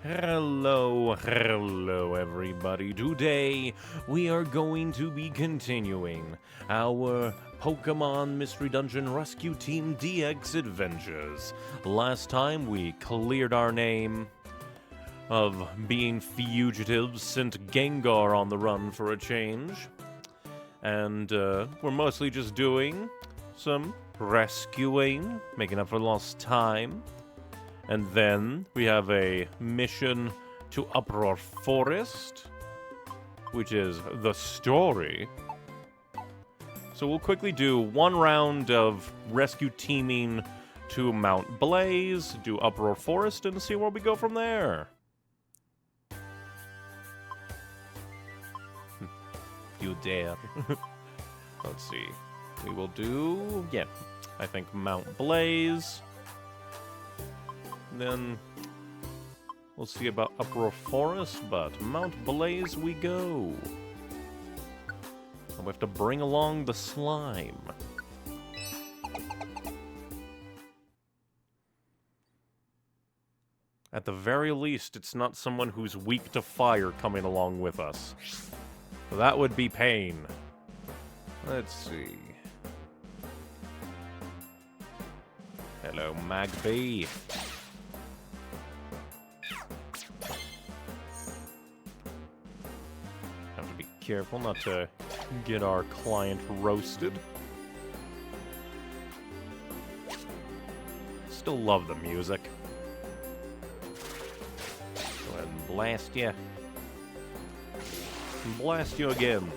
Hello everybody. Today we are going to be continuing our Pokemon Mystery Dungeon Rescue Team DX adventures. Last time we cleared our name of being fugitives, sent Gengar on the run for a change, and we're mostly just doing some rescuing, making up for lost time. And then we have a mission to Uproar Forest, which is the story. So we'll quickly do one round of rescue teaming to Mount Blaze, do Uproar Forest, and see where we go from there. You dare. Let's see. We will do, I think Mount Blaze. Then we'll see about Uproar Forest, but Mount Blaze we go. And we have to bring along the slime. At the very least, it's not someone who's weak to fire coming along with us. That would be pain. Let's see. Hello, Magby. Careful not to get our client roasted. Still love the music. Go ahead and blast you. Blast you again.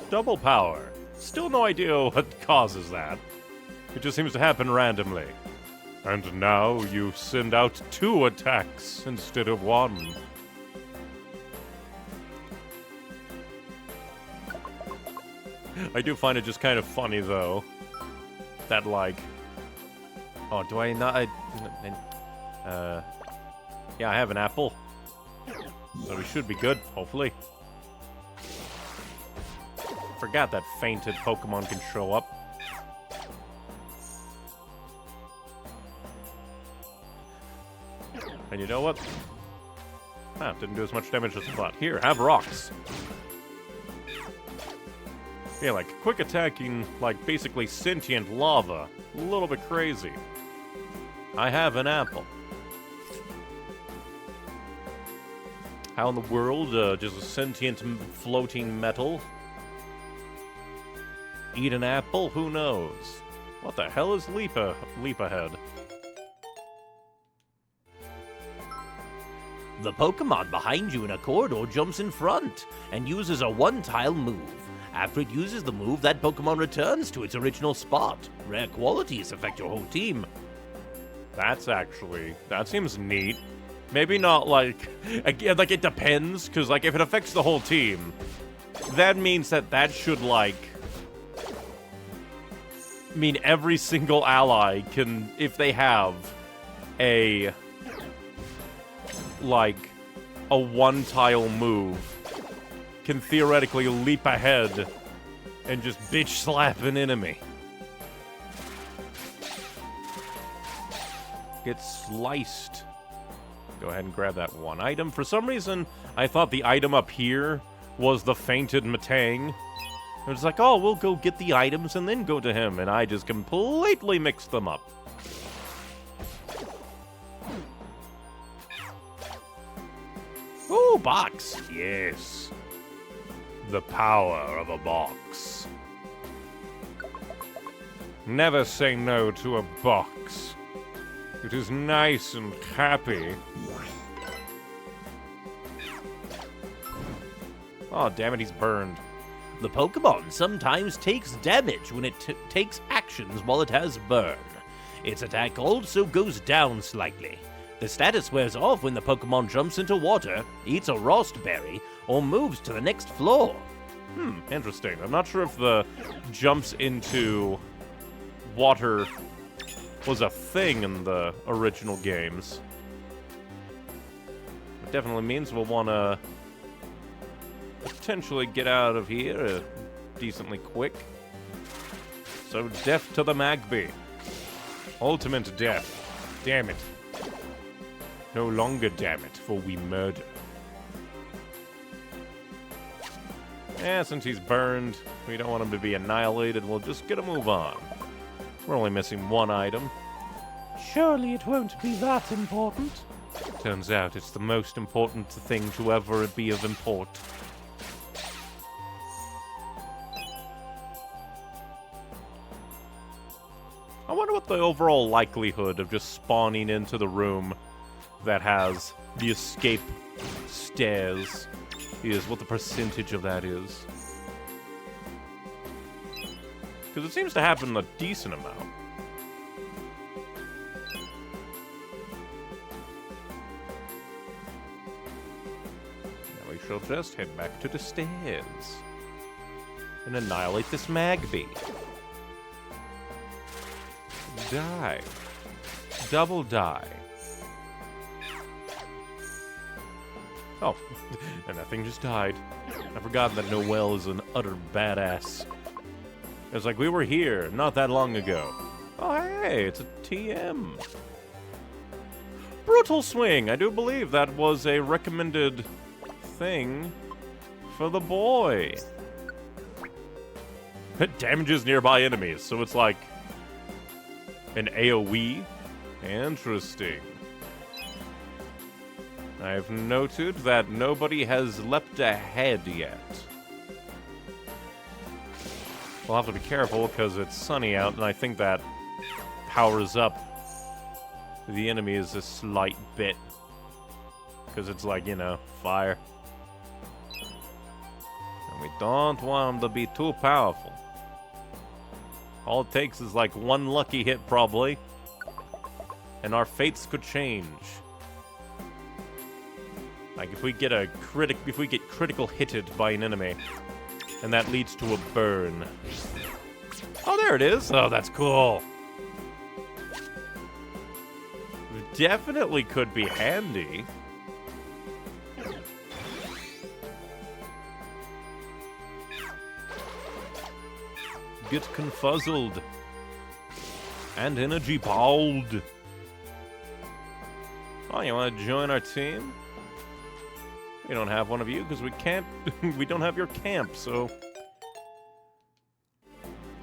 Double power. Still no idea what causes that. It just seems to happen randomly. And now you send out 2 attacks instead of 1. I do find it just kind of funny, though, that, like... Oh, do I not... yeah, I have an apple. So we should be good, hopefully. Forgot that fainted Pokemon can show up. And you know what? Ah, didn't do as much damage as I thought. Here, have rocks. Yeah, like, quick attacking, like, basically sentient lava. A little bit crazy. I have an apple. How in the world, just a sentient floating metal? Eat an apple? Who knows? What the hell is leap ahead? The Pokemon behind you in a corridor jumps in front and uses a one-tile move. After it uses the move, that Pokemon returns to its original spot. Rare qualities affect your whole team. That seems neat. Maybe not, like, again, like, it depends, because, like, if it affects the whole team, that means that should, like, mean every single ally can, if they have a, like, a one-tile move, can theoretically leap ahead and just bitch slap an enemy. Get sliced. Go ahead and grab that one item. For some reason, I thought the item up here was the fainted Metang. It was like, oh, we'll go get the items and then go to him, and I just completely mixed them up. Ooh, box. Yes. The power of a box. Never say no to a box. It is nice and happy. Oh, damn it, he's burned. The Pokemon sometimes takes damage when it takes actions while it has burn. Its attack also goes down slightly. The status wears off when the Pokemon jumps into water, eats a Rost Berry, or moves to the next floor. Interesting. I'm not sure if the jumps into water was a thing in the original games. It definitely means we'll want to potentially get out of here decently quick. So, death to the Magby. Ultimate death. Damn it. No longer, damn it, for we murder. Yeah, since he's burned, we don't want him to be annihilated, we'll just get a move on. We're only missing one item. Surely it won't be that important. Turns out it's the most important thing to ever be of import. I wonder what the overall likelihood of just spawning into the room that has the escape stairs is, what the percentage of that is. Because it seems to happen a decent amount. Now we shall just head back to the stairs and annihilate this Magby. Die. Double die. Oh, and that thing just died. I forgot that Noelle is an utter badass. It's like, we were here not that long ago. Oh, hey, it's a TM. Brutal Swing. I do believe that was a recommended thing for the boy. It damages nearby enemies, so it's like an AoE. Interesting. I've noted that nobody has leapt ahead yet. We'll have to be careful because it's sunny out, and I think that powers up the enemies a slight bit. Because it's like, you know, fire. And we don't want them to be too powerful. All it takes is like one lucky hit, probably. And our fates could change. Like if we get critical hitted by an enemy, and that leads to a burn. Oh, there it is. Oh, that's cool. Definitely could be handy. Get confuzzled. And energy bowled. Oh, you want to join our team? We don't have one of you because we can't. We don't have your camp, so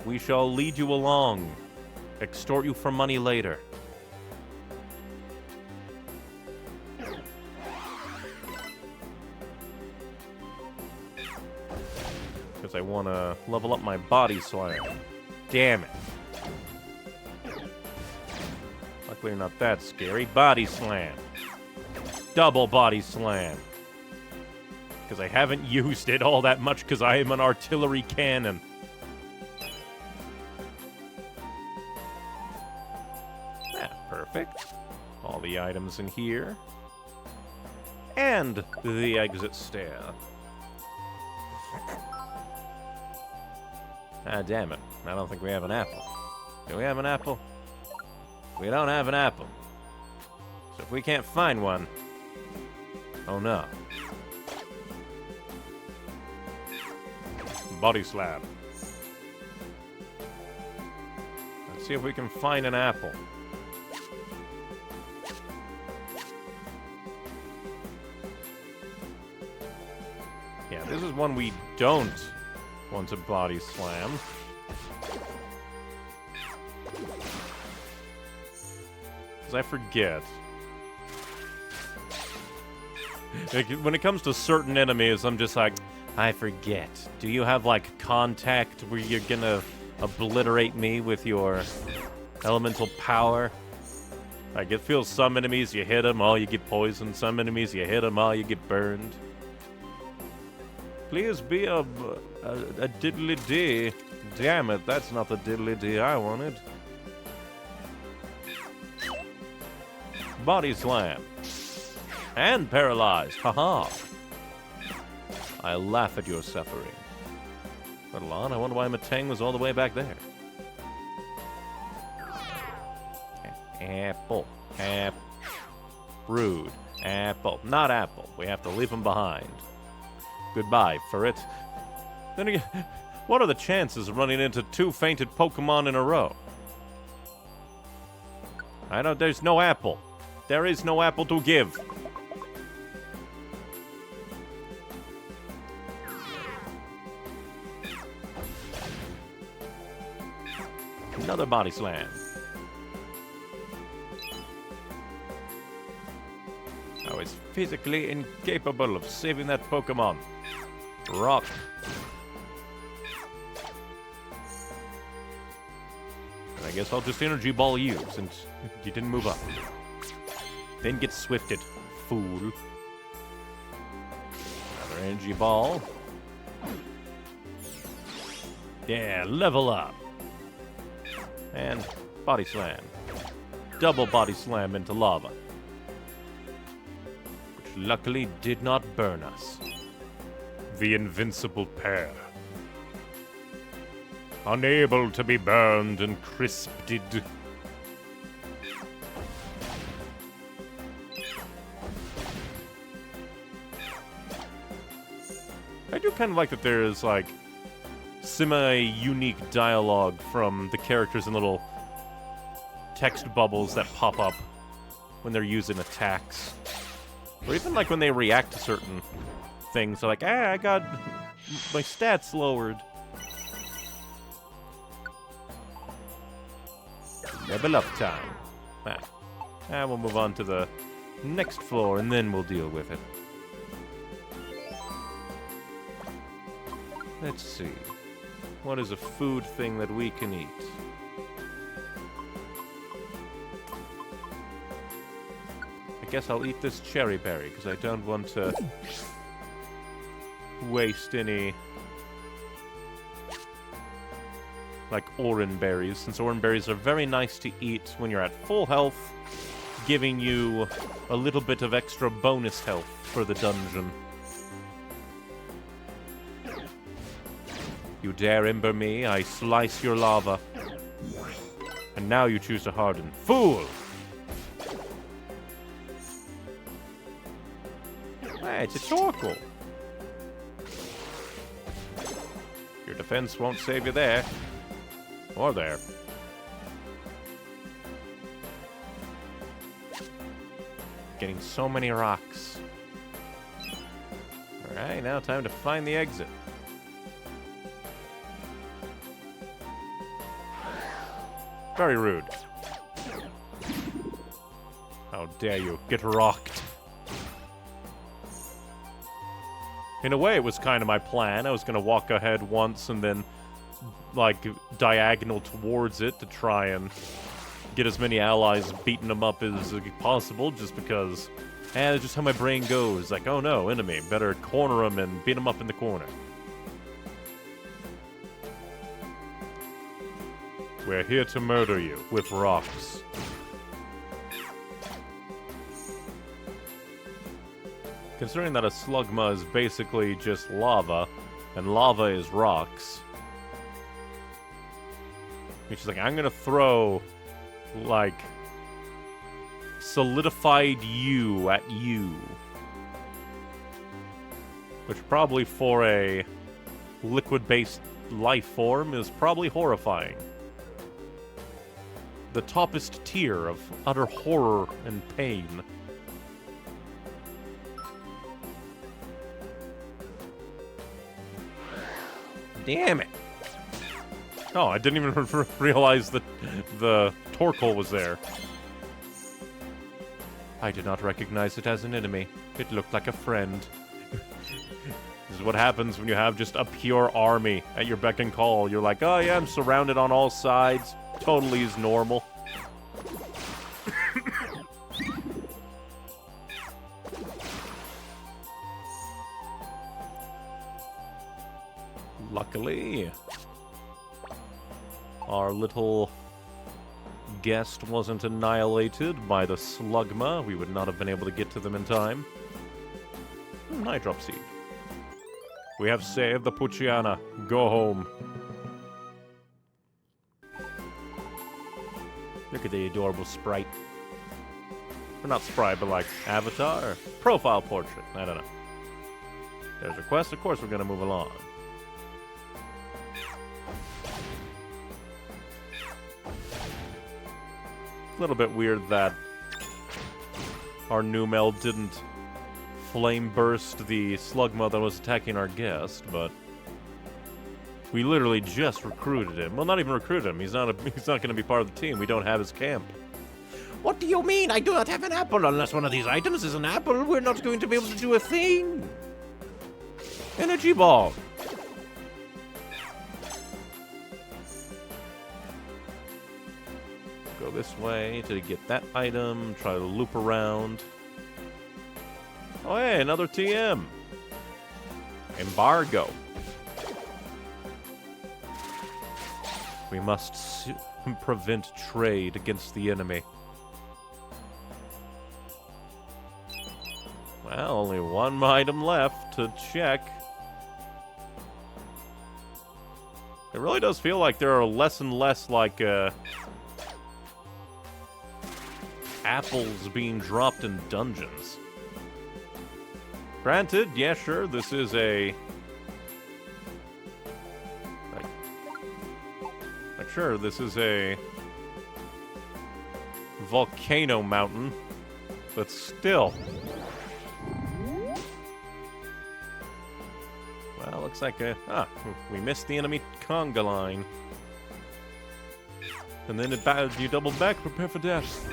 we shall lead you along. Extort you for money later. Because I want to level up my body slam. Damn it. Luckily, you're not that scary. Body slam. Double body slam. Because I haven't used it all that much because I am an artillery cannon. Ah, perfect. All the items in here. And the exit stair. Ah, damn it. I don't think we have an apple. Do we have an apple? We don't have an apple. So if we can't find one... Oh no. Body slam. Let's see if we can find an apple. Yeah, this is one we don't want to body slam. Because I forget. Like, when it comes to certain enemies, I'm just like, I forget. Do you have, like, contact where you're gonna obliterate me with your elemental power? Like, it feels some enemies, you hit them, oh, you get poisoned. Some enemies, you hit them, oh, you get burned. Please be a diddly-dee. Damn it, that's not the diddly-dee I wanted. Body slam. And paralyzed. Haha. I laugh at your suffering. Little on, I wonder why Matang was all the way back there. Apple. Apple. Rude. Apple. Not apple. We have to leave him behind. Goodbye, Furret. Then again, what are the chances of running into 2 fainted Pokemon in a row? I know there's no apple. There is no apple to give. Another body slam. I was physically incapable of saving that Pokemon. Rock. And I guess I'll just Energy Ball you, since you didn't move up. Then get swifted, fool. Another Energy Ball. Yeah, level up. And Body Slam. Double Body Slam into lava. Which luckily did not burn us. The invincible pair. Unable to be burned and crisped. I do kind of like that there's, like, semi-unique dialogue from the characters in little text bubbles that pop up when they're using attacks. Or even, like, when they react to certain things. They're like, I got my stats lowered. Level up time. We'll move on to the next floor, and then we'll deal with it. Let's see. What is a food thing that we can eat? I guess I'll eat this cherry berry, because I don't want to waste any, like, orange berries, since orange berries are very nice to eat when you're at full health, giving you a little bit of extra bonus health for the dungeon. You dare ember me, I slice your lava. And now you choose to harden. Fool! Hey, it's a Torkoal. Your defense won't save you there. Or there. Getting so many rocks. Alright, now time to find the exit. Very rude. How dare you. Get rocked. In a way, it was kind of my plan. I was going to walk ahead once and then, like, diagonal towards it to try and get as many allies beating them up as possible, just because, that's just how my brain goes. Like, oh no, enemy. Better corner them and beat them up in the corner. We're here to murder you with rocks. Considering that a Slugma is basically just lava, and lava is rocks, which is like, I'm gonna throw, like, solidified you at you. Which probably for a liquid-based life form is probably horrifying. The toppest tier of utter horror and pain. Damn it! Oh, I didn't even realize that the Torkoal was there. I did not recognize it as an enemy. It looked like a friend. This is what happens when you have just a pure army at your beck and call. You're like, oh yeah, I'm surrounded on all sides. Totally is normal. Luckily, our little guest wasn't annihilated by the Slugma. We would not have been able to get to them in time. Nighdrop Seed. We have saved the Puchiana. Go home. Look at the adorable sprite. Or not sprite, but like avatar? Or profile portrait. I don't know. There's a quest. Of course we're going to move along. A little bit weird that our Numel didn't flame burst the slugma that was attacking our guest, but we literally just recruited him. Well, not even recruited him. He's not going to be part of the team. We don't have his camp. What do you mean? I do not have an apple. Unless one of these items is an apple, we're not going to be able to do a thing. Energy ball. Go this way to get that item. Try to loop around. Oh, hey, another TM. Embargo. We must prevent trade against the enemy. Well, only one item left to check. It really does feel like there are less and less, like, apples being dropped in dungeons. Granted, yeah, sure, this is a... Like, sure, this is a... volcano mountain, but still... Well, looks like we missed the enemy conga line. And then you double back, prepare for death.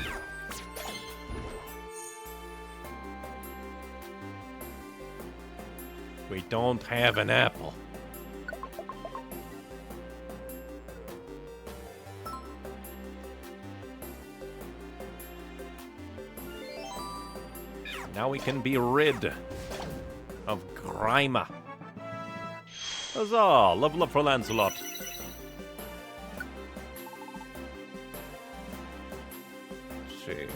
We don't have an apple. Now we can be rid of Grima. Huzzah! Level up for Lancelot. Let's see.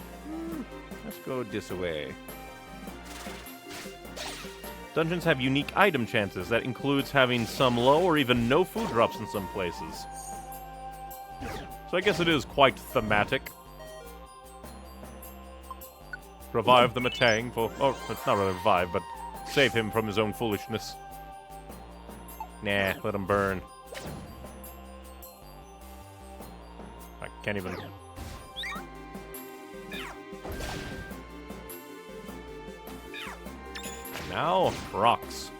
Let's go this way. Dungeons have unique item chances. That includes having some low or even no food drops in some places. So I guess it is quite thematic. Revive the Matang for... Oh, it's not really revive, but save him from his own foolishness. Nah, let him burn. I can't even... And now, rocks.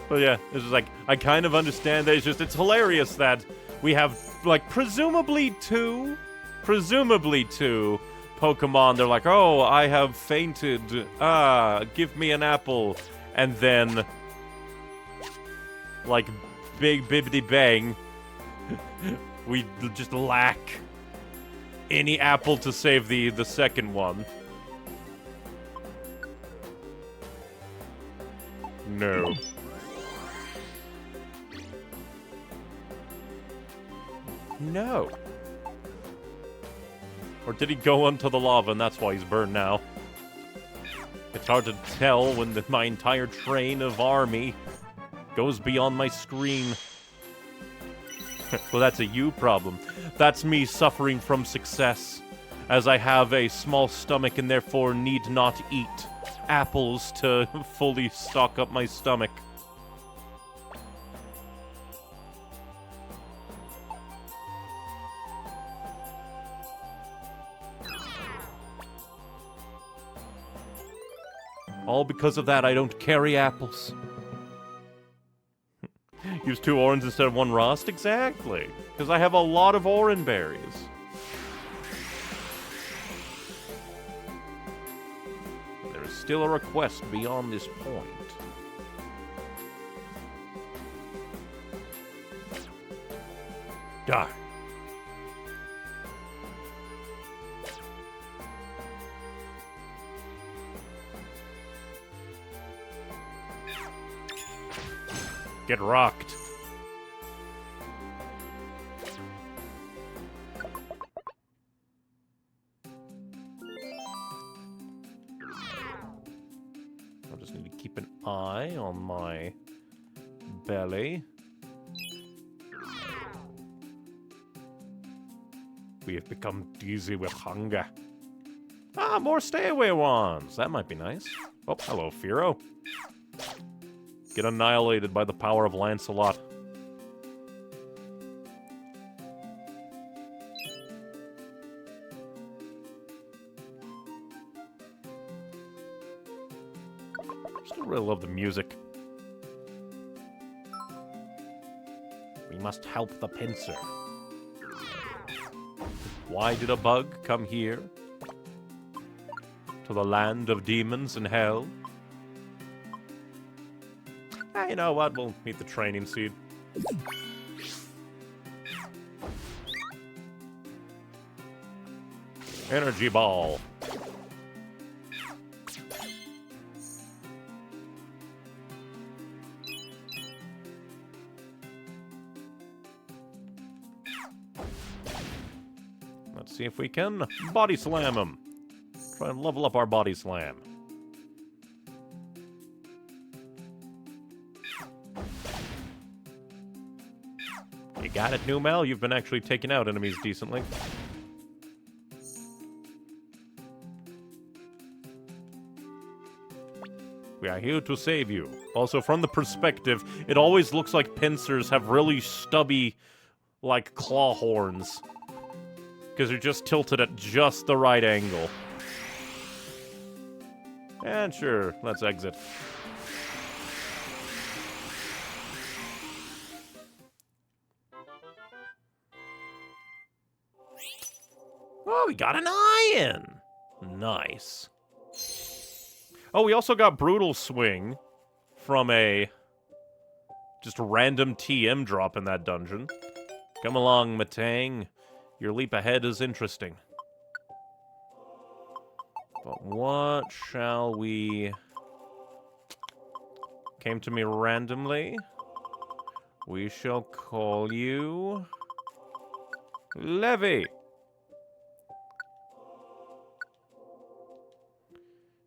But yeah, it's just like, I kind of understand that it's hilarious that we have, like, presumably two Pokemon. They're like, oh, I have fainted. Give me an apple. And then, like, big bibbidi bang, we just lack any apple to save the second one. No. No. Or did he go into the lava and that's why he's burned now? It's hard to tell when my entire train of army goes beyond my screen. Well, that's a you problem. That's me suffering from success, as I have a small stomach and therefore need not eat apples to fully stock up my stomach. All because of that, I don't carry apples. Use 2 orange instead of 1 rust? Exactly. Because I have a lot of orange berries. There is still a request beyond this point. Die. Get rocked. I just need to keep an eye on my belly. We have become dizzy with hunger. Ah, more stay away wands. That might be nice. Oh, hello, Firo. Get annihilated by the power of Lancelot. really love the music. We must help the pincer. Why did a bug come here? To the land of demons and hell? You know what? We'll meet the training seed. Energy ball. Let's see if we can body slam him. Try and level up our body slam. You got it, Numel. You've been actually taking out enemies decently. We are here to save you. Also, from the perspective, it always looks like pincers have really stubby, like, claw horns. Because they're just tilted at just the right angle. And sure, let's exit. Oh, we got an iron! Nice. Oh, we also got Brutal Swing from a just random TM drop in that dungeon. Come along, Matang. Your leap ahead is interesting. But what shall we... Came to me randomly. We shall call you... Levy.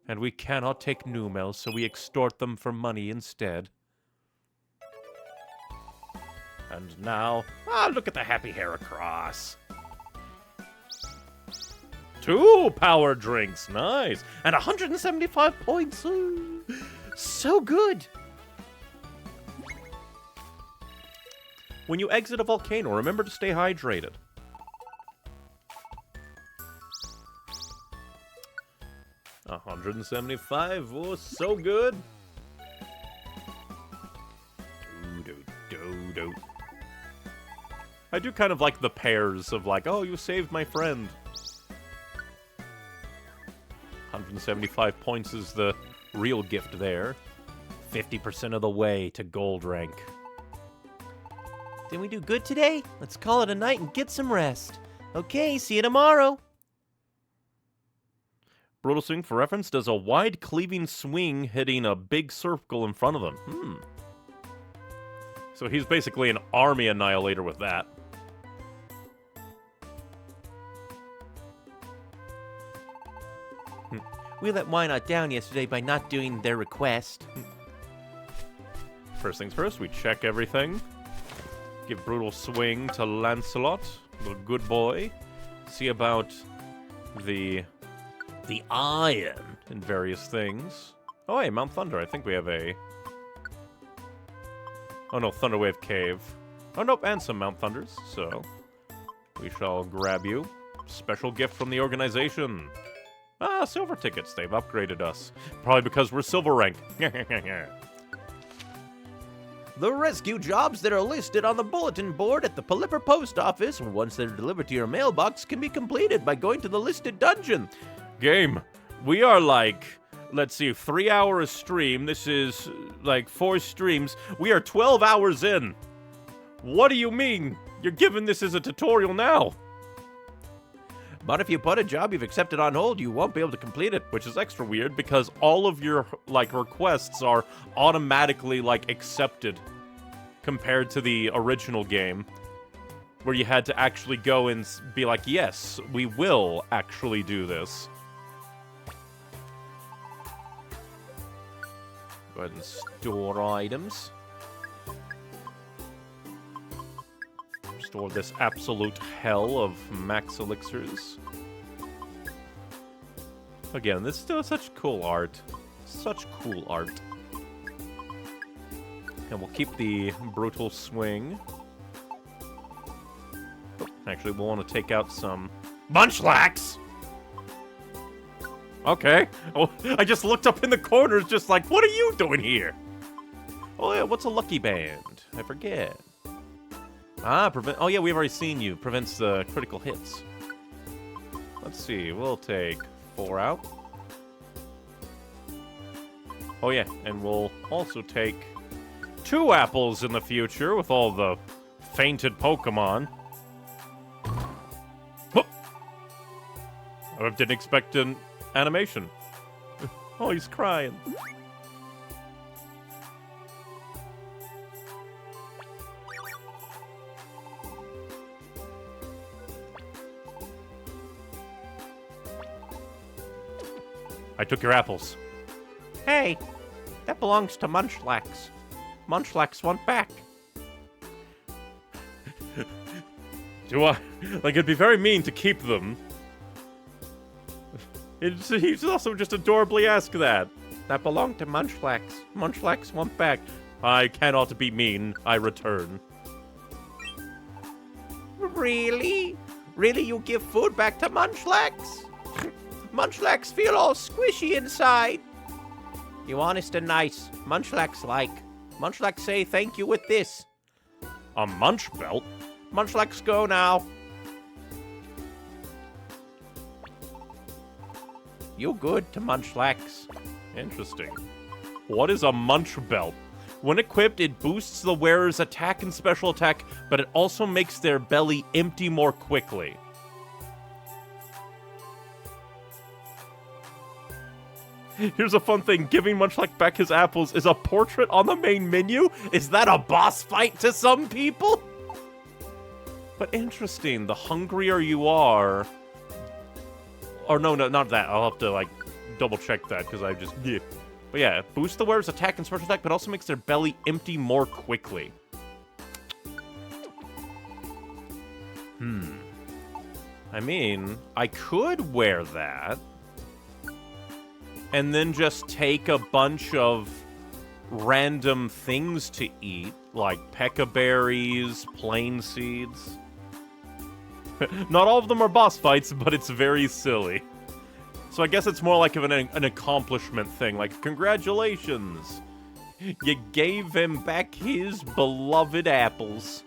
And we cannot take Numel, so we extort them for money instead. And now... look at the happy Heracross. 2 power drinks, nice. And 175 points. Ooh, so good. When you exit a volcano, remember to stay hydrated. $175, oh, so good. I do kind of like the pairs of like, oh, you saved my friend. 175 points is the real gift there. 50% of the way to gold rank. Did we do good today? Let's call it a night and get some rest. Okay, see you tomorrow. Brutal Swing, for reference, does a wide cleaving swing hitting a big circle in front of him. So he's basically an army annihilator with that. We let Wynot down yesterday by not doing their request. First things first, we check everything. Give Brutal Swing to Lancelot, the good boy. See about the iron and various things. Oh, hey, Mount Thunder. I think we have a... Oh, no, Thunderwave Cave. Oh, nope, and some Mount Thunders, so... We shall grab you. Special gift from the organization. Ah, silver tickets. They've upgraded us. Probably because we're silver rank. The rescue jobs that are listed on the bulletin board at the Pelipper Post Office, once they're delivered to your mailbox, can be completed by going to the listed dungeon. Game, we are like, let's see, 3 hours stream. This is like 4 streams. We are 12 hours in. What do you mean? You're giving this as a tutorial now. But if you put a job you've accepted on hold, you won't be able to complete it. Which is extra weird because all of your, like, requests are automatically, like, accepted compared to the original game where you had to actually go and be like, yes, we will actually do this. Go ahead and store items. Store this absolute hell of max elixirs. Again, this is still such cool art. Such cool art. And we'll keep the Brutal Swing. Actually, we'll want to take out some Munchlax! Okay. Oh, I just looked up in the corners just like, what are you doing here? Oh, yeah, what's a lucky band? I forget. Ah, oh, yeah, we've already seen you. Prevents the critical hits. Let's see. We'll take 4 out. Oh, yeah, and we'll also take 2 apples in the future with all the fainted Pokemon. I didn't expect an animation. Oh, he's crying. I took your apples. Hey, that belongs to Munchlax. Munchlax want back. Do I? Like, it'd be very mean to keep them. He's also just adorably asked that. That belonged to Munchlax. Munchlax want back. I cannot be mean. I return. Really? Really, you give food back to Munchlax? Munchlax feel all squishy inside. You honest and nice. Munchlax like. Munchlax say thank you with this. A munch belt? Munchlax go now. You good to Munchlax. Interesting. What is a munch belt? When equipped, it boosts the wearer's attack and special attack, but it also makes their belly empty more quickly. Here's a fun thing. Giving Munchlax back his apples is a portrait on the main menu? Is that a boss fight to some people? But interesting. The hungrier you are... Or no, not that. I'll have to, like, double-check that, because I just... Yeah. But yeah, boosts the wearer's attack and special attack, but also makes their belly empty more quickly. I mean, I could wear that... and then just take a bunch of random things to eat, like Pekka berries, plain seeds. Not all of them are boss fights, but it's very silly. So I guess it's more like an accomplishment thing, like, congratulations! You gave him back his beloved apples.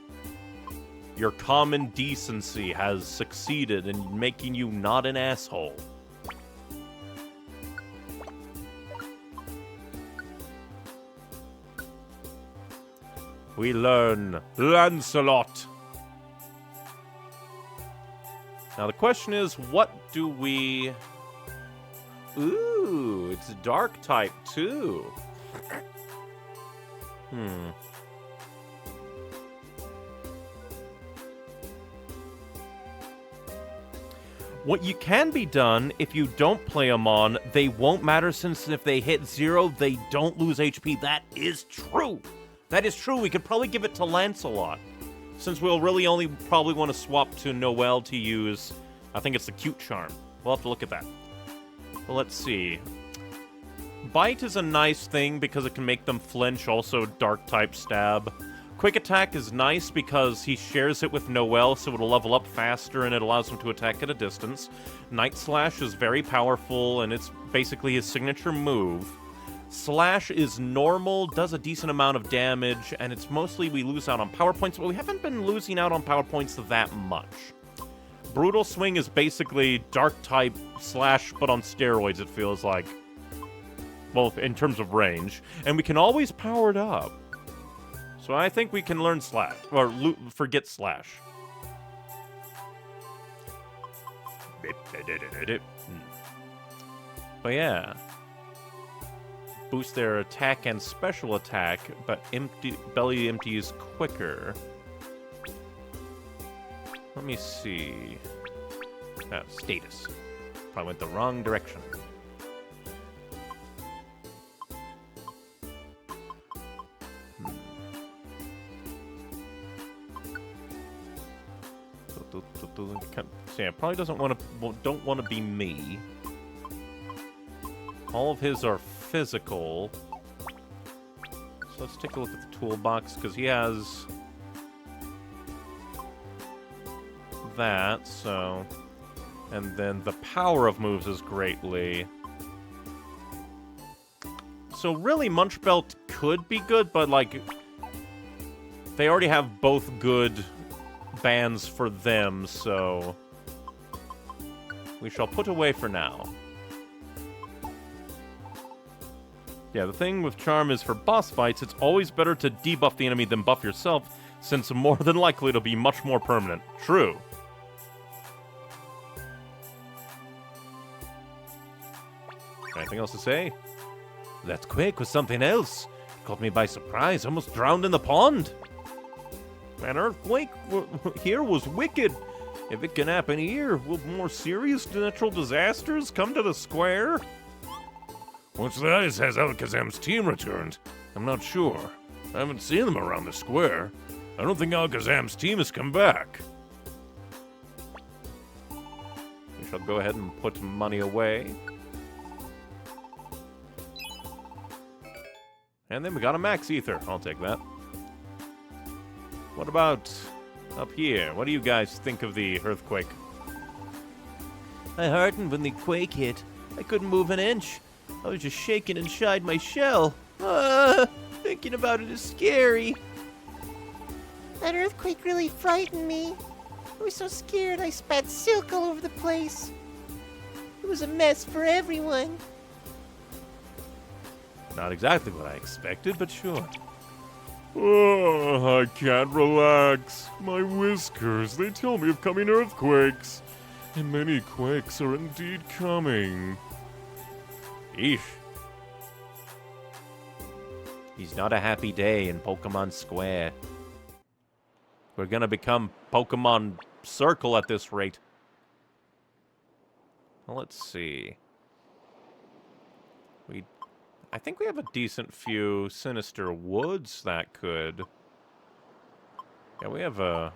Your common decency has succeeded in making you not an asshole. We learn Lancelot. Now the question is, what do we... Ooh, it's dark type too. What you can be done, if you don't play them on, they won't matter, since if they hit 0, they don't lose HP. That is true. That is true. We could probably give it to Lancelot, since we'll really only probably want to swap to Noelle to use, I think it's the cute charm. We'll have to look at that. Well, let's see. Bite is a nice thing because it can make them flinch, also dark type stab. Quick attack is nice because he shares it with Noelle, so it'll level up faster and it allows him to attack at a distance. Night Slash is very powerful and it's basically his signature move. Slash is normal, does a decent amount of damage, and it's mostly we lose out on power points, but we haven't been losing out on power points that much. Brutal Swing is basically Dark-type Slash, but on steroids, it feels like. Well, in terms of range. And we can always power it up. So I think we can learn Slash, or forget Slash. But yeah. Boost their attack and special attack, but belly empties quicker. Let me see. Oh, status. Probably went the wrong direction. So yeah, probably don't want to be me. All of his are physical. So let's take a look at the toolbox, because he has that, so... And then the power of moves is greatly. So really, Munch Belt could be good, but, like, they already have both good bands for them, so we shall put away for now. Yeah, the thing with Charm is for boss fights, it's always better to debuff the enemy than buff yourself, since more than likely it'll be much more permanent. True. Anything else to say? That quake was something else. It caught me by surprise, almost drowned in the pond. An earthquake here was wicked. If it can happen here, will more serious natural disasters come to the square? What's that? Has Alakazam's team returned? I'm not sure. I haven't seen them around the square. I don't think Alakazam's team has come back. We shall go ahead and put money away. And then we got a Max Ether. I'll take that. What about up here? What do you guys think of the earthquake? I hardened when the quake hit. I couldn't move an inch. I was just shaking inside my shell. Thinking about it is scary. That earthquake really frightened me. I was so scared I spat silk all over the place. It was a mess for everyone. Not exactly what I expected, but sure. Oh, I can't relax. My whiskers, they tell me of coming earthquakes. And many quakes are indeed coming. Eesh. He's not a happy day in Pokemon Square. We're gonna become Pokemon Circle at this rate. Well, let's see. I think we have a decent few Sinister Woods that could... Yeah, we have a...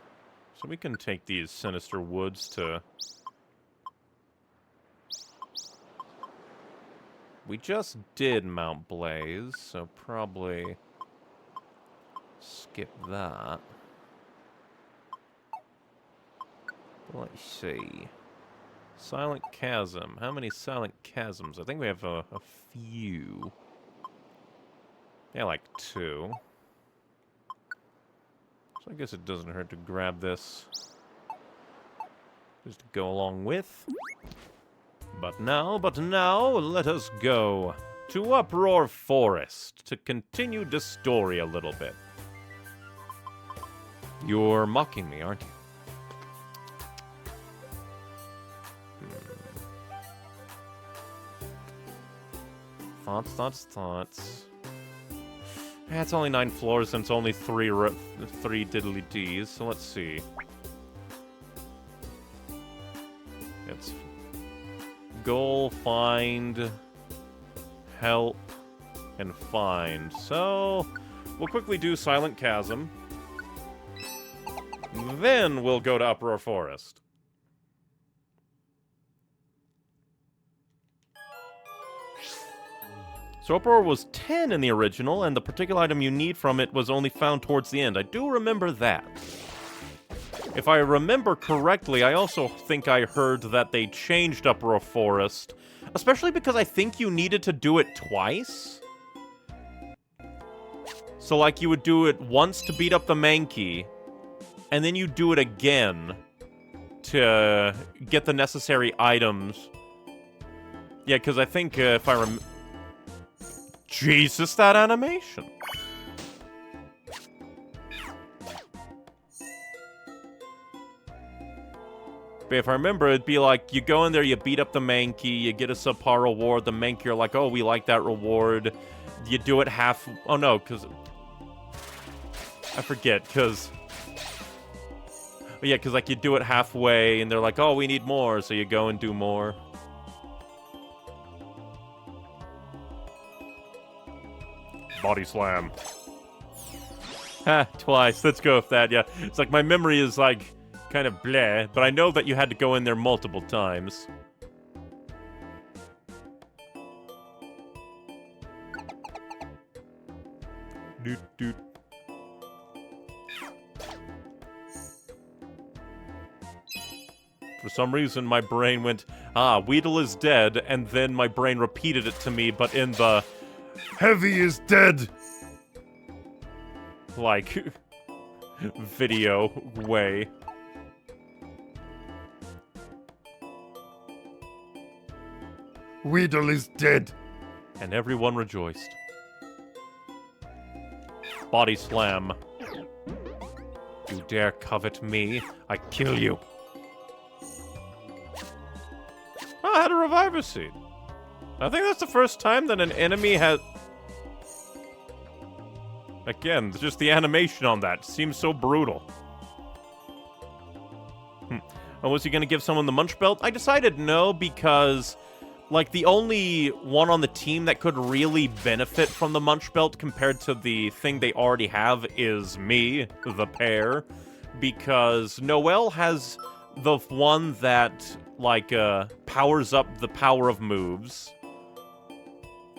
So we can take these Sinister Woods to... We just did Mount Blaze, so probably skip that. Let's see. Silent Chasm. How many Silent Chasms? I think we have a few. Yeah, like 2. So I guess it doesn't hurt to grab this. Just to go along with. But now, let us go to Uproar Forest to continue the story a little bit. You're mocking me, aren't you? Thoughts. Yeah, it's only 9 floors and it's only 3 diddly D's, so let's see. It's goal, find, help, and find. So, we'll quickly do Silent Chasm. Then we'll go to Uproar Forest. So Uproar was 10 in the original, and the particular item you need from it was only found towards the end. I do remember that. If I remember correctly, I also think I heard that they changed Uproar Forest, especially because I think you needed to do it twice. So, like, you would do it once to beat up the Mankey, and then you do it again to get the necessary items. Yeah, because I think if I remember... Jesus, that animation! But if I remember, it'd be like, you go in there, you beat up the Mankey, you get a subpar reward, the Mankey are like, oh, we like that reward. You do it half... Oh, no, because... I forget, because... Yeah, because, like, you do it halfway, and they're like, oh, we need more, so you go and do more. Body slam. Ha, twice. Let's go with that, yeah. It's like, my memory is, like... kind of bleh, but I know that you had to go in there multiple times. Doot doot. For some reason, my brain went, Weedle is dead, and then my brain repeated it to me, but in the Heavy is dead! Like, video way. Weedle is dead! And everyone rejoiced. Body slam. You dare covet me, I kill you. Oh, I had a reviver seed. I think that's the first time that an enemy has... Again, just the animation on that seems so brutal. Oh, was he gonna give someone the Munch Belt? I decided no, because... like, the only one on the team that could really benefit from the Munch Belt compared to the thing they already have is me, the pair. Because Noelle has the one that, like, powers up the power of moves.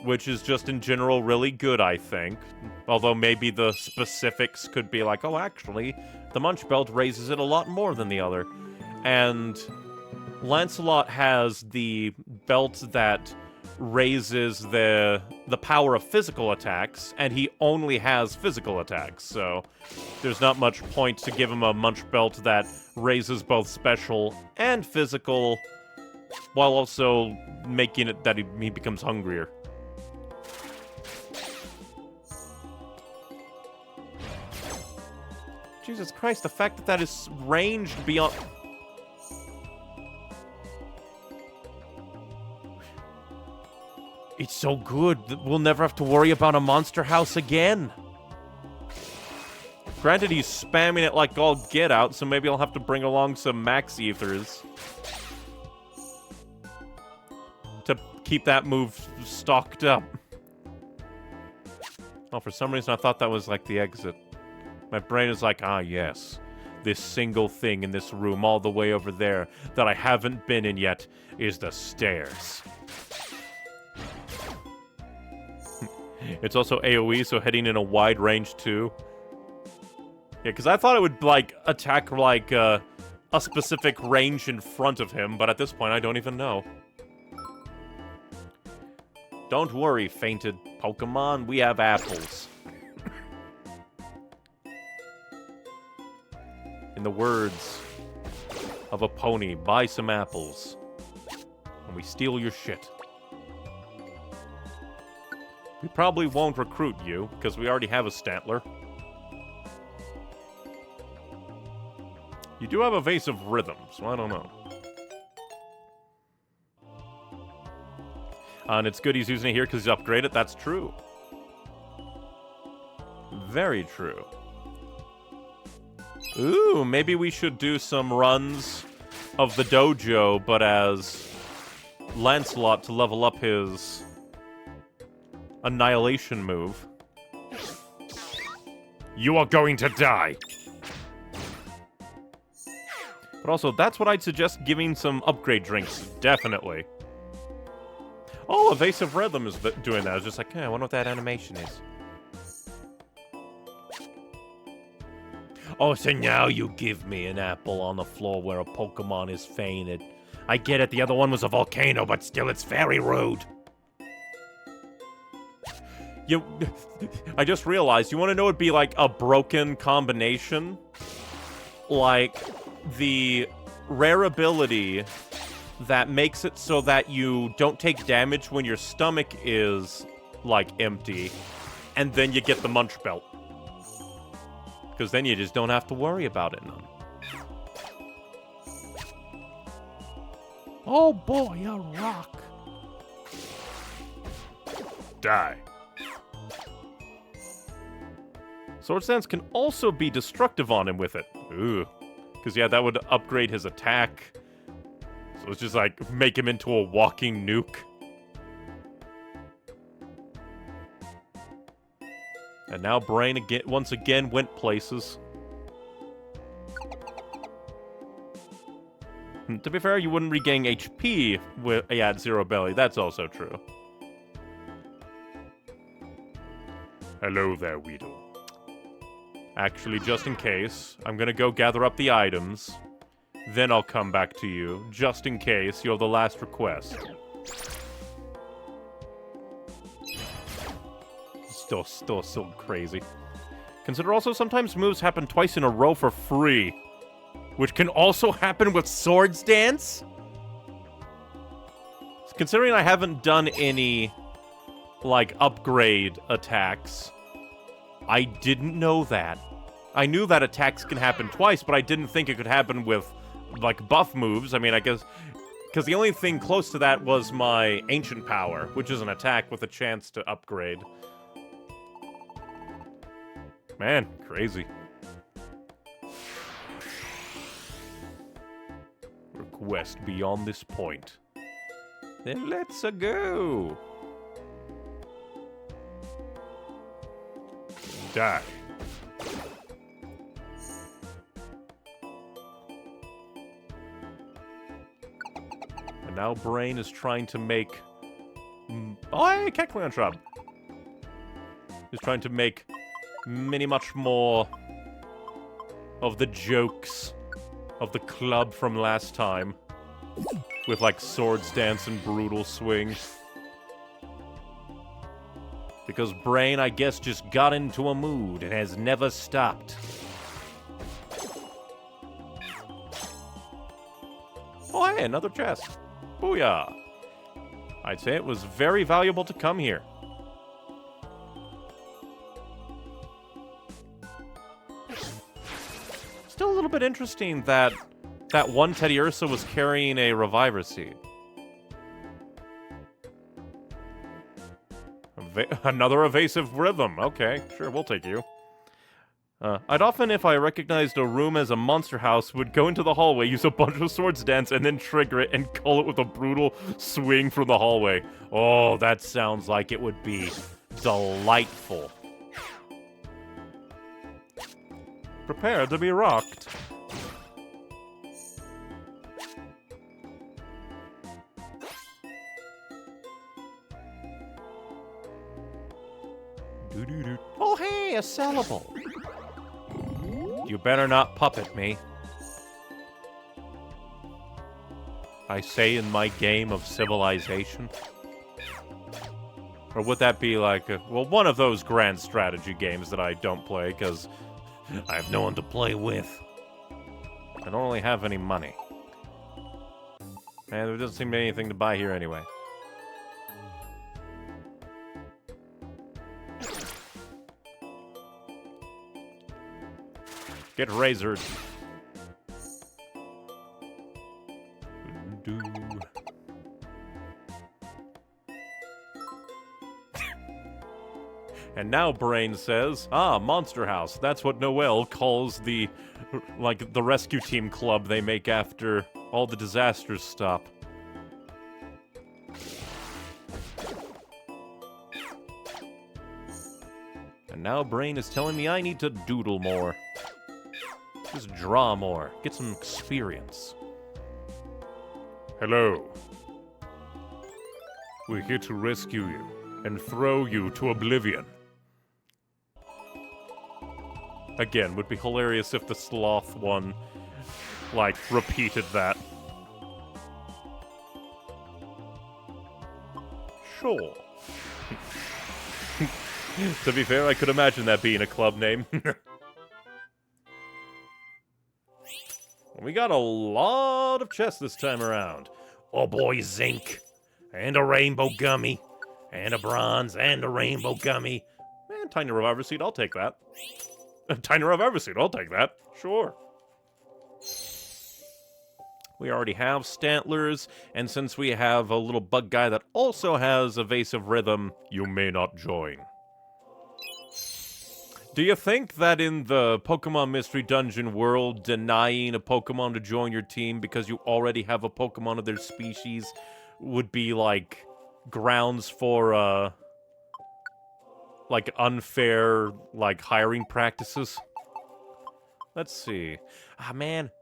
Which is just, in general, really good, I think. Although maybe the specifics could be like, oh, actually, the Munch Belt raises it a lot more than the other. And... Lancelot has the belt that raises the power of physical attacks, and he only has physical attacks, so there's not much point to give him a Munch Belt that raises both special and physical, while also making it that he becomes hungrier. Jesus Christ, the fact that that is ranged beyond... It's so good that we'll never have to worry about a monster house again. Granted, he's spamming it like all get out, so maybe I'll have to bring along some max ethers to keep that move stocked up. Oh, for some reason I thought that was like the exit. My brain is like, ah, yes. This single thing in this room all the way over there that I haven't been in yet is the stairs. It's also AoE, so heading in a wide range, too. Yeah, because I thought it would, like, attack, like, a specific range in front of him, but at this point, I don't even know. Don't worry, fainted Pokemon, we have apples. In the words of a pony, buy some apples, and we steal your shit. We probably won't recruit you, because we already have a Stantler. You do have a Vase of Rhythm, so I don't know. And it's good he's using it here because he's upgraded, that's true. Very true. Ooh, maybe we should do some runs of the dojo, but as Lancelot to level up his... annihilation move. You are going to die! But also, that's what I'd suggest giving some upgrade drinks. Definitely. Oh, Evasive Rhythm is doing that. I was just like, I wonder what that animation is. Oh, so now you give me an apple on the floor where a Pokemon is fainted. I get it, the other one was a volcano, but still, it's very rude. I just realized, you want to know it'd be like a broken combination? Like, the rare ability that makes it so that you don't take damage when your stomach is, like, empty, and then you get the Munch Belt. Because then you just don't have to worry about it none. Oh boy, a rock. Die. Sword Stance can also be destructive on him with it. Ooh. Because, yeah, that would upgrade his attack. So it's just like, make him into a walking nuke. And now Brain once again went places. To be fair, you wouldn't regain HP with Zero Belly. That's also true. Hello there, Weedle. Actually, just in case, I'm gonna go gather up the items. Then I'll come back to you, just in case you're the last request. Still so crazy. Consider also sometimes moves happen twice in a row for free, which can also happen with Swords Dance? Considering I haven't done any, like, upgrade attacks, I didn't know that. I knew that attacks can happen twice, but I didn't think it could happen with, like, buff moves. I mean, I guess... Because the only thing close to that was my Ancient Power, which is an attack with a chance to upgrade. Man, crazy. Request beyond this point. Then let's go. Die. And now Brain is trying to make... Oh, hey, Cat Clan Shop. He's trying to make much more of the jokes of the club from last time. With, like, Swords Dance and Brutal Swing. Because Brain, I guess, just got into a mood and has never stopped. Oh, hey, another chest. Booyah! I'd say it was very valuable to come here. Still a little bit interesting that one Teddy Ursa was carrying a Reviver Seed. Another Evasive Rhythm. Okay, sure, we'll take you. I'd often, if I recognized a room as a monster house, would go into the hallway, use a bunch of Swords Dance, and then trigger it and call it with a brutal swing from the hallway. Oh, that sounds like it would be delightful. Prepare to be rocked. Oh, hey, a sellable. You better not puppet me. I say in my game of Civilization. Or would that be like, well, one of those grand strategy games that I don't play, because I have no one to play with. I don't really have any money. And there doesn't seem to be anything to buy here anyway. Get razored. And now Brain says, Monster House. That's what Noelle calls the, like, the rescue team club they make after all the disasters stop. And now Brain is telling me I need to doodle more. Just draw more. Get some experience. Hello. We're here to rescue you and throw you to oblivion. Again, would be hilarious if the sloth one, like, repeated that. Sure. To be fair, I could imagine that being a club name. We got a lot of chests this time around. Oh boy, zinc. And a rainbow gummy. And a bronze and a rainbow gummy. Man, tiny reviver seed, I'll take that. Tiny reviver seed, I'll take that. Sure. We already have Stantlers, and since we have a little bug guy that also has Evasive Rhythm, you may not join. Do you think that in the Pokemon Mystery Dungeon world, denying a Pokemon to join your team because you already have a Pokemon of their species would be, like, grounds for, like, unfair, like, hiring practices? Let's see. Ah, man.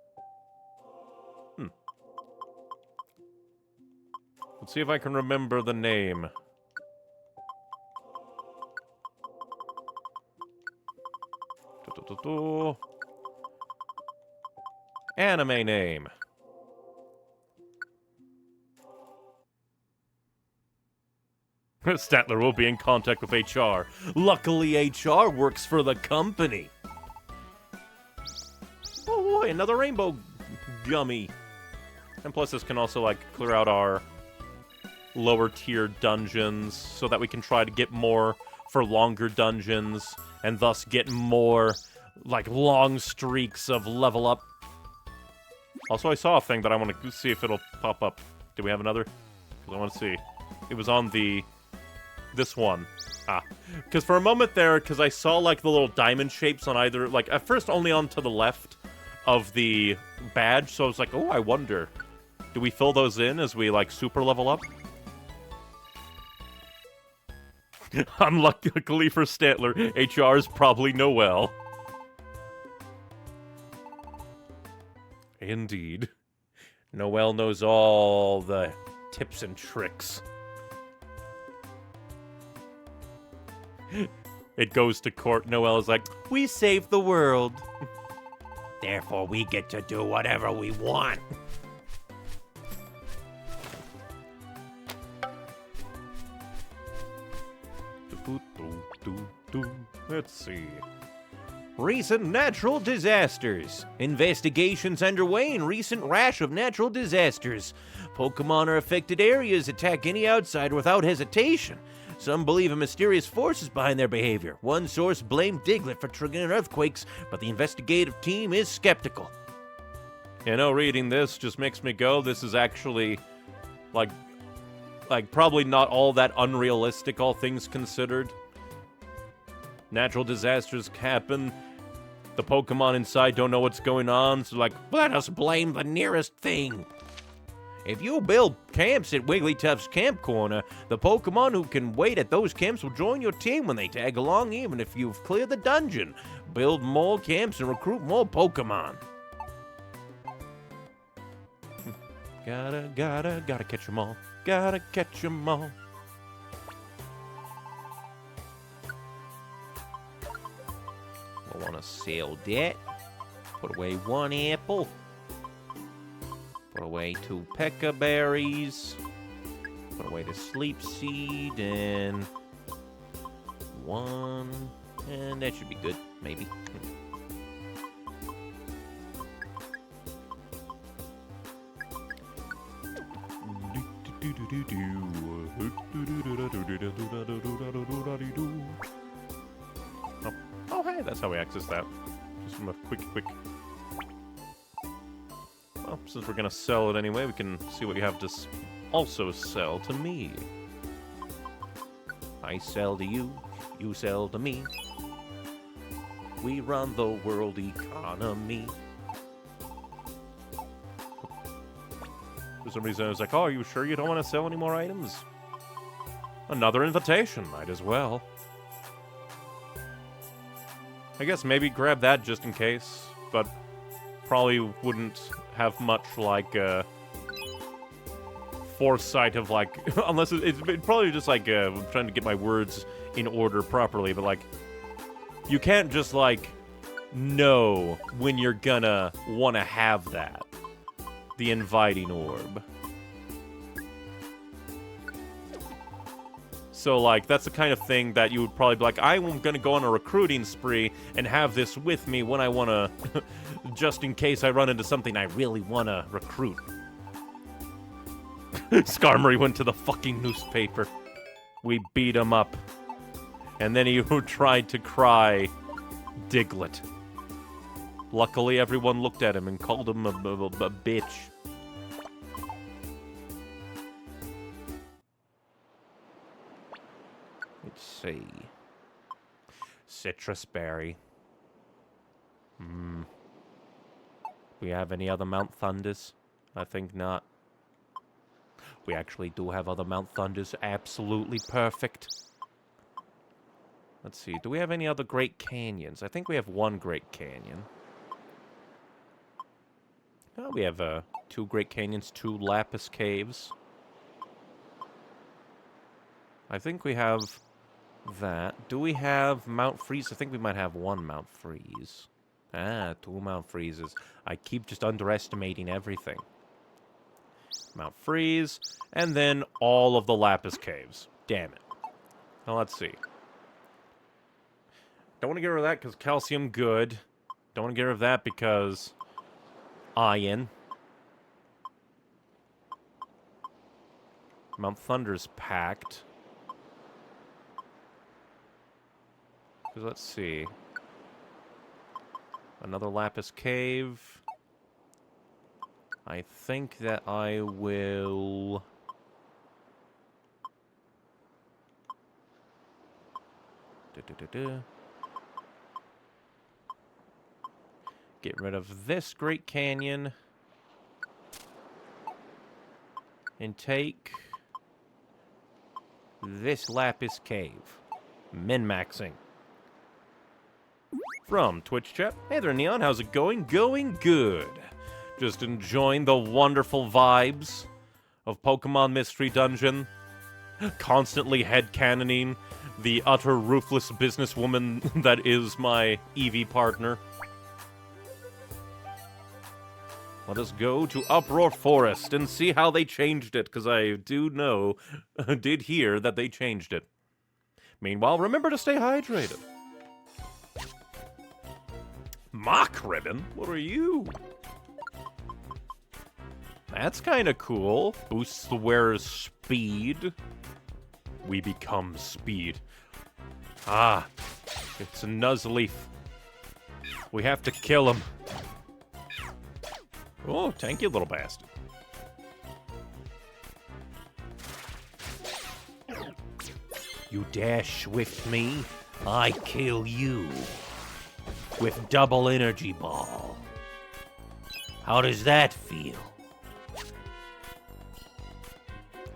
Let's see if I can remember the name. Anime name. Statler will be in contact with HR. Luckily, HR works for the company. Oh boy, another rainbow gummy. And plus this can also, like, clear out our lower tier dungeons so that we can try to get more for longer dungeons and thus get more, like, long streaks of level up. Also, I saw a thing that I want to see if it'll pop up. Do we have another? Because I want to see. It was on this one. Because for a moment there, because I saw, like, the little diamond shapes on either, like, at first only on to the left of the badge, so I was like, oh, I wonder. Do we fill those in as we, like, super level up? Unluckily for Statler, HR is probably Noel. Indeed. Noel knows all the tips and tricks. It goes to court. Noel is like, we saved the world. Therefore, we get to do whatever we want. Let's see. Recent natural disasters. Investigations underway in recent rash of natural disasters. Pokemon or affected areas attack any outsider without hesitation. Some believe a mysterious force is behind their behavior. One source blamed Diglett for triggering earthquakes, but the investigative team is skeptical. You know, reading this just makes me go, this is actually, like probably not all that unrealistic, all things considered. Natural disasters happen. The Pokemon inside don't know what's going on, so like, let us blame the nearest thing. If you build camps at Wigglytuff's Camp Corner, the Pokemon who can wait at those camps will join your team when they tag along, even if you've cleared the dungeon. Build more camps and recruit more Pokemon. Gotta catch 'em all. Gotta catch 'em all. I want to sell that. Put away one apple. Put away 2 Pekka berries. Put away the sleep seed and 1. And that should be good, maybe. Oh, hey, that's how we access that. Just from a quick. Well, since we're gonna sell it anyway, we can see what you have to also sell to me. I sell to you, you sell to me. We run the world economy. For some reason, I was like, oh, are you sure you don't want to sell any more items? Another invitation, might as well. I guess maybe grab that just in case, but probably wouldn't have much, like, foresight of, like, unless it's probably just, like, trying to get my words in order properly, but, like, you can't just, like, know when you're gonna want to have that. The inviting orb. So, like, that's the kind of thing that you would probably be like, I'm gonna go on a recruiting spree and have this with me when I wanna, just in case I run into something I really wanna recruit. Skarmory went to the fucking newspaper. We beat him up. And then he tried to cry Diglett. Luckily, everyone looked at him and called him a bitch. Let's see. Citrus berry. We have any other Mount Thunders? I think not. We actually do have other Mount Thunders. Absolutely perfect. Let's see. Do we have any other Great Canyons? I think we have one Great Canyon. Oh, we have 2 Great Canyons, 2 Lapis Caves. I think we have that. Do we have Mount Freeze? I think we might have 1 Mount Freeze. 2 Mount Freezes. I keep just underestimating everything. Mount Freeze, and then all of the Lapis Caves. Damn it. Now, let's see. Don't want to get rid of that because calcium, good. Don't want to get rid of that because iron. Mount Thunder's packed. Because let's see. Another Lapis Cave. I think that I will... Get rid of this Great Canyon. And take this Lapis Cave. Min-maxing. From Twitch chat. Hey there, Neon. How's it going? Going good. Just enjoying the wonderful vibes of Pokemon Mystery Dungeon. Constantly headcanoning the utter ruthless businesswoman that is my EV partner. Let us go to Uproar Forest and see how they changed it, because I did hear that they changed it. Meanwhile, remember to stay hydrated. Mock Ribbon? What are you? That's kind of cool. Boosts the wearer's speed. We become speed. Ah, it's a Nuzleaf. We have to kill him. Oh, thank you, little bastard. You dash swift me, I kill you. With double energy ball. How does that feel?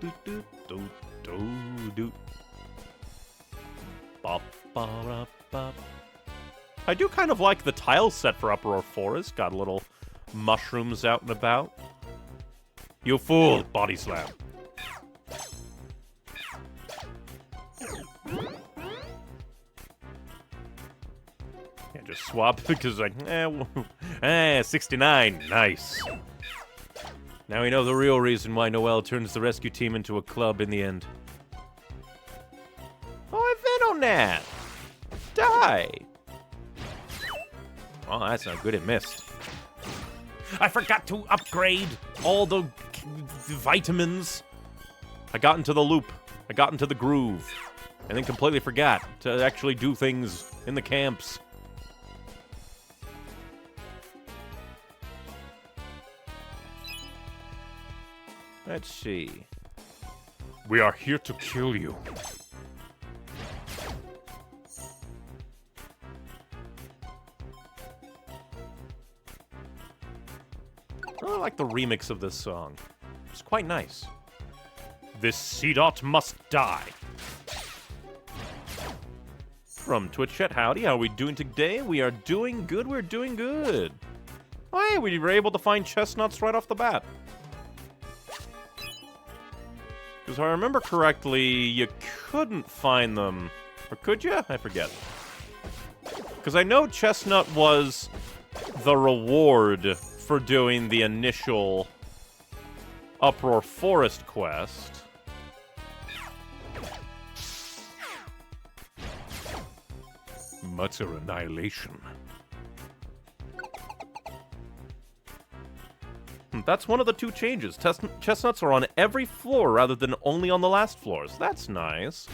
Do do do do do. Bop ba ba. I do kind of like the tile set for Uproar Forest. Got little mushrooms out and about. You fool! Body slam. Yeah, just swap because like, 69, nice. Now we know the real reason why Noelle turns the rescue team into a club in the end. Oh, I Venonat! Die! Oh, that's not good, it missed. I forgot to upgrade all the vitamins. I got into the loop. I got into the groove. And then completely forgot to actually do things in the camps. Let's see. We are here to kill you. I like the remix of this song. It's quite nice. This Seedot must die. From Twitch chat, howdy, how are we doing today? We are doing good, we're doing good. Oh, hey, we were able to find chestnuts right off the bat. Because if I remember correctly, you couldn't find them. Or could you? I forget. Because I know chestnut was the reward for doing the initial Uproar Forest quest. Mutter Annihilation. That's one of the two changes. Chestnuts are on every floor rather than only on the last floors. That's nice.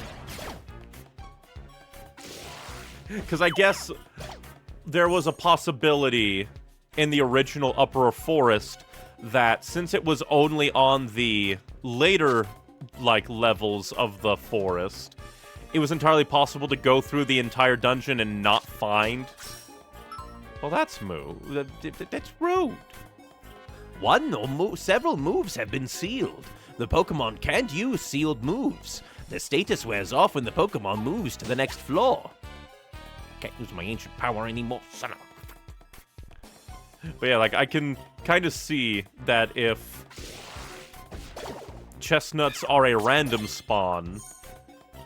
Because I guess there was a possibility in the original Uproar Forest that since it was only on the later, levels of the forest, it was entirely possible to go through the entire dungeon and not find... Well, that's that's rude. One or several moves have been sealed. The Pokemon can't use sealed moves. The status wears off when the Pokemon moves to the next floor. Can't use my ancient power anymore, son of a... But yeah, I can kind of see that if chestnuts are a random spawn,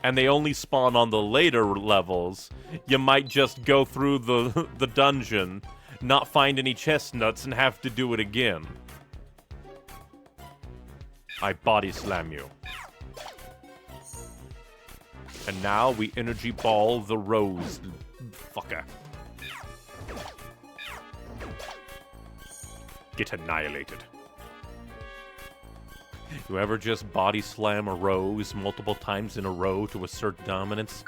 and they only spawn on the later levels, you might just go through the dungeon, not find any chestnuts, and have to do it again. I body slam you. And now we energy ball the rose fucker. Get annihilated. You ever just body slam a rose multiple times in a row to assert dominance?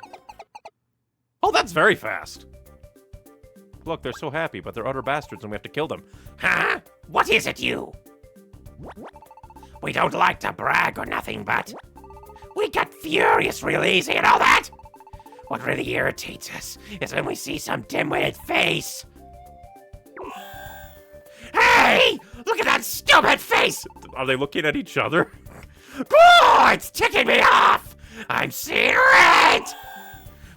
Oh, that's very fast. Look, they're so happy, but they're utter bastards and we have to kill them. Huh? What is it, you? We don't like to brag or nothing, but we got furious real easy and all that. What really irritates us is when we see some dim-witted face. Hey! Look at that stupid face! Are they looking at each other? Oh, it's ticking me off! I'm seeing red!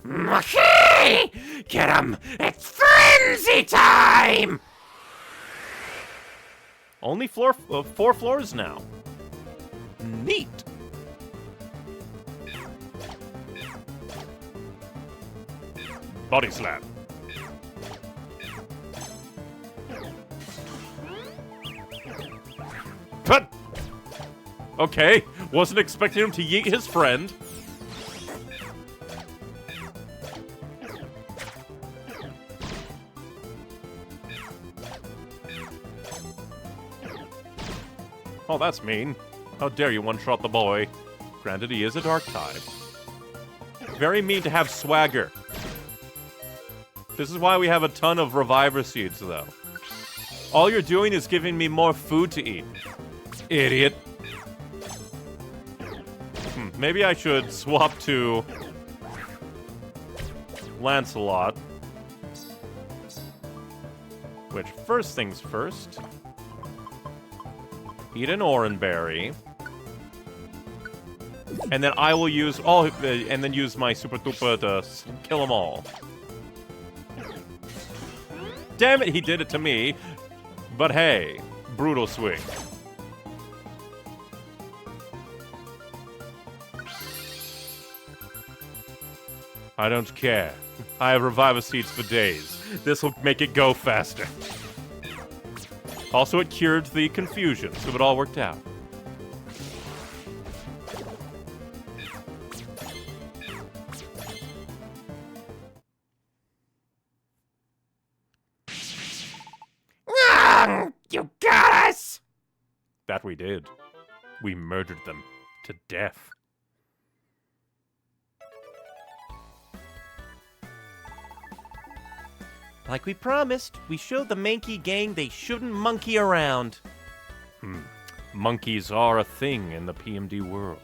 Okay! Get him! It's frenzy time! Only 4 floors now. Neat. Body slam. But okay, wasn't expecting him to yeet his friend. Oh, that's mean. How dare you one-shot the boy? Granted, he is a dark type. Very mean to have swagger. This is why we have a ton of reviver seeds, though. All you're doing is giving me more food to eat. Idiot. Maybe I should swap to Lancelot. Which, first things first, eat an oranberry. And then I will use and then use my super duper to kill them all. Damn it, he did it to me. But hey, brutal swing. I don't care. I have revival seeds for days. This will make it go faster. Also, it cured the confusion, so it all worked out. You got us! That we did. We murdered them to death. Like we promised, we showed the Mankey gang they shouldn't monkey around. Monkeys are a thing in the PMD world.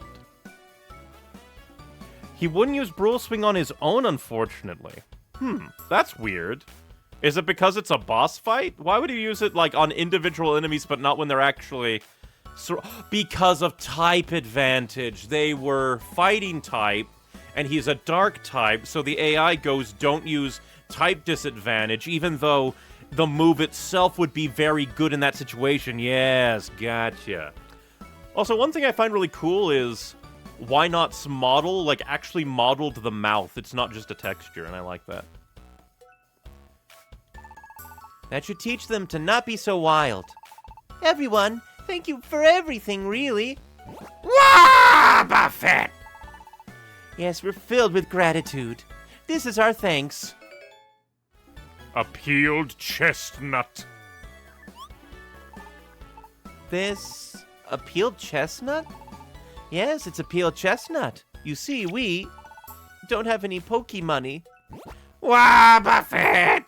He wouldn't use Brule Swing on his own, unfortunately. That's weird. Is it because it's a boss fight? Why would he use it, like, on individual enemies, but not when they're actually... Because of type advantage. They were fighting type, and he's a dark type, so the AI goes, don't use type disadvantage, even though the move itself would be very good in that situation. Yes, gotcha. Also, one thing I find really cool is, why not model, like, actually modeled the mouth? It's not just a texture, and I like that. That should teach them to not be so wild. Everyone, thank you for everything, really. Wah, Buffett! Yes, we're filled with gratitude. This is our thanks. A peeled chestnut. This... a peeled chestnut? Yes, it's a peeled chestnut. You see, we don't have any Poke money. Wah, Buffett!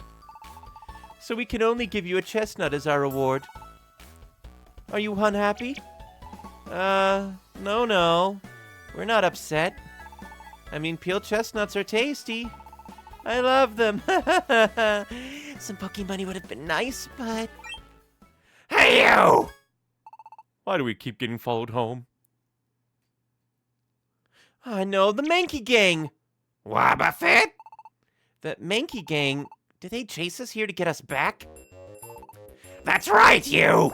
So we can only give you a chestnut as our reward. Are you unhappy? No. We're not upset. I mean, peeled chestnuts are tasty. I love them. Some Poke money would have been nice, but... Hey, you! Why do we keep getting followed home? I know, the Mankey gang! Wabba Fit? The Mankey gang, did they chase us here to get us back? That's right, you!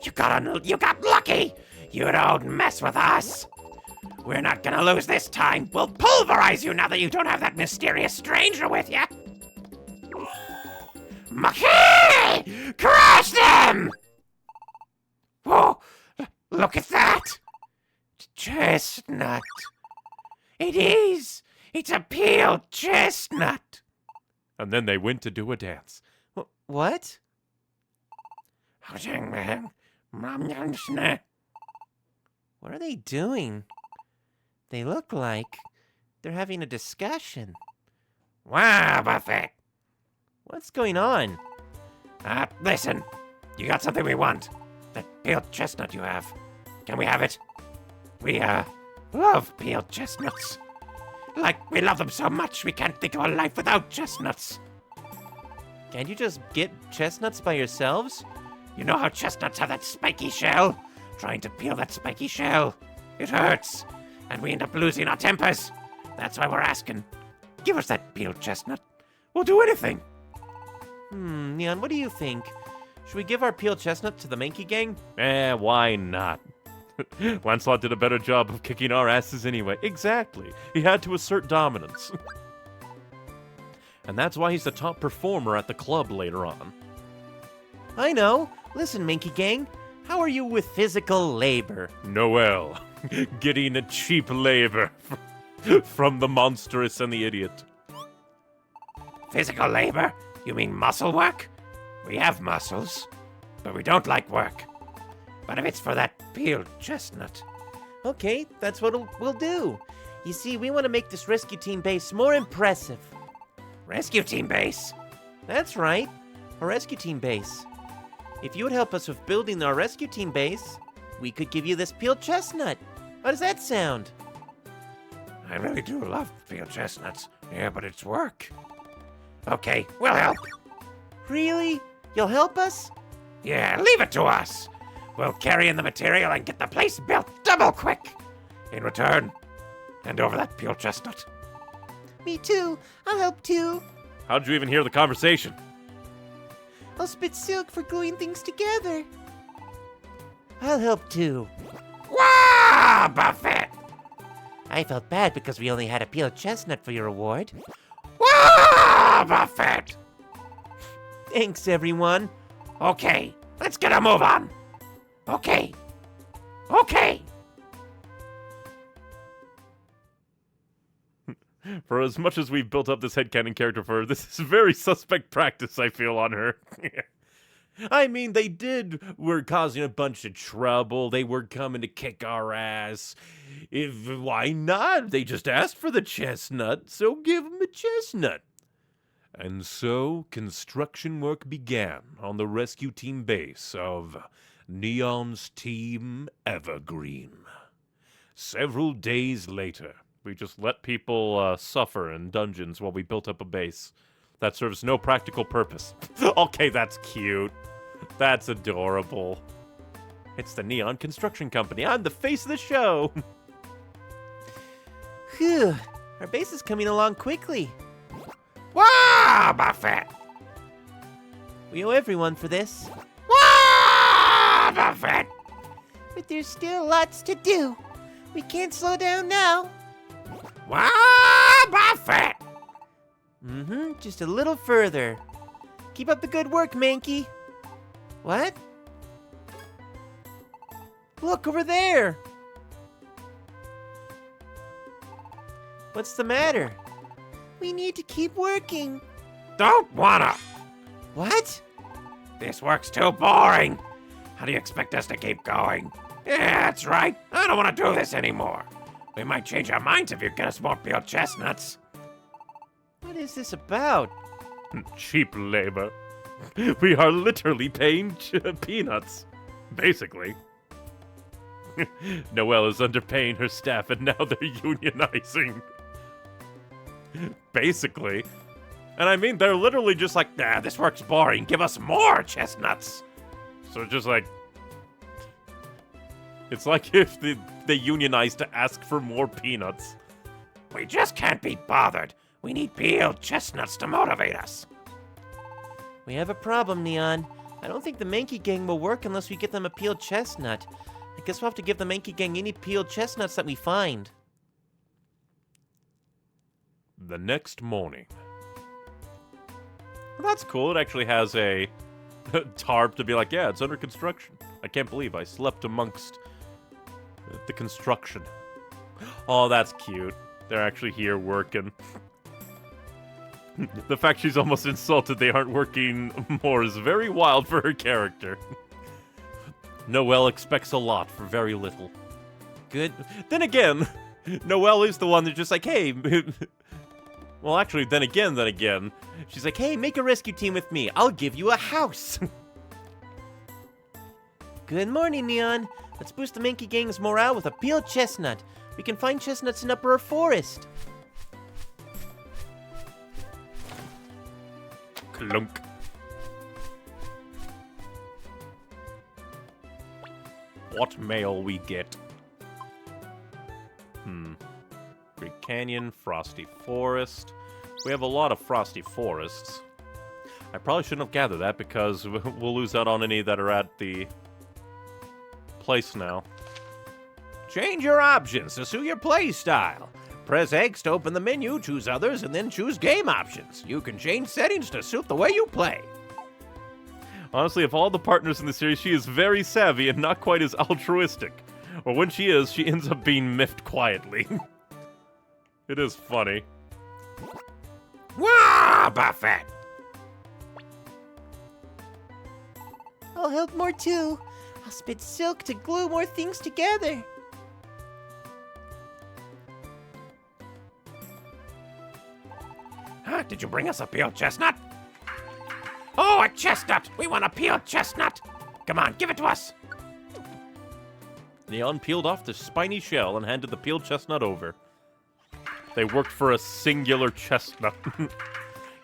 You got lucky! You don't mess with us! We're not gonna lose this time! We'll pulverize you now that you don't have that mysterious stranger with you! Maki! Crush them! Whoa! Look at that! Chestnut! It is! It's a peeled chestnut. And then they went to do a dance. What? What are What are they doing? They look like they're having a discussion. Wow, Buffett. What's going on? Listen. You got something we want. That peeled chestnut you have. Can we have it? We, love peeled chestnuts. Like, we love them so much we can't think of a life without chestnuts. Can't you just get chestnuts by yourselves? You know how chestnuts have that spiky shell? Trying to peel that spiky shell. It hurts. And we end up losing our tempers. That's why we're asking. Give us that peeled chestnut. We'll do anything. Neon, what do you think? Should we give our peeled chestnut to the Mankey gang? Why not? Lancelot did a better job of kicking our asses anyway. Exactly. He had to assert dominance. And that's why he's the top performer at the club later on. I know. Listen, Mankey gang, how are you with physical labor? Noel, getting a cheap labor from the monstrous and the idiot. Physical labor? You mean muscle work? We have muscles, but we don't like work. But if it's for that peeled chestnut... Okay, that's what we'll do. You see, we want to make this rescue team base more impressive. Rescue team base? That's right, a rescue team base. If you would help us with building our rescue team base, we could give you this peeled chestnut. How does that sound? I really do love peeled chestnuts. Yeah, but it's work. Okay, we'll help. Really? You'll help us? Yeah, leave it to us. We'll carry in the material and get the place built double quick. In return, hand over that peeled chestnut. Me too. I'll help too. How'd you even hear the conversation? I'll spit silk for gluing things together. I'll help too. Wah, Buffett! I felt bad because we only had a peeled chestnut for your reward. Wah, Buffett! Thanks, everyone. Okay, let's get a move on. Okay. For as much as we've built up this headcanon character for her, this is very suspect practice, I feel, on her. I mean, were causing a bunch of trouble. They were coming to kick our ass. Why not? They just asked for the chestnut, so give them a chestnut. And so, construction work began on the rescue team base of Neon's Team Evergreen. Several days later, we just let people suffer in dungeons while we built up a base that serves no practical purpose. Okay, that's cute. That's adorable. It's the Neon Construction Company. I'm the face of the show. Phew, our base is coming along quickly. Wah, Buffett! We owe everyone for this. Wah, Buffett! But there's still lots to do. We can't slow down now. Wah, Buffett! Just a little further. Keep up the good work, Mankey. What? Look over there. What's the matter? We need to keep working. Don't wanna! What? This work's too boring. How do you expect us to keep going? Yeah, that's right. I don't want to do this anymore. We might change our minds if you get us more peeled chestnuts. What is this about? Cheap labor. We are literally paying peanuts. Basically. Noelle is underpaying her staff and now they're unionizing. Basically. And I mean, they're literally just like, nah, this work's boring. Give us more chestnuts. So just like... It's like if they unionized to ask for more peanuts. We just can't be bothered. We need peeled chestnuts to motivate us. We have a problem, Neon. I don't think the Mankey gang will work unless we get them a peeled chestnut. I guess we'll have to give the Mankey gang any peeled chestnuts that we find. The next morning. Well, that's cool. It actually has a tarp to be like, yeah, it's under construction. I can't believe I slept amongst the construction. Oh, that's cute. They're actually here working. The fact she's almost insulted they aren't working more is very wild for her character. Noelle expects a lot for very little. Good. Then again, Noelle is the one that's just like, hey... Well, actually, then again, she's like, hey, make a rescue team with me. I'll give you a house. Good morning, Neon. Let's boost the Mankey Gang's morale with a peeled chestnut. We can find chestnuts in Upper Forest. Clunk. What mail we get? Great Canyon, Frosty Forest. We have a lot of Frosty Forests. I probably shouldn't have gathered that because we'll lose out on any that are at the place now. Change your options to suit your play style. Press X to open the menu, choose others, and then choose game options. You can change settings to suit the way you play. Honestly, of all the partners in the series, she is very savvy and not quite as altruistic. Or when she is, she ends up being miffed quietly. It is funny. Wah, Buffett! I'll help more too. I'll spit silk to glue more things together. Huh, did you bring us a peeled chestnut? Oh, a chestnut! We want a peeled chestnut! Come on, give it to us! Neon peeled off the spiny shell and handed the peeled chestnut over. They worked for a singular chestnut.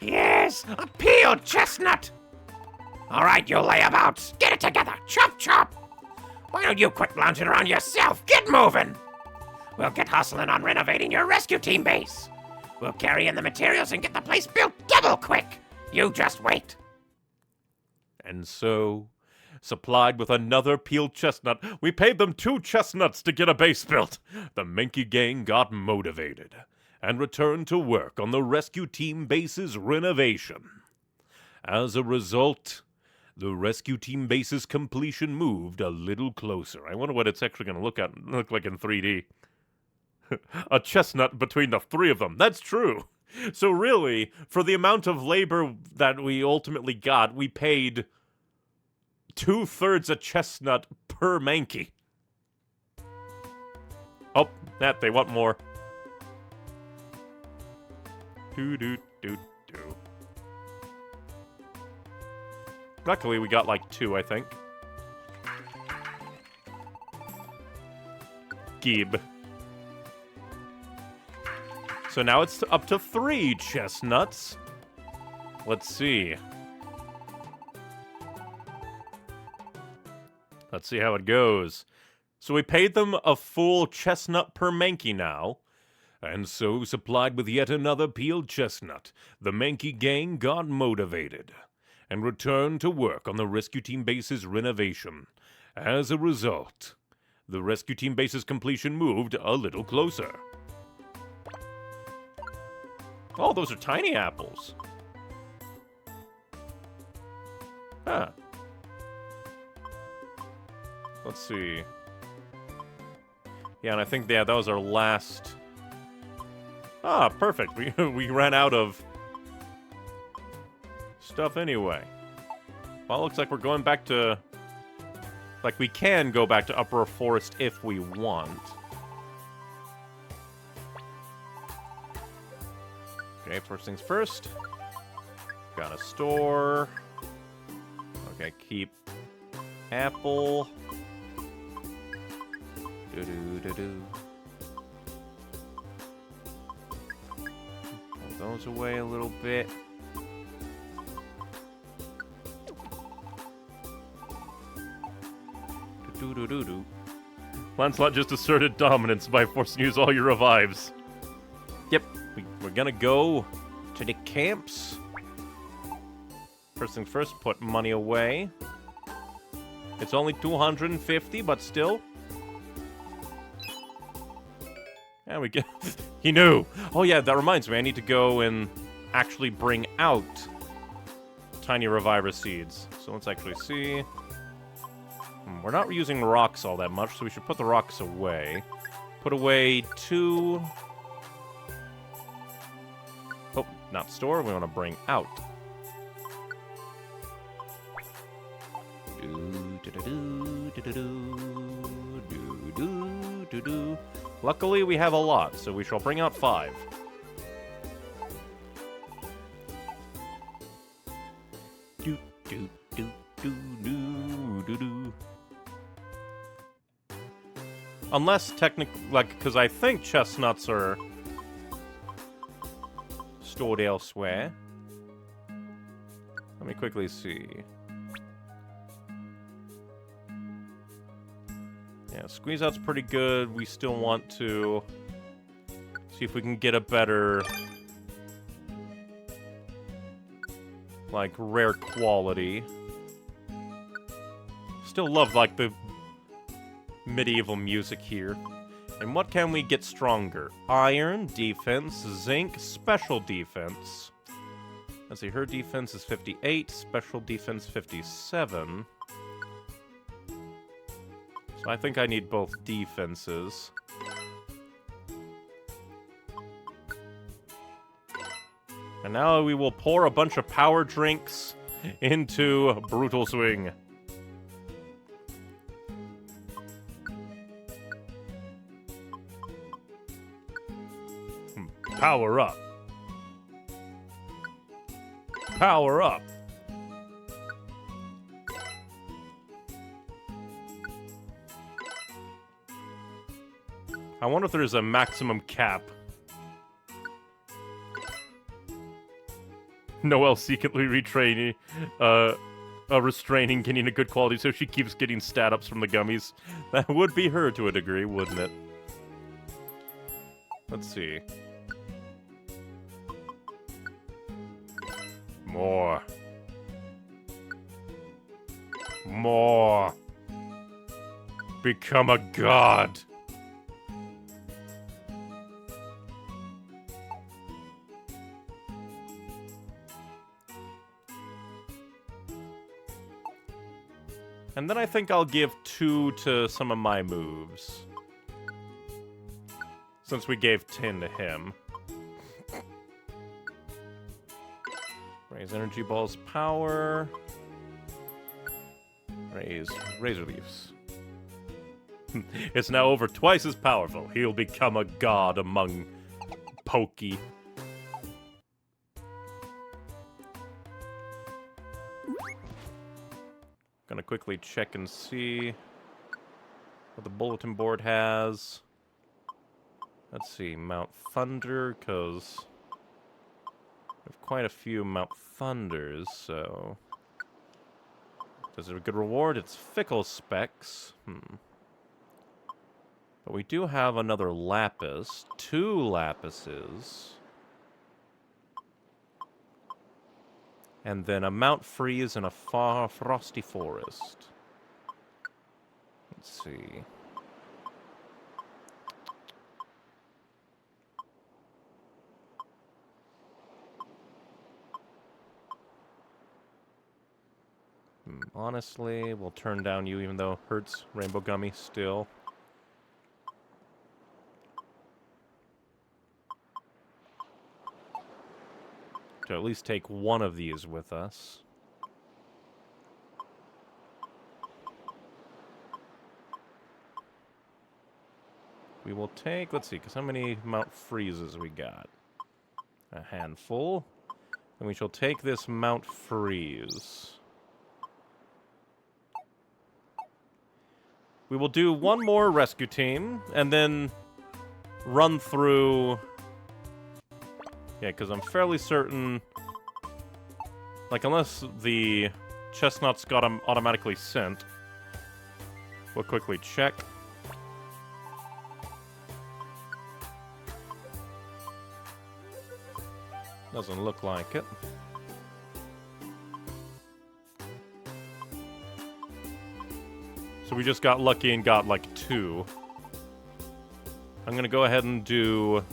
Yes, a peeled chestnut! All right, you layabouts, get it together! Chop, chop! Why don't you quit lounging around yourself? Get moving! We'll get hustling on renovating your rescue team base. We'll carry in the materials and get the place built double quick. You just wait. And so, supplied with another peeled chestnut, we paid them 2 chestnuts to get a base built. The Mankey Gang got motivated and returned to work on the rescue team base's renovation. As a result, the rescue team base's completion moved a little closer. I wonder what it's actually going to look like in 3D. A chestnut between the 3 of them. That's true. So really, for the amount of labor that we ultimately got, we paid 2/3 a chestnut per Mankey. Oh, that they want more. Do. Luckily, we got like 2, I think. Gib. So now it's up to 3 chestnuts. Let's see. Let's see how it goes. So we paid them a full chestnut per Mankey now. And so, supplied with yet another peeled chestnut, the Mankey Gang got motivated and returned to work on the rescue team base's renovation. As a result, the rescue team base's completion moved a little closer. Oh, those are tiny apples. Huh. Let's see. Yeah, and I think, that was our last... Ah, perfect. We ran out of stuff anyway. Well, it looks like we're going back to... Like, we can go back to Upper Forest if we want. Okay, first things first. Got a store. Okay, keep apple. Do-do-do-do. Pull those away a little bit. Do-do-do-do. Lancelot just asserted dominance by forcing you to use all your revives. Yep, we're gonna go to the camps. First things first, put money away. It's only 250, but still. And we get... He knew! Oh yeah, that reminds me, I need to go and actually bring out tiny reviver seeds. So let's actually see. We're not using rocks all that much, so we should put the rocks away. Put away 2 Not store, we want to bring out. Luckily, we have a lot, so we shall bring out 5. Unless technically, like, because I think chestnuts are stored elsewhere. Let me quickly see. Yeah, squeeze out's pretty good. We still want to see if we can get a better, like, rare quality. Still love, like, the medieval music here. And what can we get stronger? Iron, defense, zinc, special defense. Let's see, her defense is 58, special defense 57. So I think I need both defenses. And now we will pour a bunch of power drinks into Brutal Swing. Power up. Power up. I wonder if there's a maximum cap. Noelle secretly retraining, restraining, getting a good quality so she keeps getting stat ups from the gummies. That would be her to a degree, wouldn't it? Let's see. More. More. Become a god. And then I think I'll give 2 to some of my moves. Since we gave 10 to him. Raise energy balls power. Raise razor leaves. It's now over twice as powerful. He'll become a god among Pokey. Gonna quickly check and see what the bulletin board has. Let's see, Mount Thunder, because we have quite a few Mount Thunders, so... Does it a good reward? It's Fickle Specs. But we do have another Lapis. 2 Lapises. And then a Mount Freeze and a Frosty Forest. Let's see. Honestly, we'll turn down you even though it hurts Rainbow Gummy still. To at least take one of these with us. We will take, let's see, because how many Mount Freezes we got? A handful. And we shall take this Mount Freeze. We will do one more rescue team, and then run through... Yeah, because I'm fairly certain... Like, unless the chestnuts got them automatically sent. We'll quickly check. Doesn't look like it. So we just got lucky and got, like, 2. I'm gonna go ahead and do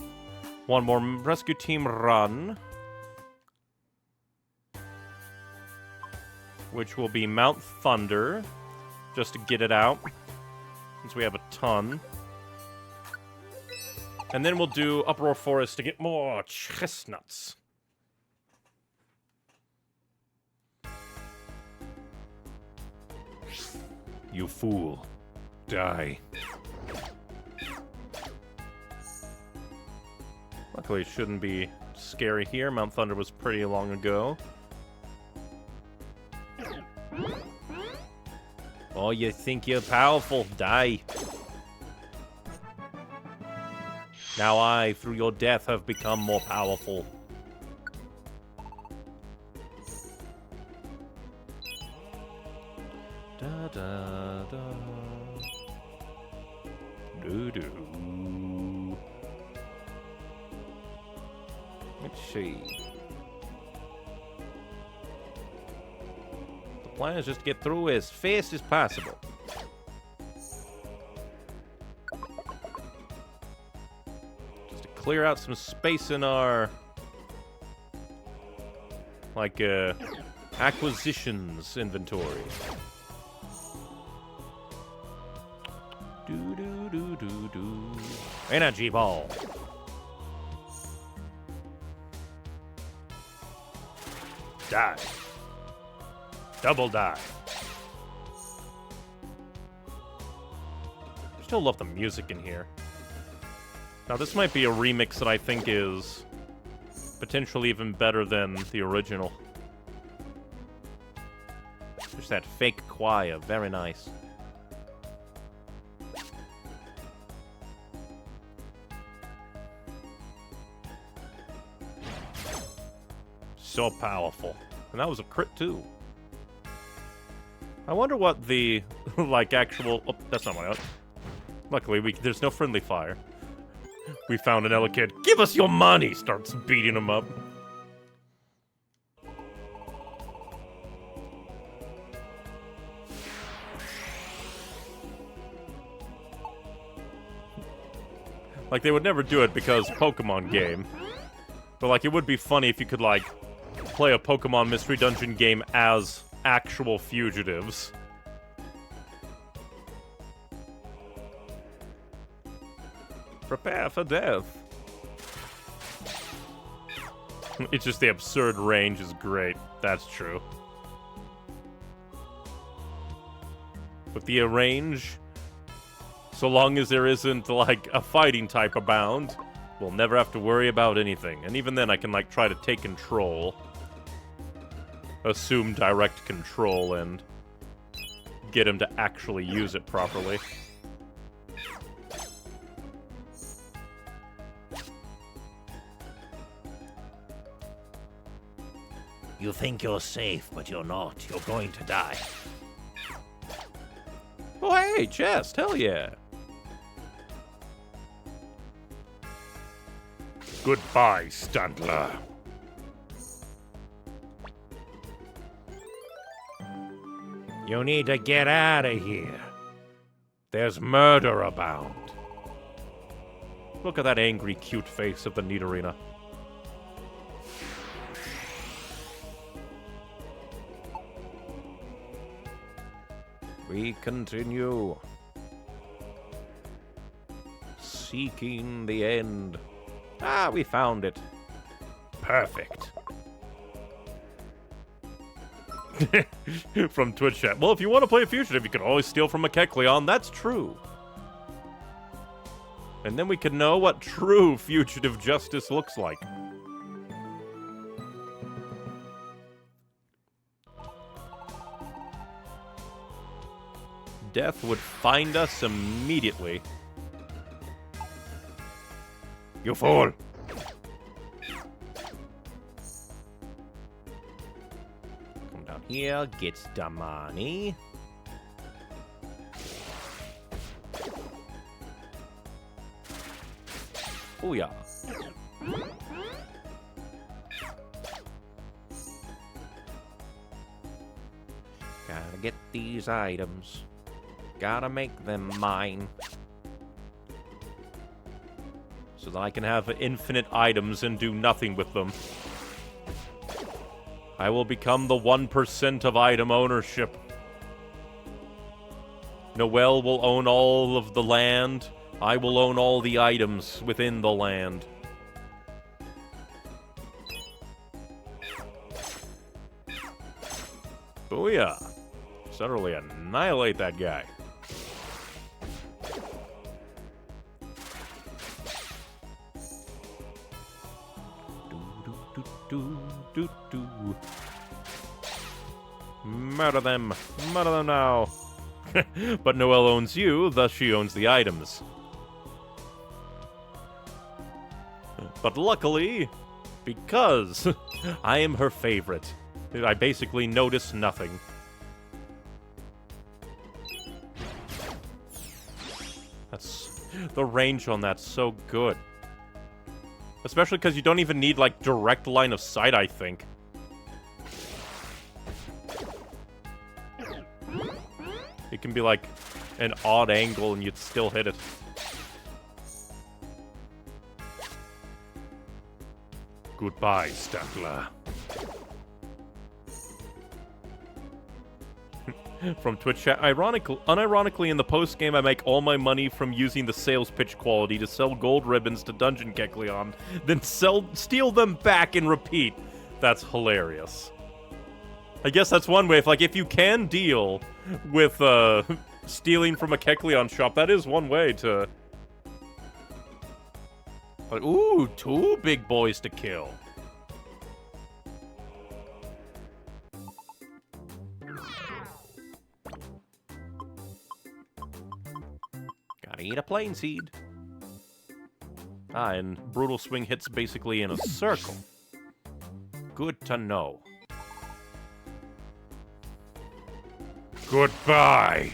one more rescue team run. Which will be Mount Thunder. Just to get it out. Since we have a ton. And then we'll do Uproar Forest to get more chestnuts. You fool. Die. Luckily, it shouldn't be scary here. Mount Thunder was pretty long ago. Oh, you think you're powerful? Die. Now I, through your death, have become more powerful. Da da da. Doo doo. Let's see. The plan is just to get through as fast as possible. Just to clear out some space in our, like, acquisitions inventory. Do do do do do. Energy ball. Die. Double die. Still love the music in here. Now this might be a remix that I think is potentially even better than the original. There's that fake choir, very nice. So powerful. And that was a crit too. I wonder what the, like, actual... Oh, that's not my... Luckily, there's no friendly fire. We found an Ella kid. Give us your money! Starts beating him up. Like, they would never do it because Pokemon game. But, like, it would be funny if you could, like, play a Pokemon Mystery Dungeon game as actual fugitives. Prepare for death. It's just the absurd range is great. That's true. With the range, so long as there isn't, like, a fighting type abound, we'll never have to worry about anything. And even then, I can, like, try to take control. Assume direct control and get him to actually use it properly. You think you're safe, but you're not. You're going to die. Oh, hey, chest. Hell yeah. Goodbye, Standler. You need to get out of here. There's murder abound. Look at that angry, cute face of the Nidorina. We continue. Seeking the end. Ah, we found it. Perfect. From Twitch chat. Well, if you want to play a fugitive, you can always steal from a Kecleon. That's true. And then we can know what true fugitive justice looks like. Death would find us immediately. You fool! Come down here, get the money. Oh yeah. Gotta get these items. Gotta make them mine. So that I can have infinite items and do nothing with them. I will become the 1% of item ownership. Noelle will own all of the land. I will own all the items within the land. Booyah! Certainly a Annihilate that guy. Murder them! Murder them now! But Noelle owns you, thus she owns the items. But luckily, because I am her favorite, I basically notice nothing. The range on that's so good. Especially because you don't even need, like, direct line of sight, I think. It can be, like, an odd angle and you'd still hit it. Goodbye, Statler. From Twitch chat, unironically in the post-game I make all my money from using the sales pitch quality to sell gold ribbons to Dungeon Kecleon, then steal them back and repeat. That's hilarious. I guess that's one way, if you can deal with stealing from a Kecleon shop, that is one way to... Like, ooh, 2 big boys to kill. Gotta eat a plain seed. Ah, and Brutal Swing hits basically in a circle. Good to know. Goodbye!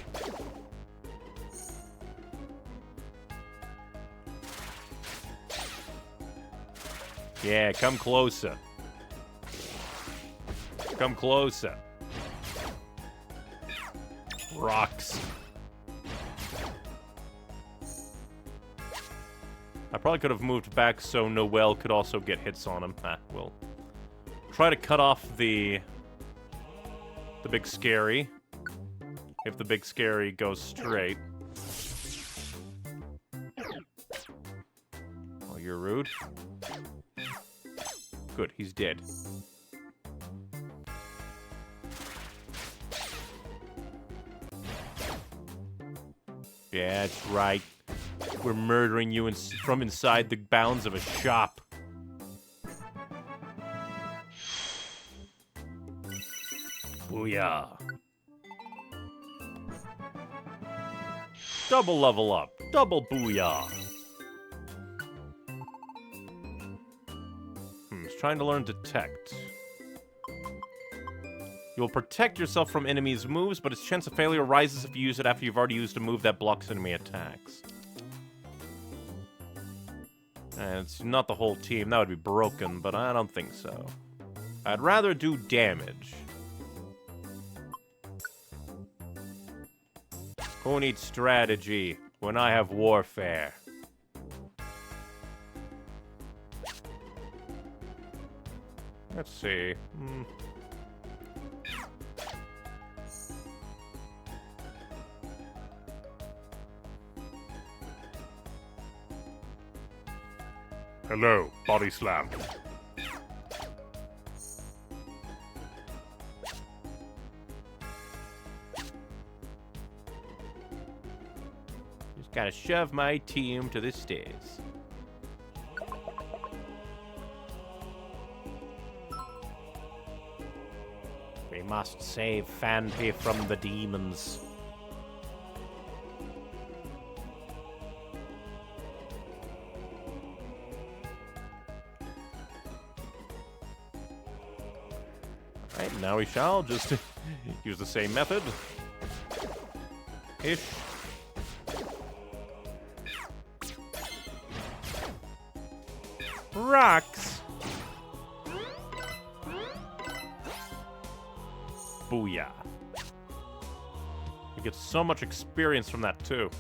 Yeah, come closer. Come closer. Rocks. I probably could have moved back so Noelle could also get hits on him. We'll try to cut off the big scary. If the big scary goes straight. Oh, you're rude. Good, he's dead. Yeah, that's right. We're murdering you from inside the bounds of a shop. Booyah. Double level up. Double booyah. It's trying to learn detect. You'll protect yourself from enemies' moves, but its chance of failure rises if you use it after you've already used a move that blocks enemy attacks. And it's not the whole team. That would be broken, but I don't think so. I'd rather do damage. Who needs strategy when I have warfare? Let's see. Hello, body slam. Just gotta shove my team to the stairs. We must save Fanpy from the demons. Alright, now we shall just use the same method. Ish. Rocks! Booyah. You get so much experience from that, too.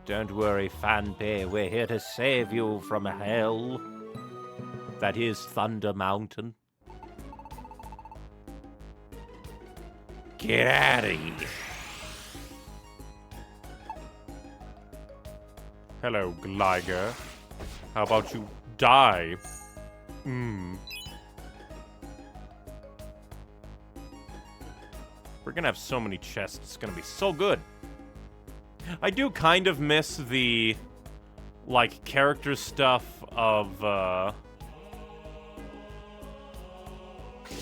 Don't worry, Fanpy. We're here to save you from hell. That is Thunder Mountain. Get out of here. Hello, Gliger. How about you die? We're gonna have so many chests. It's gonna be so good. I do kind of miss the, like, character stuff of,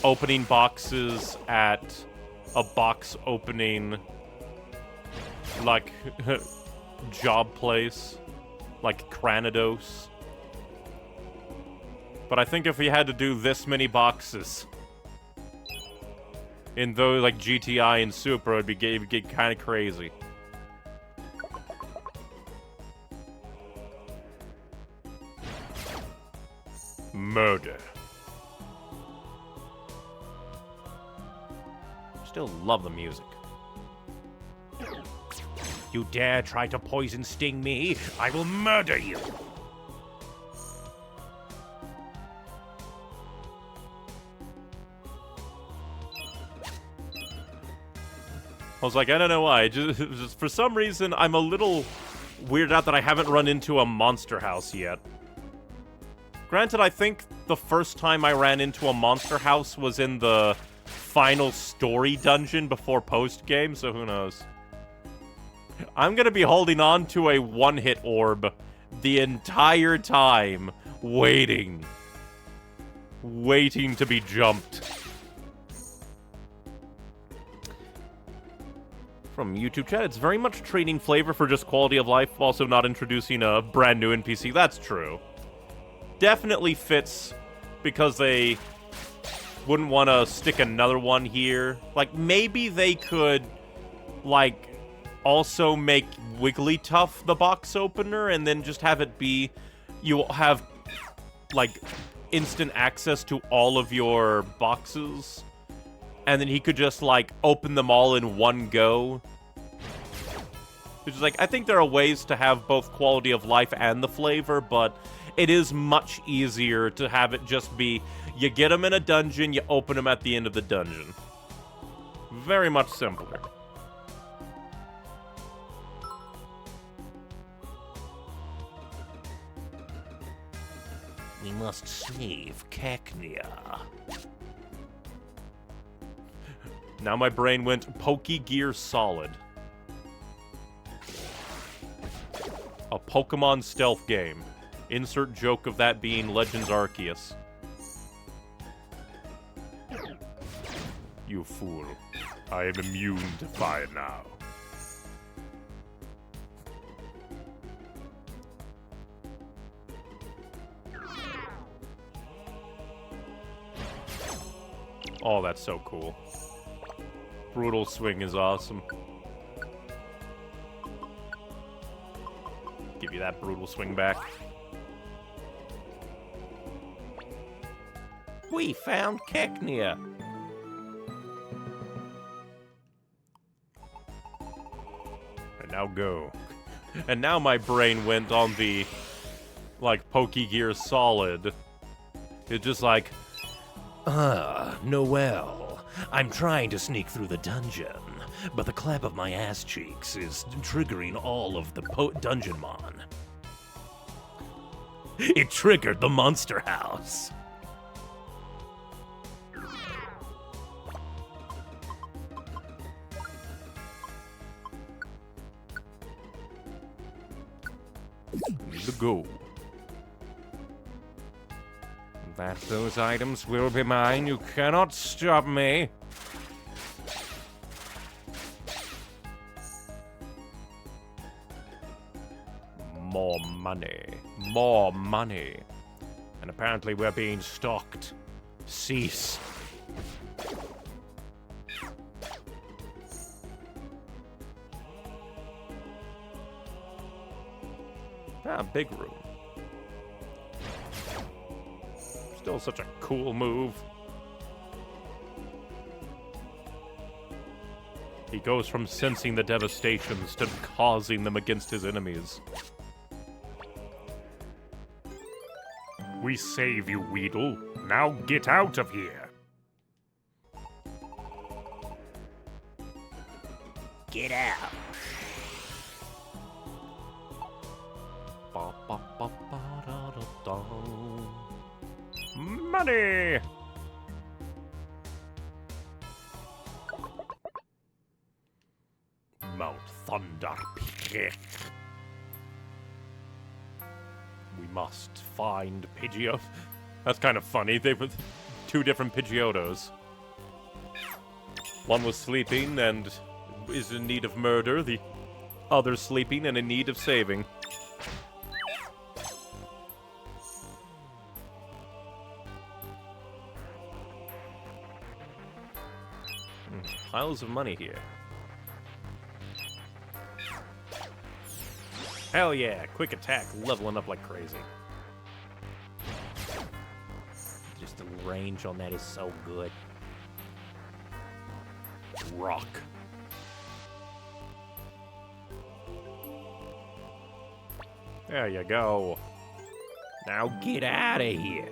opening boxes at a box opening, like, job place, like Cranidos. But I think if we had to do this many boxes in those, like, GTI and Super, it'd get kind of crazy. Murder. Still love the music. You dare try to poison sting me? I will murder you! I was like, I don't know why. Just for some reason, I'm a little weirded out that I haven't run into a monster house yet. Granted, I think the first time I ran into a monster house was in the final story dungeon before post-game, so who knows. I'm gonna be holding on to a one-hit orb the entire time, waiting to be jumped. From YouTube chat, it's very much trading flavor for just quality of life, also not introducing a brand new NPC. That's true. Definitely fits because they wouldn't want to stick another one here. Like, maybe they could, like, also make Wigglytuff the box opener and then just have it be, you'll have, like, instant access to all of your boxes. And then he could just, like, open them all in one go. Which is, like, I think there are ways to have both quality of life and the flavor, but it is much easier to have it just be, you get them in a dungeon, you open them at the end of the dungeon. Very much simpler. We must save Cacnea. Now my brain went Poke Gear Solid. A Pokemon stealth game. Insert joke of that being Legends Arceus. You fool. I am immune to fire now. Oh, that's so cool. Brutal Swing is awesome. Give you that Brutal Swing back. We found Cacnea. And now go. And now my brain went on the, like, Poke Gear Solid. It's just like, Noelle. I'm trying to sneak through the dungeon, but the clap of my ass cheeks is triggering all of the Dungeonmon. It triggered the monster house. need to go. That those items will be mine. You cannot stop me. More money. More money. And apparently we're being stalked. Cease. Ah, big room. Still such a cool move. He goes from sensing the devastations to causing them against his enemies. We save you, Weedle. Now get out of here. Get out. Money! Mount Thunder Peak. We must find Pidgeot. That's kind of funny. They were two different Pidgeotos. One was sleeping and is in need of murder. The other sleeping and in need of saving. Piles of money here. Hell yeah, quick attack, leveling up like crazy. Just the range on that is so good. Rock. There you go. Now get out of here.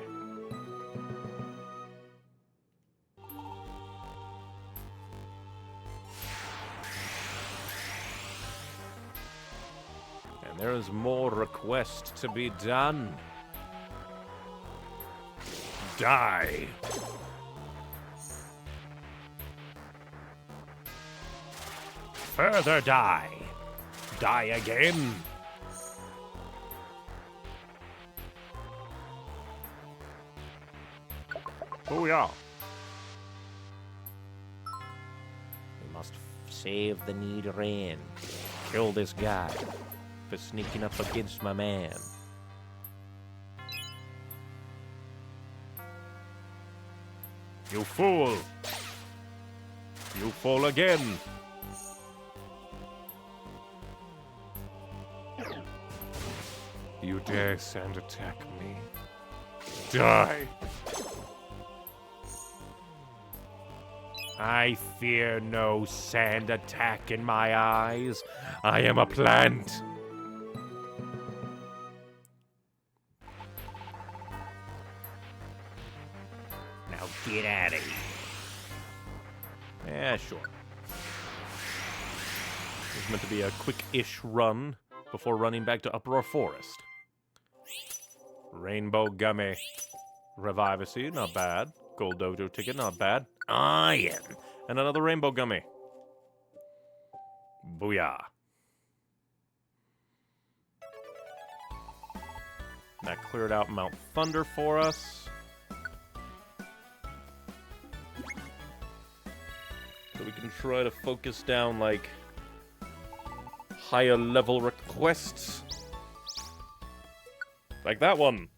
And there is more request to be done. Die. Further die. Die again. Booyah. We must save the Nidoran. Kill this guy for sneaking up against my man. You fool. You fall again. You dare sand attack me. Die. I fear no sand attack in my eyes. I am a plant. Now get out of here. Yeah, sure. It was meant to be a quick-ish run before running back to Uproar Forest. Rainbow Gummy. Revive Seed, not bad. Gold Dojo ticket, not bad. Iron. And another Rainbow Gummy. Booyah. That cleared out Mount Thunder for us. So we can try to focus down, like, higher level requests. Like that one.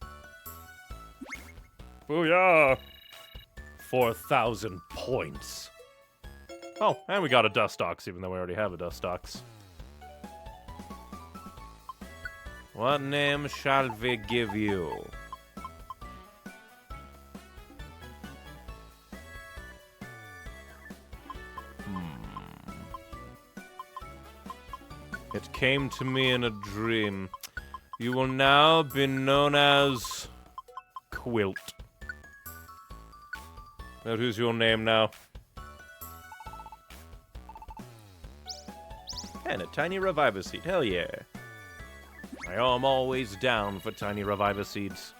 Booyah! 4,000 points. Oh, and we got a Dustox, even though we already have a Dustox. What name shall we give you? It came to me in a dream. You will now be known as Quilt. That is your name now. And a tiny Reviver Seed, hell yeah. I am always down for tiny Reviver Seeds.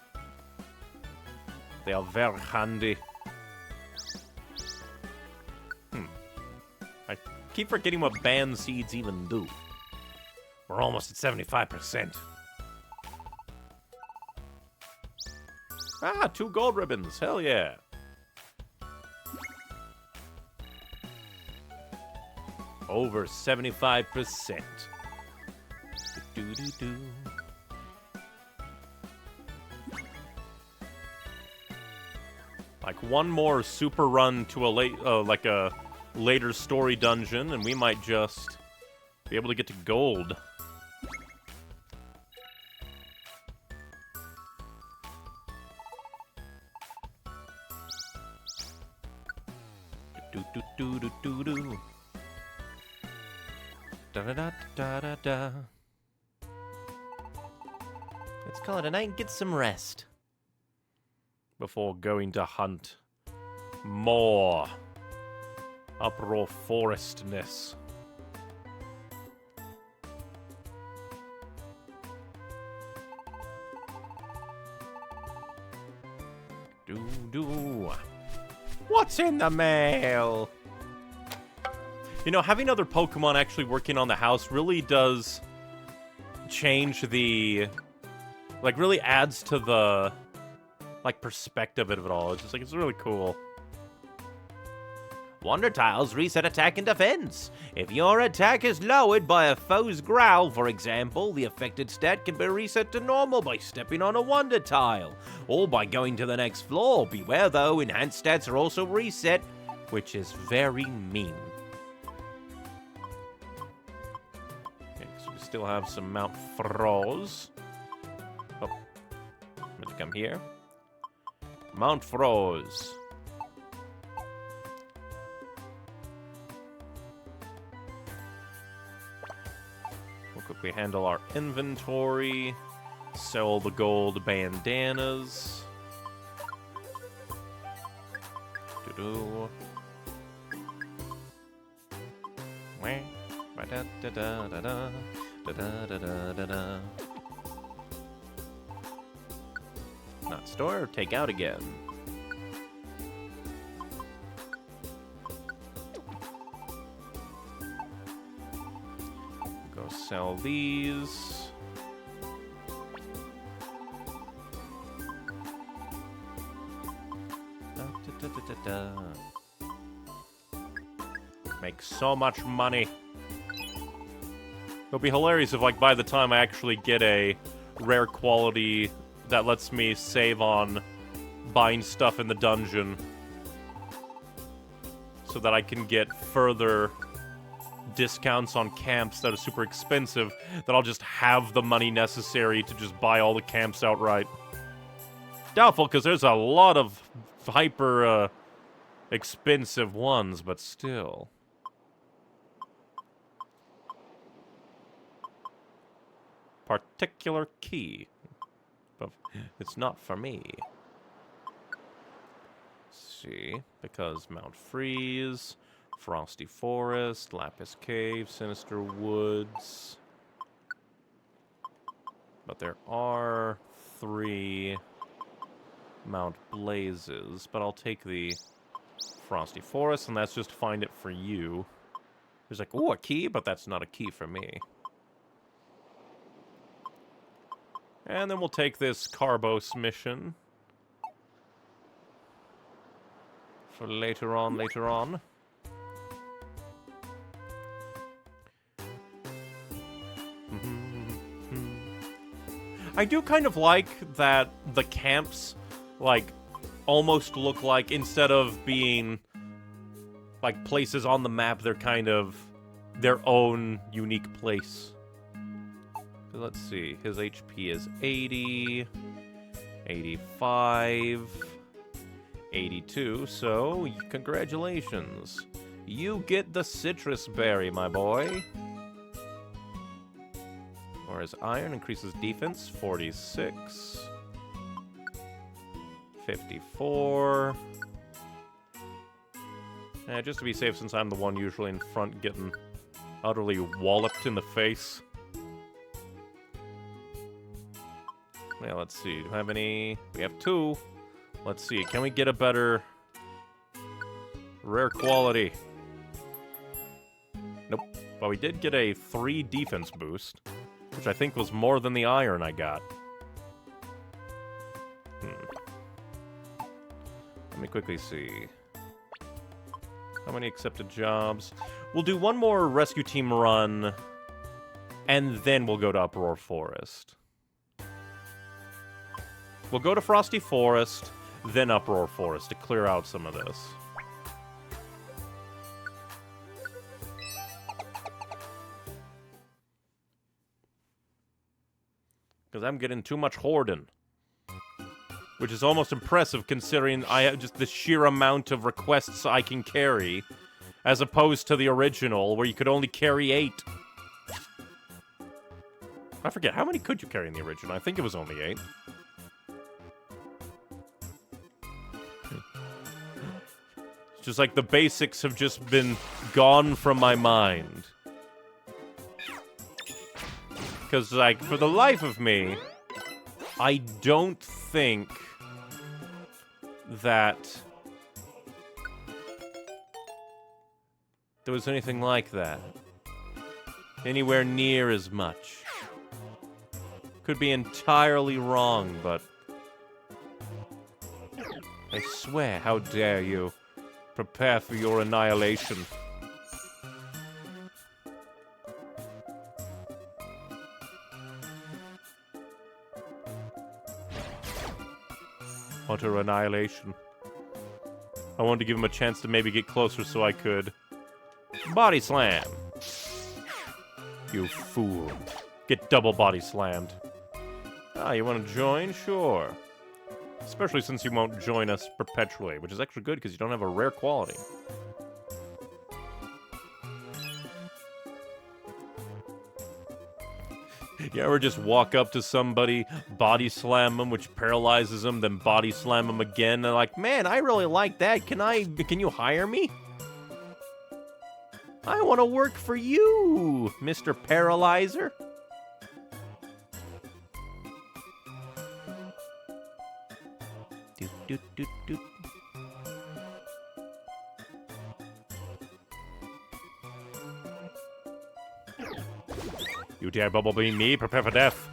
They are very handy. I keep forgetting what band seeds even do. We're almost at 75%. Ah, 2 gold ribbons, hell yeah. Over 75%. Do-do-do. Like one more super run to a like a later story dungeon, and we might just be able to get to gold. Do-do-do-do-do-do. Da-da-da-da-da-da. Let's call it a night and get some rest. Before going to hunt more Uproar Forestness. Do-do-do. What's in the mail? You know, having other Pokemon actually working on the house really does change the... Like, really adds to the, like, perspective of it all. It's just, like, it's really cool. Wonder Tiles reset attack and defense. If your attack is lowered by a foe's growl, for example, the affected stat can be reset to normal by stepping on a Wonder Tile, or by going to the next floor. Beware though, enhanced stats are also reset, which is very mean. Okay, so we still have some Mount Froze. Oh, I'm going to come here. Mount Froze. Quickly handle our inventory, sell the gold bandanas. Do-do. Wah. Ba-da-da-da-da-da. Da-da-da-da-da-da. Not store, take out again. Go sell these. Da-da-da-da-da. Make so much money. It'll be hilarious if, like, by the time I actually get a rare quality that lets me save on buying stuff in the dungeon so that I can get further discounts on camps that are super expensive, that I'll just have the money necessary to just buy all the camps outright. Doubtful, because there's a lot of hyper expensive ones, but still. Particular key. But it's not for me. Let's see, because Mount Freeze, Frosty Forest, Lapis Cave, Sinister Woods. But there are 3 Mount Blazes, but I'll take the Frosty Forest, and that's just to find it for you. There's like, ooh, a key, but that's not a key for me. And then we'll take this Carbos mission. For later on. I do kind of like that the camps, like, almost look like, instead of being, like, places on the map, they're kind of their own unique place. So let's see, his HP is 80, 85, 82, so congratulations. You get the citrus berry, my boy. Whereas iron increases defense, 46, 54. Just to be safe, since I'm the one usually in front getting utterly walloped in the face. Yeah, let's see. Do we have any? We have 2. Let's see. Can we get a better rare quality? Nope. But we did get a 3 defense boost, which I think was more than the iron I got. Let me quickly see. How many accepted jobs? We'll do one more rescue team run, and then we'll go to Uproar Forest. We'll go to Frosty Forest, then Uproar Forest to clear out some of this. Because I'm getting too much hoarding. Which is almost impressive considering I have just the sheer amount of requests I can carry, as opposed to the original, where you could only carry 8. I forget, how many could you carry in the original? I think it was only 8. It's just like the basics have just been gone from my mind. Because, like, for the life of me, I don't think that there was anything like that. Anywhere near as much. Could be entirely wrong, but I swear, how dare you. Prepare for your annihilation. Utter annihilation. I wanted to give him a chance to maybe get closer so I could. Body slam! You fool. Get double body slammed. Ah, you want to join? Sure. Especially since you won't join us perpetually, which is actually good because you don't have a rare quality. You ever just walk up to somebody, body slam them, which paralyzes them, then body slam them again, and they're like, man, I really like that. Can you hire me? I want to work for you, Mr. Paralyzer. Doot, doot, doot, doot. You dare bubble beam me? Prepare for death.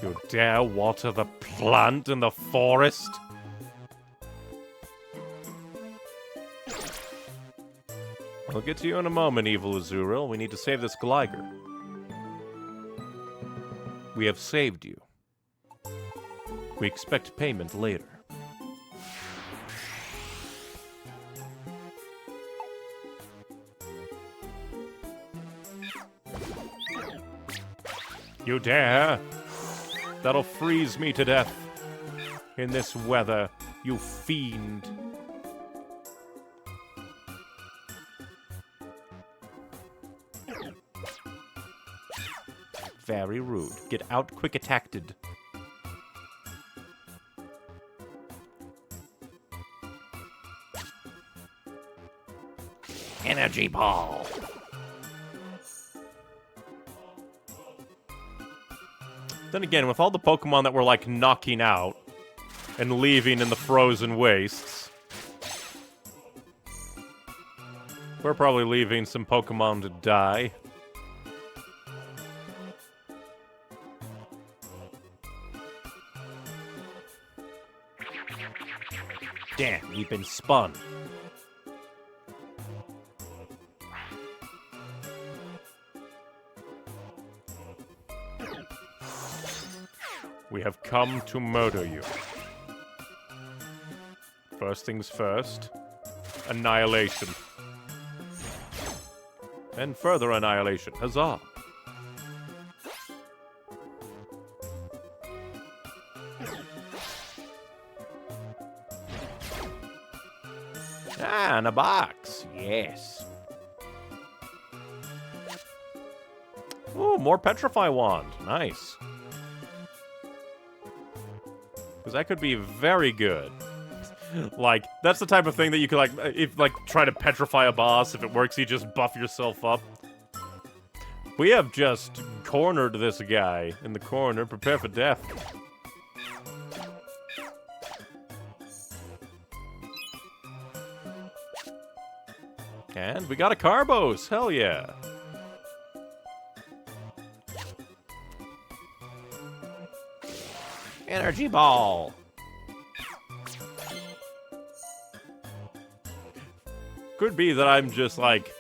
You dare water the plant in the forest? I'll get to you in a moment, evil Azuriel. We need to save this Gligar. We have saved you. We expect payment later. You dare? That'll freeze me to death. In this weather, you fiend. Very rude. Get out quick attacked. Energy ball. Then again, with all the Pokemon that we're like knocking out and leaving in the frozen wastes, we're probably leaving some Pokemon to die. Damn, we've been spun. We have come to murder you. First things first, annihilation. And further annihilation. Huzzah! Ah, in a box. Yes. Ooh, more Petrify Wand. Nice. Because that could be very good. Like, that's the type of thing that you could, try to petrify a boss. If it works, you just buff yourself up. We have just cornered this guy in the corner. Prepare for death. And we got a Carbos. Hell yeah. Energy ball. Could be that I'm just like,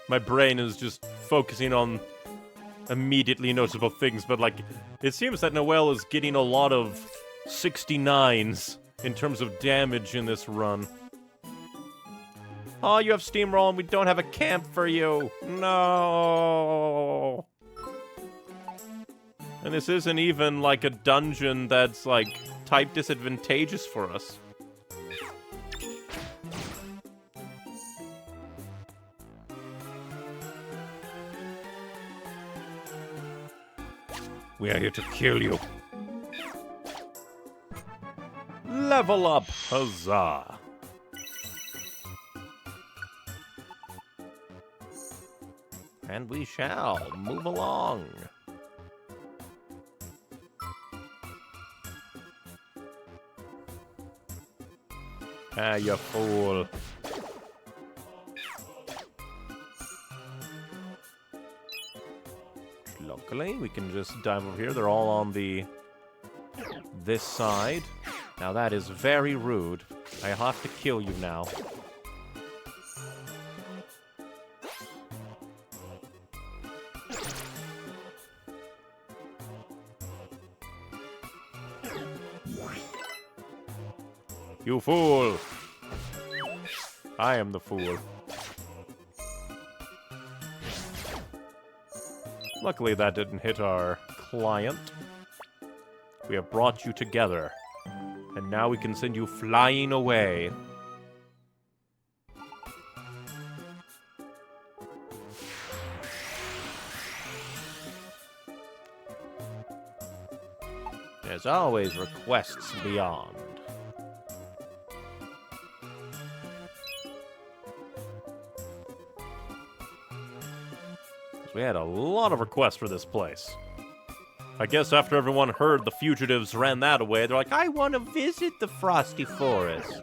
my brain is just focusing on immediately noticeable things, but like, it seems that Noelle is getting a lot of 69s in terms of damage in this run. Oh, you have Steamroll and we don't have a camp for you. No. And this isn't even like a dungeon that's like type disadvantageous for us. We are here to kill you. Level up, huzzah. And we shall move along. Ah, you fool. Luckily, we can just dive over here. They're all on this side. Now that is very rude. I have to kill you now. You fool! I am the fool. Luckily that didn't hit our client. We have brought you together. And now we can send you flying away. There's always requests beyond. We had a lot of requests for this place. I guess after everyone heard the fugitives ran that away, they're like, I want to visit the Frosty Forest.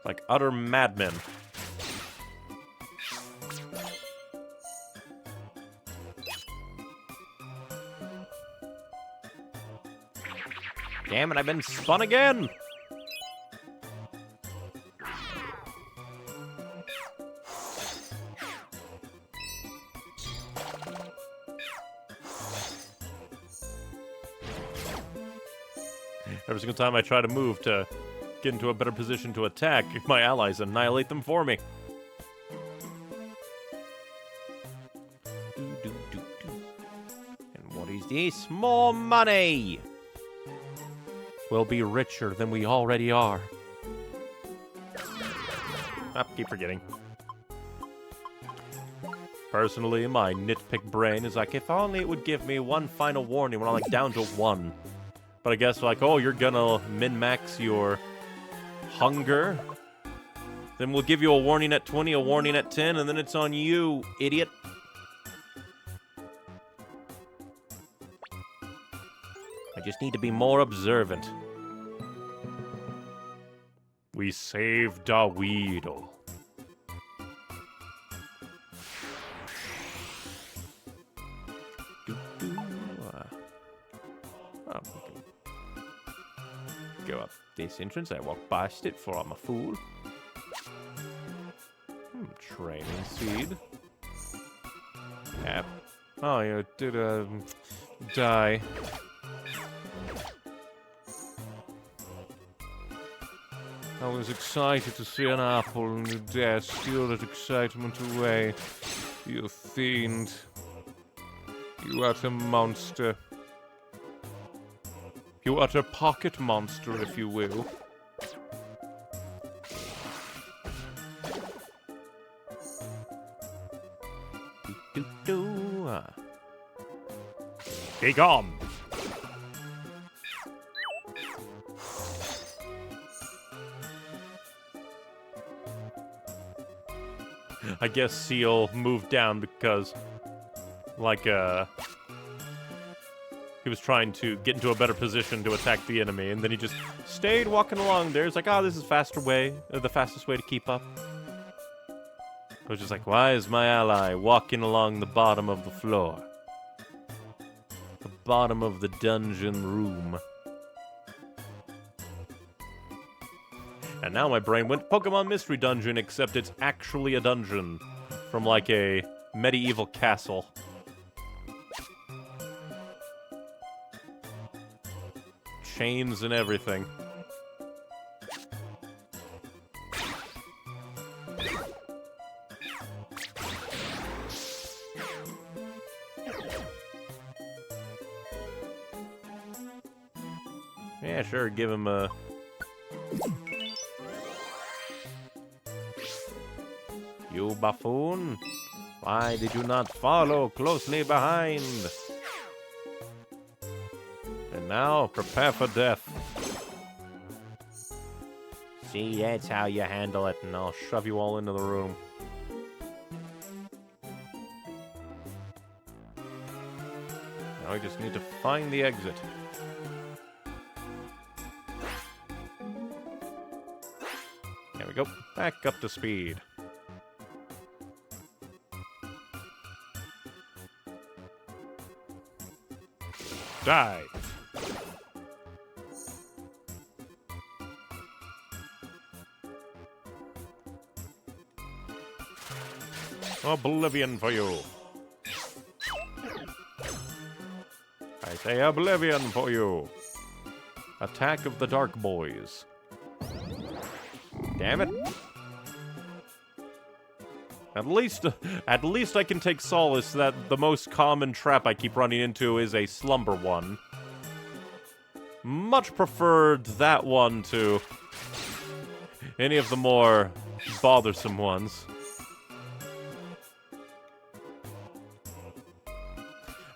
Like utter madmen. Damn it, I've been spun again! Every single time I try to move to get into a better position to attack, my allies annihilate them for me. And what is this? More money! We'll be richer than we already are. I keep forgetting. Personally, my nitpick brain is like, if only it would give me one final warning when I'm like down to 1. But I guess like, oh, you're gonna min-max your hunger? Then we'll give you a warning at 20, a warning at 10, and then it's on you, idiot. I just need to be more observant. We saved a Weedle. Go up this entrance. I walk past it for I'm a fool. Training seed. Yep. Oh, you did die. I was excited to see an apple and you dare steal that excitement away. You fiend. You utter monster. You utter pocket monster, if you will. Be gone! I guess Seal moved down because, like, he was trying to get into a better position to attack the enemy, and then he just stayed walking along there. It's like, oh, this is the fastest way to keep up. I was just like, why is my ally walking along the bottom of the floor? The bottom of the dungeon room. And now my brain went Pokemon Mystery Dungeon, except it's actually a dungeon from like a medieval castle. Chains and everything. Yeah, sure, give him a... You buffoon! Why did you not follow closely behind? And now, prepare for death. See, that's how you handle it, and I'll shove you all into the room. Now we just need to find the exit. go. Back up to speed. Die. Oblivion for you. I say oblivion for you. Attack of the Dark Boys. Damn it. At least I can take solace that the most common trap I keep running into is a slumber one. Much preferred that one to any of the more bothersome ones.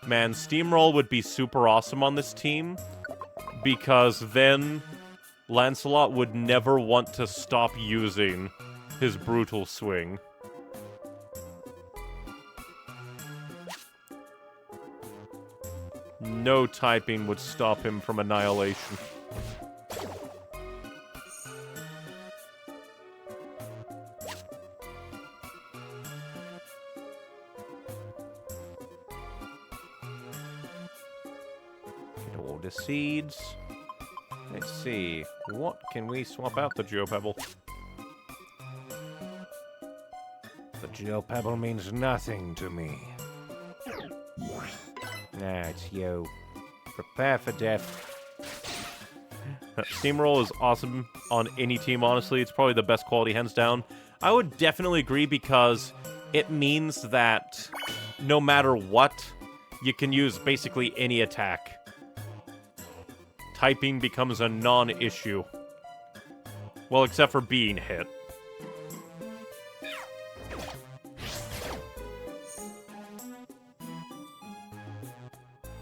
Man, Steamroll would be super awesome on this team, because then Lancelot would never want to stop using his brutal swing. No typing would stop him from annihilation. Get all the seeds. Let's see. What can we swap out the Geopebble? The Geopebble means nothing to me. Nah, it's you. Prepare for death. Steamroll is awesome on any team, honestly. It's probably the best quality, hands down. I would definitely agree because it means that no matter what, you can use basically any attack. Typing becomes a non-issue. Well, except for being hit.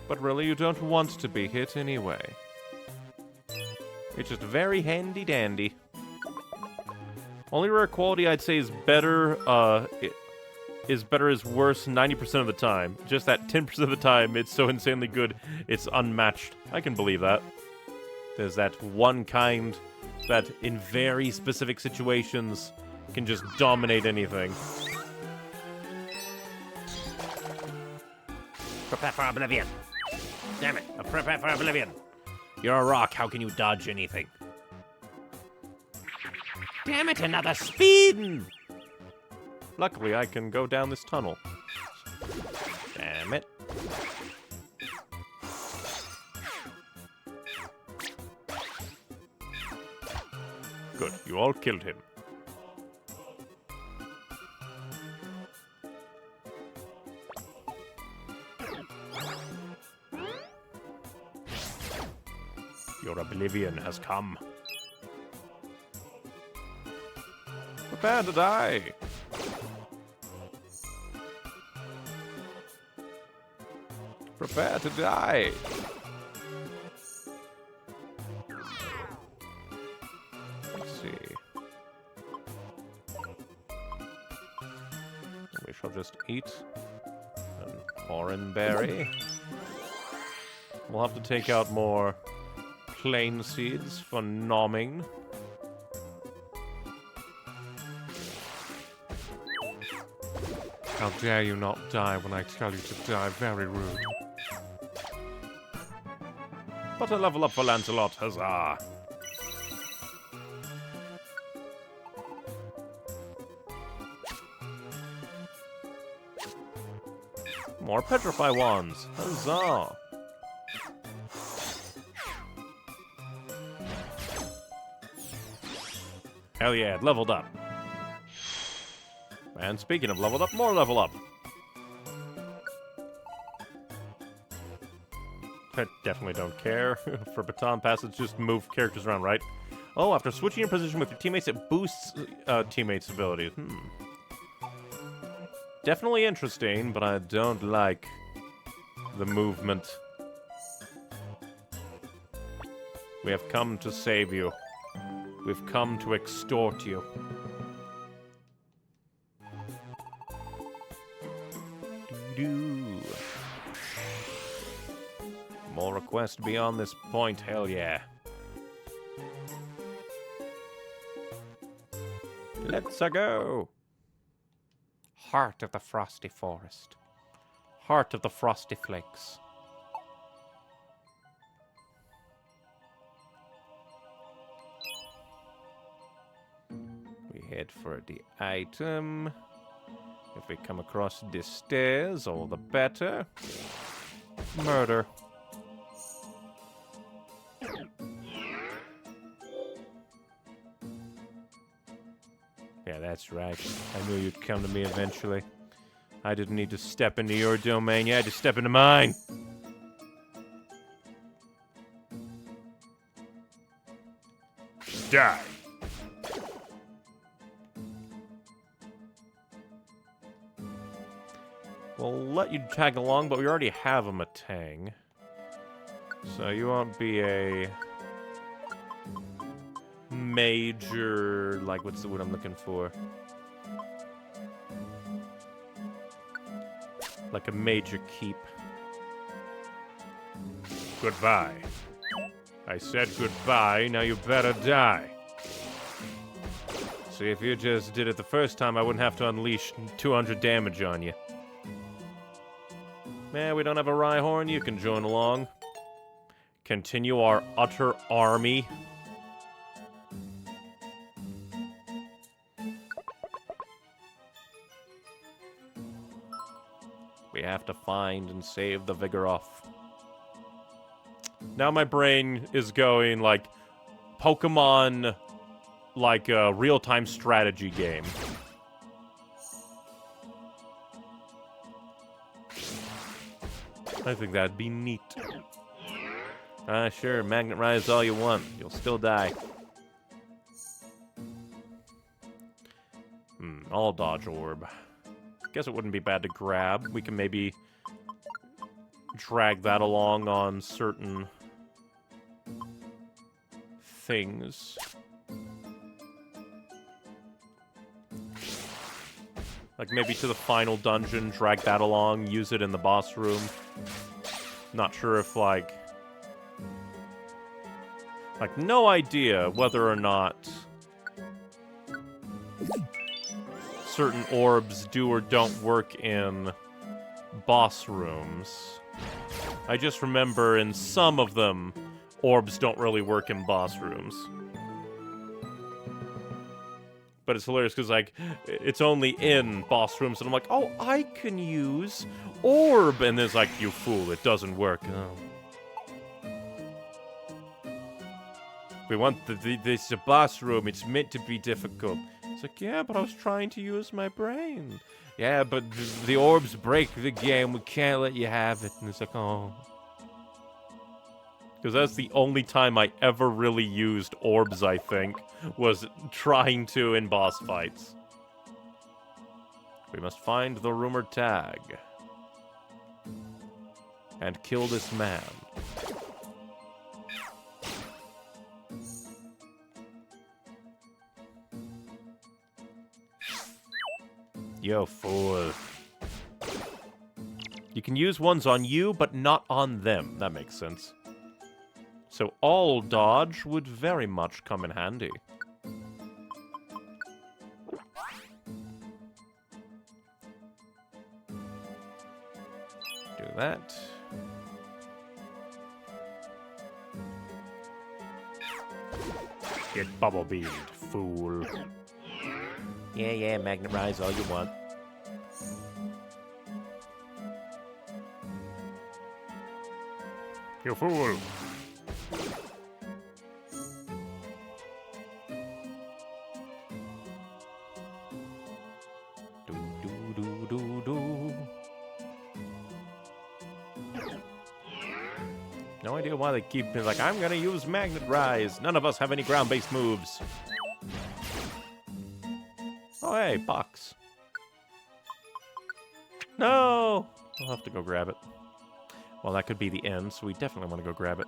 But really, you don't want to be hit anyway. It's just very handy-dandy. Only rare quality I'd say is better, is worse 90% of the time. Just that 10% of the time, it's so insanely good, it's unmatched. I can believe that. There's that one kind that, in very specific situations, can just dominate anything. Prepare for oblivion. Damn it, prepare for oblivion. You're a rock, how can you dodge anything? Damn it, another speed! Luckily, I can go down this tunnel. Damn it. Good, you all killed him. Your oblivion has come. Prepare to die! Prepare to die! Let's see. We shall just eat an orange berry. We'll have to take out more plain seeds for nomming. How dare you not die when I tell you to die? Very rude. But a level up for Lancelot, huzzah! More Petrify Wands, huzzah! Hell yeah, it leveled up. And speaking of leveled up, more level up. I definitely don't care. For baton passes, just move characters around, right? Oh, after switching your position with your teammates, it boosts teammates' abilities. Definitely interesting, but I don't like the movement. We have come to save you. We've come to extort you. More requests beyond this point, hell yeah. Let's-a go. Heart of the frosty forest. Heart of the frosty flakes. We head for the item. If we come across the stairs, all the better. Murder. Yeah, that's right. I knew you'd come to me eventually. I didn't need to step into your domain. You had to step into mine. Die. We'll let you tag along, but we already have a Matang. So you won't be a major, like, what's the word I'm looking for? Like a major keep. Goodbye. I said goodbye, now you better die. See, if you just did it the first time, I wouldn't have to unleash 200 damage on you. Man, we don't have a Rhyhorn, you can join along. Continue our utter army. We have to find and save the Vigoroth. Now my brain is going like Pokemon, like a real-time strategy game. I think that'd be neat. Sure, Magnet Rise all you want. You'll still die. All Dodge Orb. Guess it wouldn't be bad to grab. We can maybe drag that along on certain things. Like maybe to the final dungeon, drag that along, use it in the boss room. Not sure if like no idea whether or not certain orbs do or don't work in boss rooms. I just remember in some of them, orbs don't really work in boss rooms. But it's hilarious because, like, it's only in boss rooms, and I'm like, oh, I can use orb! And there's like, you fool, it doesn't work. Oh. We want this boss room, it's meant to be difficult. It's like, yeah, but I was trying to use my brain. Yeah, but the orbs break the game, we can't let you have it. And it's like, oh. Because that's the only time I ever really used orbs, I think, was trying to in boss fights. We must find the rumored tag. And kill this man. Yo, fool. You can use ones on you, but not on them. That makes sense. So all dodge would very much come in handy. Do that. Get bubble beamed, fool. Yeah, Magnet Rise all you want. You fool! No idea why they keep being like, I'm gonna use Magnet Rise. None of us have any ground-based moves. Oh, hey, box. No! I'll have to go grab it. Well, that could be the end, so we definitely want to go grab it.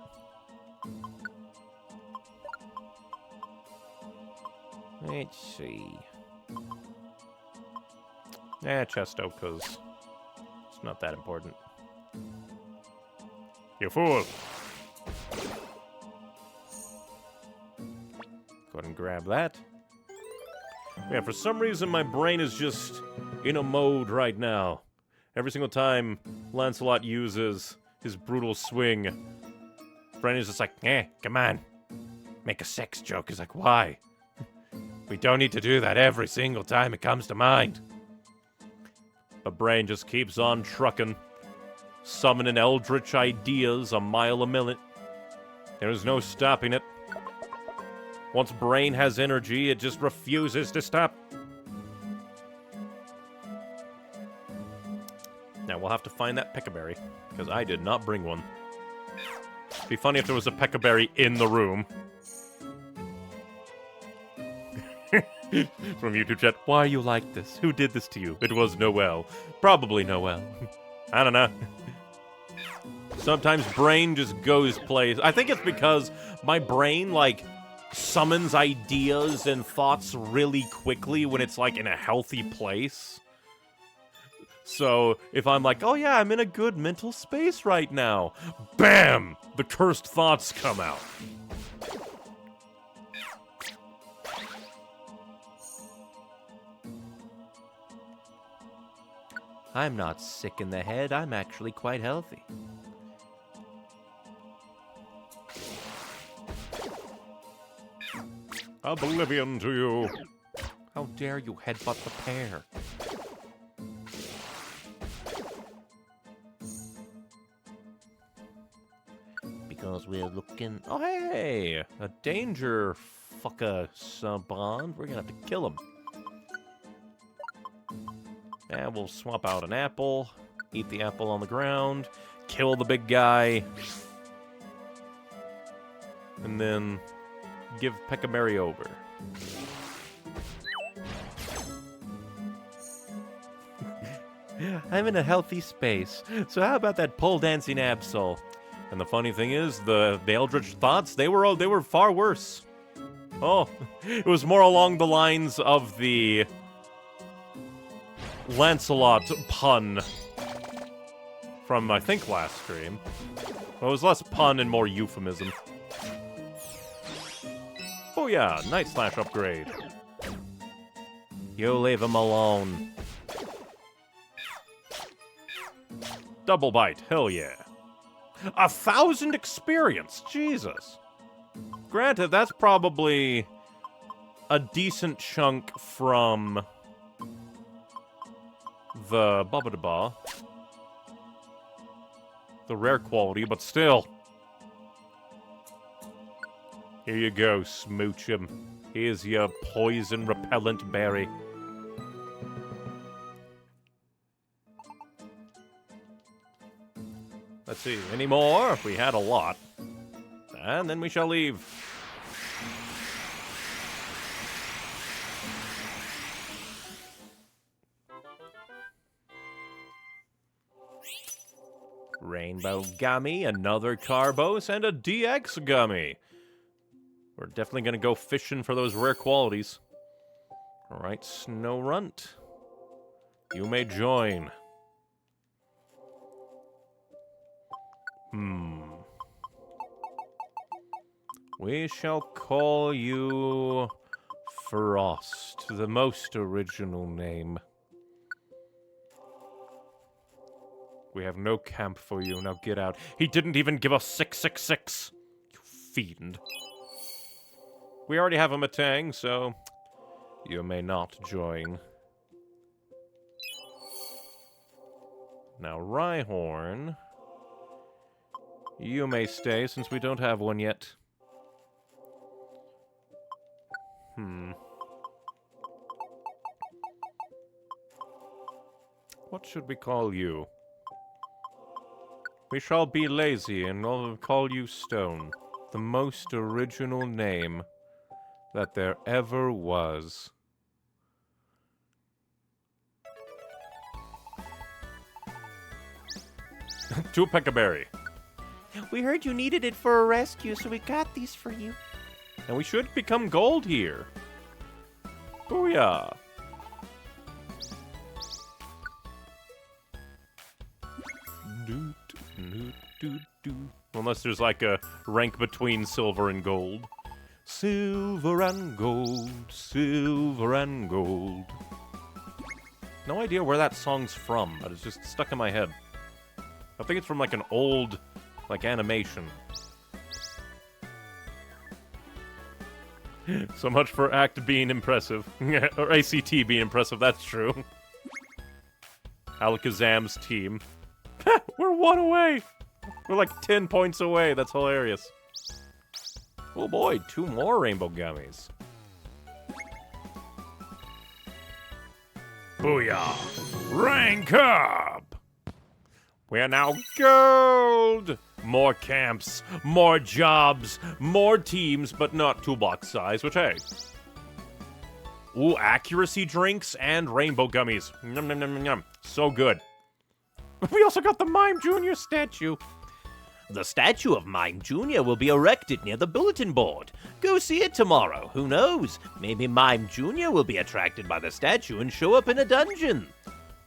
Let's see. Chesto, because it's not that important. You fool! Go ahead and grab that. Yeah, for some reason my brain is just in a mode right now. Every single time Lancelot uses his brutal swing, brain is just like, come on. Make a sex joke. He's like, why? We don't need to do that every single time it comes to mind. But brain just keeps on trucking, summoning eldritch ideas a mile a minute. There's no stopping it. Once brain has energy, it just refuses to stop. Now we'll have to find that peccaberry, because I did not bring one. It'd be funny if there was a peccaberry in the room. From YouTube chat, why are you like this? Who did this to you? It was Noelle. Probably Noelle. I don't know. Sometimes brain just goes plays. I think it's because my brain, like, summons ideas and thoughts really quickly when it's, like, in a healthy place. So, if I'm like, oh yeah, I'm in a good mental space right now, BAM! The cursed thoughts come out. I'm not sick in the head, I'm actually quite healthy. Oblivion to you. How dare you headbutt the pear? Because we're looking... Oh, hey! A danger fucker bond. We're gonna have to kill him. And we'll swap out an apple, eat the apple on the ground, kill the big guy, and then give Peccaberry over. I'm in a healthy space, so how about that pole dancing Absol? And the funny thing is, the Eldritch Thoughts, they were far worse. Oh, it was more along the lines of the Lancelot pun from, I think, last stream. Well, it was less pun and more euphemism. Oh yeah, Night Slash upgrade. You leave him alone. Double bite, hell yeah. 1,000 experience, Jesus. Granted, that's probably a decent chunk from the Bubba-da-ba. The rare quality, but still. Here you go, smooch him. Here's your poison repellent berry. Let's see, any more? We had a lot. And then we shall leave. Rainbow Gummy, another Carbos, and a DX Gummy. We're definitely going to go fishing for those rare qualities. Alright, Snow Runt. You may join. We shall call you Frost, the most original name. We have no camp for you, now get out. He didn't even give us 666! You fiend. We already have a Matang, so you may not join. Now, Rhyhorn, you may stay since we don't have one yet. What should we call you? We shall be lazy and I'll call you Stone. The most original name that there ever was. To Peccaberry. We heard you needed it for a rescue, so we got these for you. And we should become gold here. Booyah! Unless there's like a rank between silver and gold. Silver and gold, silver and gold. No idea where that song's from, but it's just stuck in my head. I think it's from like an old, like, animation. So much for ACT being impressive. Or ACT being impressive, that's true. Alakazam's team. We're 1 away! We're like 10 points away, that's hilarious. Oh boy, 2 more rainbow gummies. Booyah! Rank up! We are now gold! More camps, more jobs, more teams, but not toolbox size, which, hey. Ooh, accuracy drinks and rainbow gummies. Yum, yum, yum, yum. So good. We also got the Mime Jr. statue. The statue of Mime Jr. will be erected near the bulletin board. Go see it tomorrow. Who knows? Maybe Mime Jr. will be attracted by the statue and show up in a dungeon.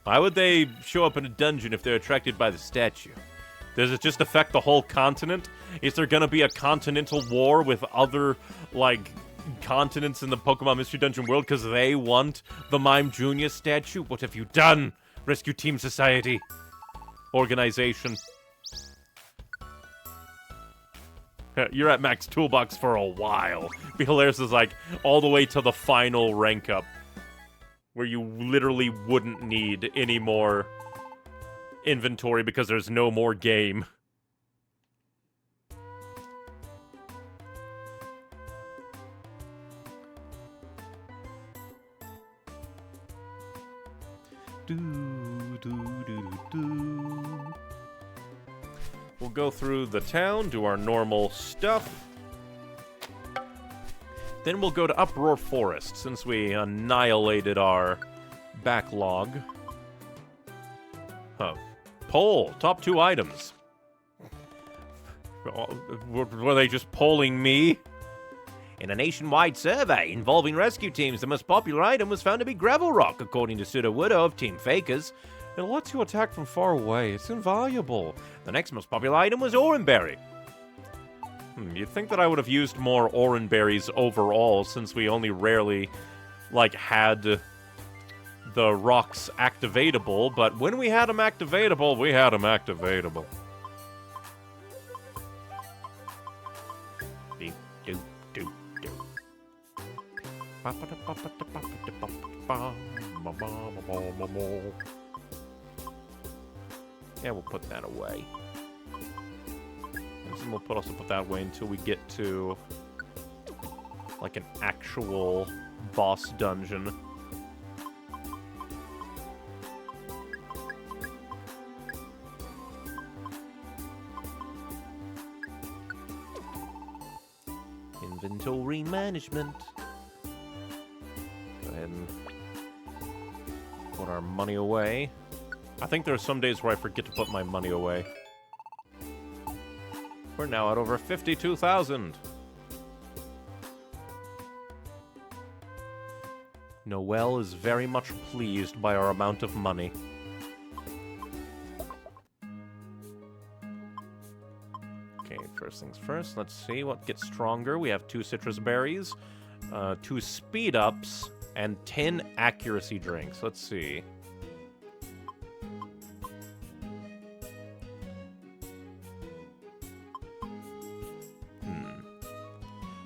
Why would they show up in a dungeon if they're attracted by the statue? Does it just affect the whole continent? Is there gonna be a continental war with other, like, continents in the Pokemon Mystery Dungeon world because they want the Mime Jr. statue? What have you done, Rescue Team Society? Organization. You're at max toolbox for a while. Be hilarious is like all the way to the final rank up, where you literally wouldn't need any more inventory because there's no more game. We'll go through the town, do our normal stuff. Then we'll go to Uproar Forest, since we annihilated our backlog. Poll, top 2 items. Were they just polling me? In a nationwide survey involving rescue teams, the most popular item was found to be Gravel Rock, according to Sudowoodo of Team Fakers. It lets you attack from far away. It's invaluable. The next most popular item was Oranberry. You'd think that I would have used more Oranberries overall, since we only rarely, like, had the rocks activatable, but when we had them activatable, we had them activatable. Yeah, we'll put that away. And we'll also put that away until we get to, like, an actual boss dungeon. Inventory management. Go ahead and put our money away. I think there are some days where I forget to put my money away. We're now at over 52,000. Noelle is very much pleased by our amount of money. Okay, first things first. Let's see what gets stronger. We have 2 citrus berries, 2 speed ups, and 10 accuracy drinks. Let's see.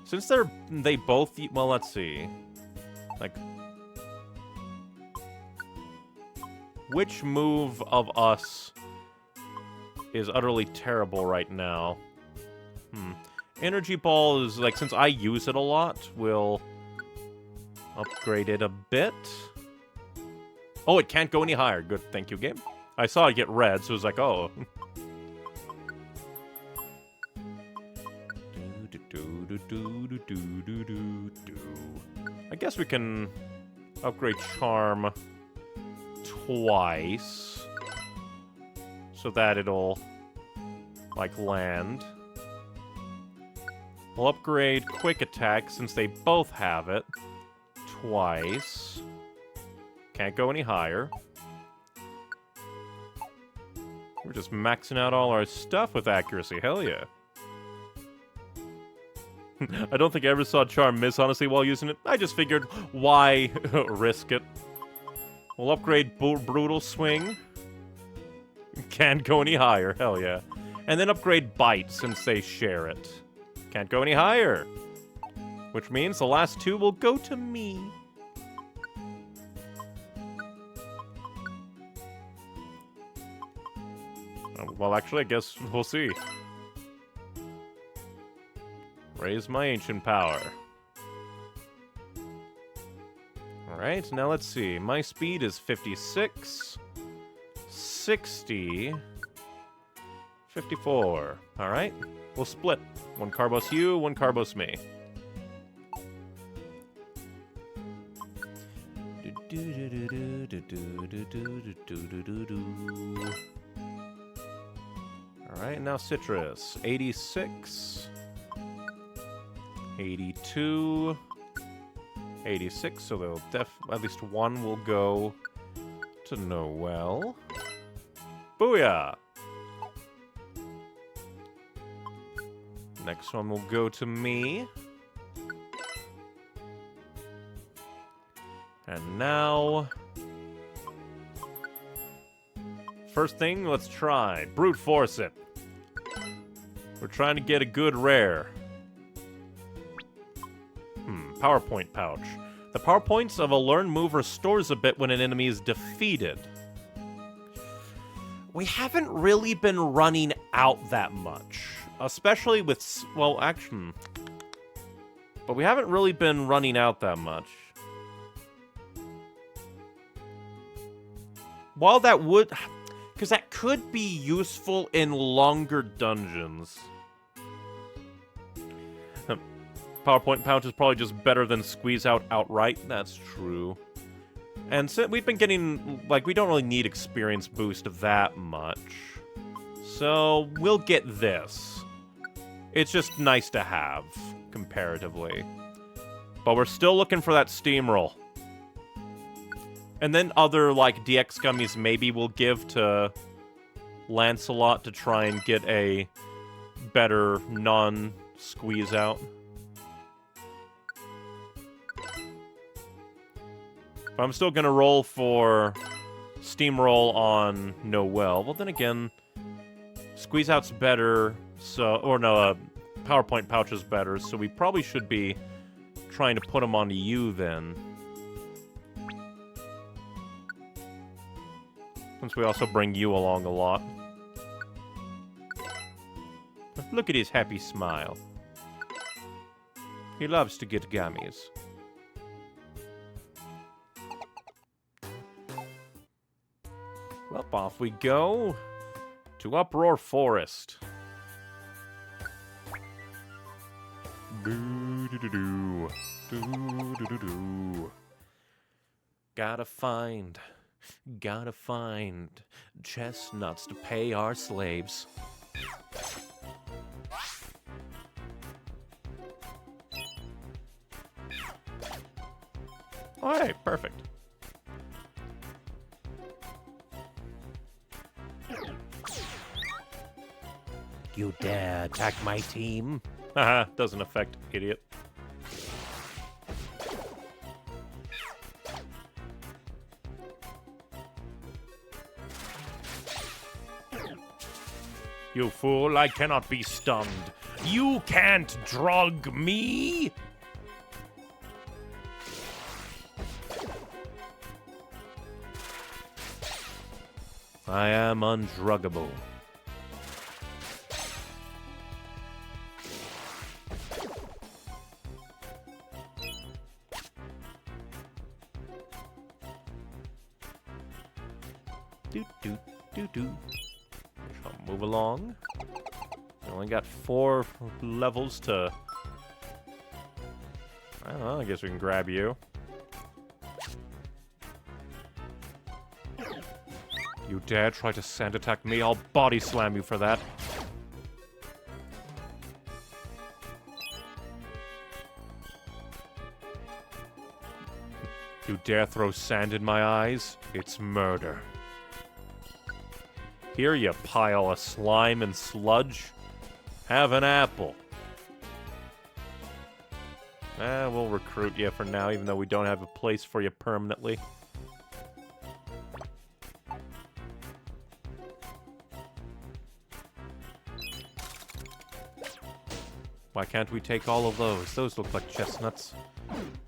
Since they both, well, let's see. Like, which move of us is utterly terrible right now? Energy Ball is, like, since I use it a lot, we'll upgrade it a bit. Oh, it can't go any higher. Good, thank you, game. I saw it get red, so it was like, oh. I guess we can upgrade Charm twice so that it'll, like, land. We'll upgrade Quick Attack since they both have it twice. Can't go any higher. We're just maxing out all our stuff with accuracy. Hell yeah. I don't think I ever saw Charm miss, honestly, while using it. I just figured, why risk it? We'll upgrade Brutal Swing. Can't go any higher, hell yeah. And then upgrade Bite, since they share it. Can't go any higher. Which means the last two will go to me. Well, actually, I guess we'll see. Raise my ancient power. Alright, now let's see. My speed is 56, 60, 54. Alright, we'll split. One Carbos you, one Carbos me. Alright, now Citrus. 86. 82. 86, so they'll at least one will go to Noel. Booyah! Next one will go to me. And now... first thing, let's try. Brute Force it. We're trying to get a good rare. PowerPoint pouch. The PowerPoints of a learned move restores a bit when an enemy is defeated. We haven't really been running out that much. Especially with... well, actually... but we haven't really been running out that much. While that would... because that could be useful in longer dungeons. PowerPoint pouch is probably just better than Squeeze Out outright. That's true. And so we've been getting... like, we don't really need experience boost that much. So, we'll get this. It's just nice to have, comparatively. But we're still looking for that steamroll. And then other, like, DX gummies maybe we'll give to Lancelot to try and get a better non-squeeze out. But I'm still gonna roll for steamroll on Noel. Well, then again, squeeze out's better, so... or no, PowerPoint pouch is better, so we probably should be trying to put him onto you then. Since we also bring you along a lot. Look at his happy smile. He loves to get gummies. Well, off we go to Uproar Forest. Doo-doo-doo-doo. Doo-doo-doo-doo. Gotta find chestnuts to pay our slaves. Alright, perfect. You dare attack my team? Haha, doesn't affect, idiot. You fool, I cannot be stunned. You can't drug me! I am undruggable. Move along. We only got 4 levels to... I don't know, I guess we can grab you. You dare try to sand attack me, I'll body slam you for that. You dare throw sand in my eyes? It's murder. Here, you pile of slime and sludge. Have an apple. We'll recruit you for now, even though we don't have a place for you permanently. Why can't we take all of those? Those look like chestnuts.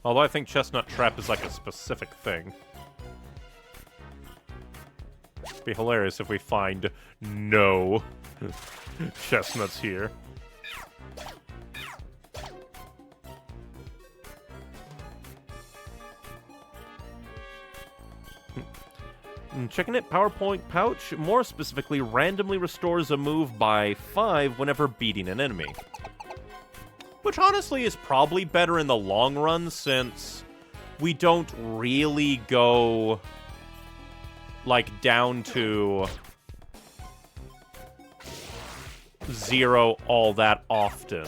Although I think chestnut trap is like a specific thing. It'd be hilarious if we find no chestnuts here. Checking it, PowerPoint pouch, more specifically, randomly restores a move by 5 whenever beating an enemy. Which honestly is probably better in the long run, since we don't really go, like, down to 0 all that often.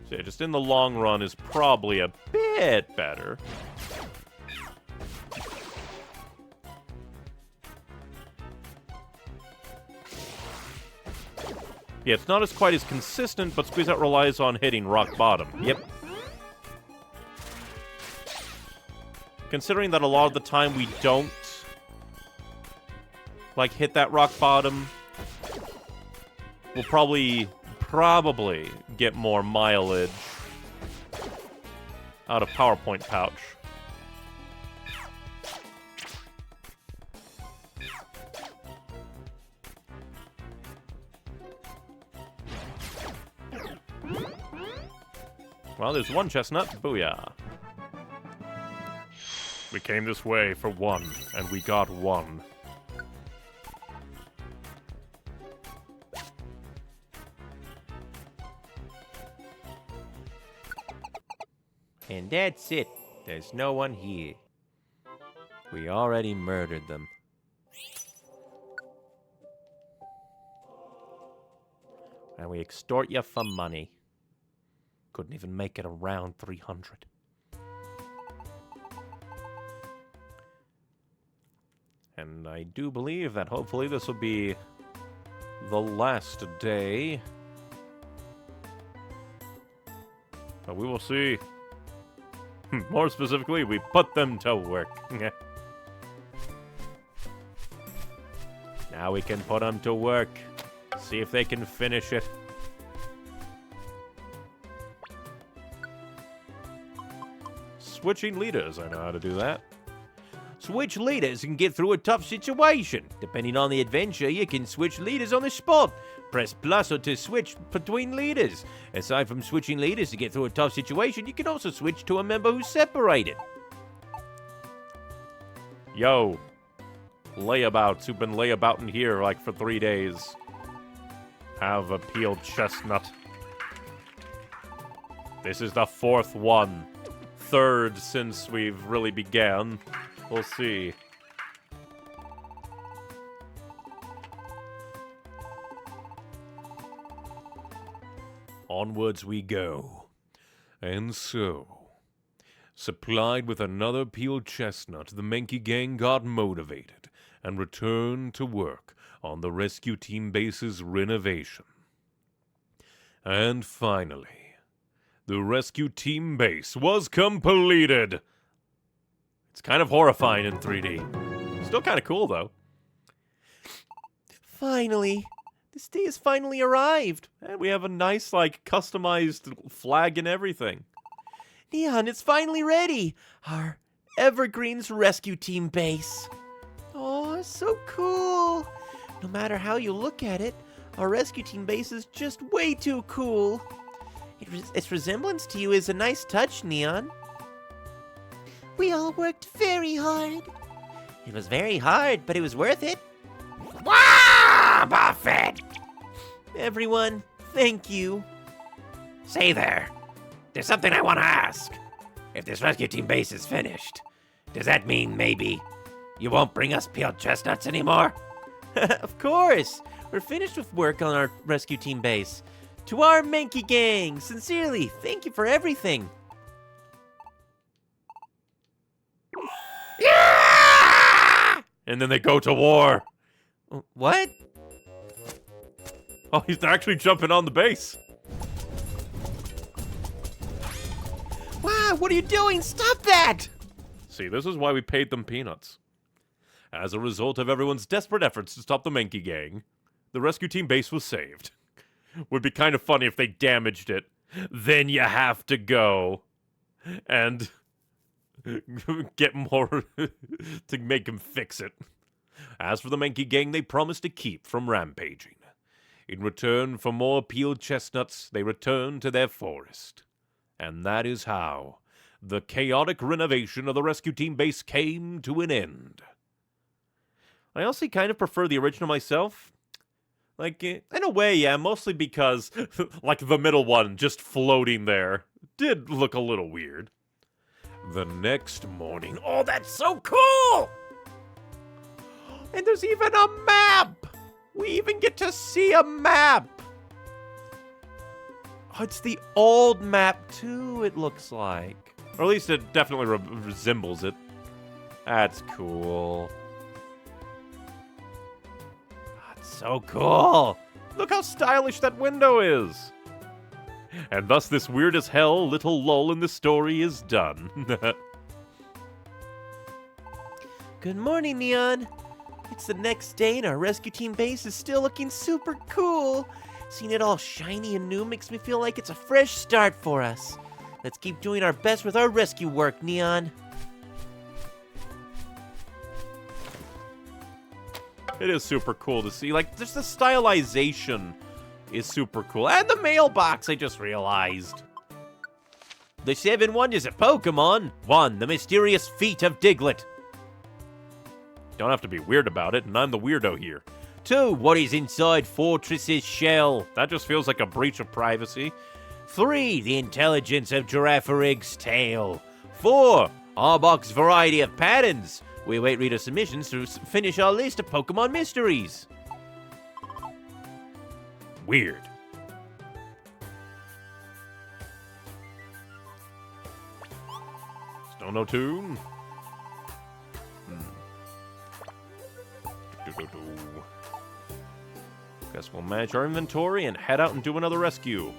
So yeah, just in the long run is probably a bit better. Yeah, it's not as quite as consistent, but Squeeze Out relies on hitting rock bottom. Yep. Considering that a lot of the time we don't, like, hit that rock bottom, we'll probably get more mileage out of PowerPoint pouch. Well, there's one chestnut. Booyah. We came this way for one, and we got one. And that's it. There's no one here. We already murdered them. And we extort you for money. Couldn't even make it around 300. And I do believe that hopefully this will be the last day. But we will see. More specifically, we put them to work. Now we can put them to work. See if they can finish it. Switching leaders, I know how to do that. Switch leaders and get through a tough situation. Depending on the adventure, you can switch leaders on the spot. Press plus or to switch between leaders. Aside from switching leaders to get through a tough situation, you can also switch to a member who's separated. Yo. Layabouts who've been layabouting here like for 3 days. Have a peeled chestnut. This is the 4th one. 3rd since we've really began. We'll see. Onwards we go. And so, supplied with another peeled chestnut, the Menki gang got motivated and returned to work on the rescue team base's renovation. And finally, the rescue team base was completed. It's kind of horrifying in 3D. Still kind of cool, though. Finally. This day has finally arrived. And we have a nice, like, customized flag and everything. Neon, it's finally ready. Our Evergreen's rescue team base. Oh, so cool. No matter how you look at it, our rescue team base is just way too cool. Its resemblance to you is a nice touch, Neon. We all worked very hard. It was very hard, but it was worth it. Wah, Buffett! Everyone, thank you. Say there, there's something I want to ask. If this rescue team base is finished, does that mean maybe you won't bring us peeled chestnuts anymore? Of course. We're finished with work on our rescue team base. To our Menki gang, sincerely, thank you for everything. Yeah! And then they go to war. What? Oh, they're actually jumping on the base. Wow, what are you doing? Stop that! See, this is why we paid them peanuts. As a result of everyone's desperate efforts to stop the Mankey Gang, the rescue team base was saved. Would be kind of funny if they damaged it. Then you have to go and get more to make him fix it. As for the Mankey Gang, they promised to keep from rampaging. In return for more peeled chestnuts, they returned to their forest. And that is how the chaotic renovation of the rescue team base came to an end. I honestly kind of prefer the original myself. Like, in a way, yeah, mostly because, like, the middle one just floating there did look a little weird. The next morning, oh, that's so cool! And there's even a map! We even get to see a map! Oh, it's the old map, too, it looks like. Or at least it definitely resembles it. That's cool. That's so cool! Look how stylish that window is! And thus this weird as hell little lull in the story is done. Good morning, Neon. It's the next day and our rescue team base is still looking super cool. Seeing it all shiny and new makes me feel like it's a fresh start for us. Let's keep doing our best with our rescue work, Neon. It is super cool to see. Like, just the stylization is super cool. And the mailbox, I just realized. The 7 wonders of Pokemon. 1. The mysterious feet of Diglett. Don't have to be weird about it, and I'm the weirdo here. 2. What is inside Fortress's shell? That just feels like a breach of privacy. 3. The intelligence of Giraffarigg's tail. 4. Arbok's variety of patterns. We await reader submissions to finish our list of Pokemon mysteries. Weird. Stono Tune. Guess we'll manage our inventory and head out and do another rescue.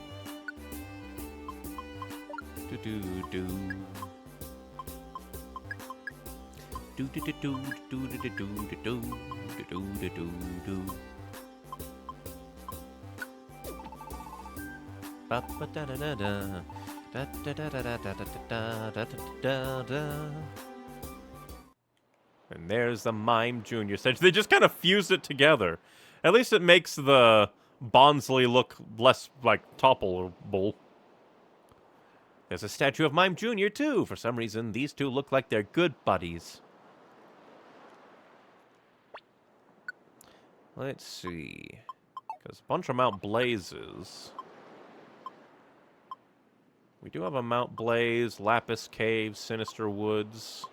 And there's the Mime Junior stage. They just kind of fused it together. At least it makes the Bonsley look less, like, toppleable. There's a statue of Mime Jr., too. For some reason, these two look like they're good buddies. Let's see. Because a bunch of Mount Blazes. We do have a Mount Blaze, Lapis Cave, Sinister Woods,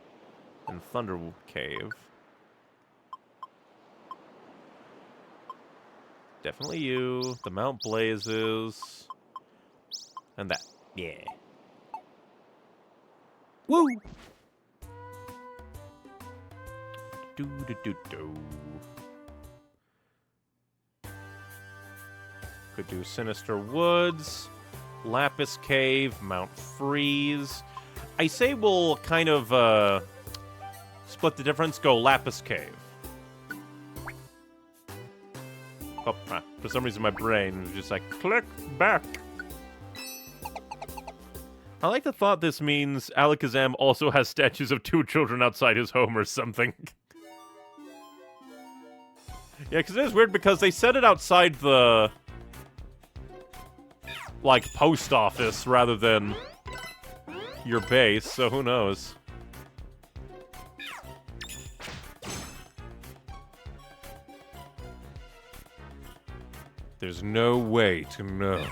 and Thunderwood Cave. Definitely you, the Mount Blazes, and that. Yeah. Woo! Do. Could do Sinister Woods, Lapis Cave, Mount Freeze. I say we'll kind of split the difference, go Lapis Cave. Oh, for some reason my brain was just like, click back. I like the thought this means Alakazam also has statues of 2 children outside his home or something. Yeah, because it is weird because they set it outside the, like, post office rather than your base, so who knows. There's no way to know.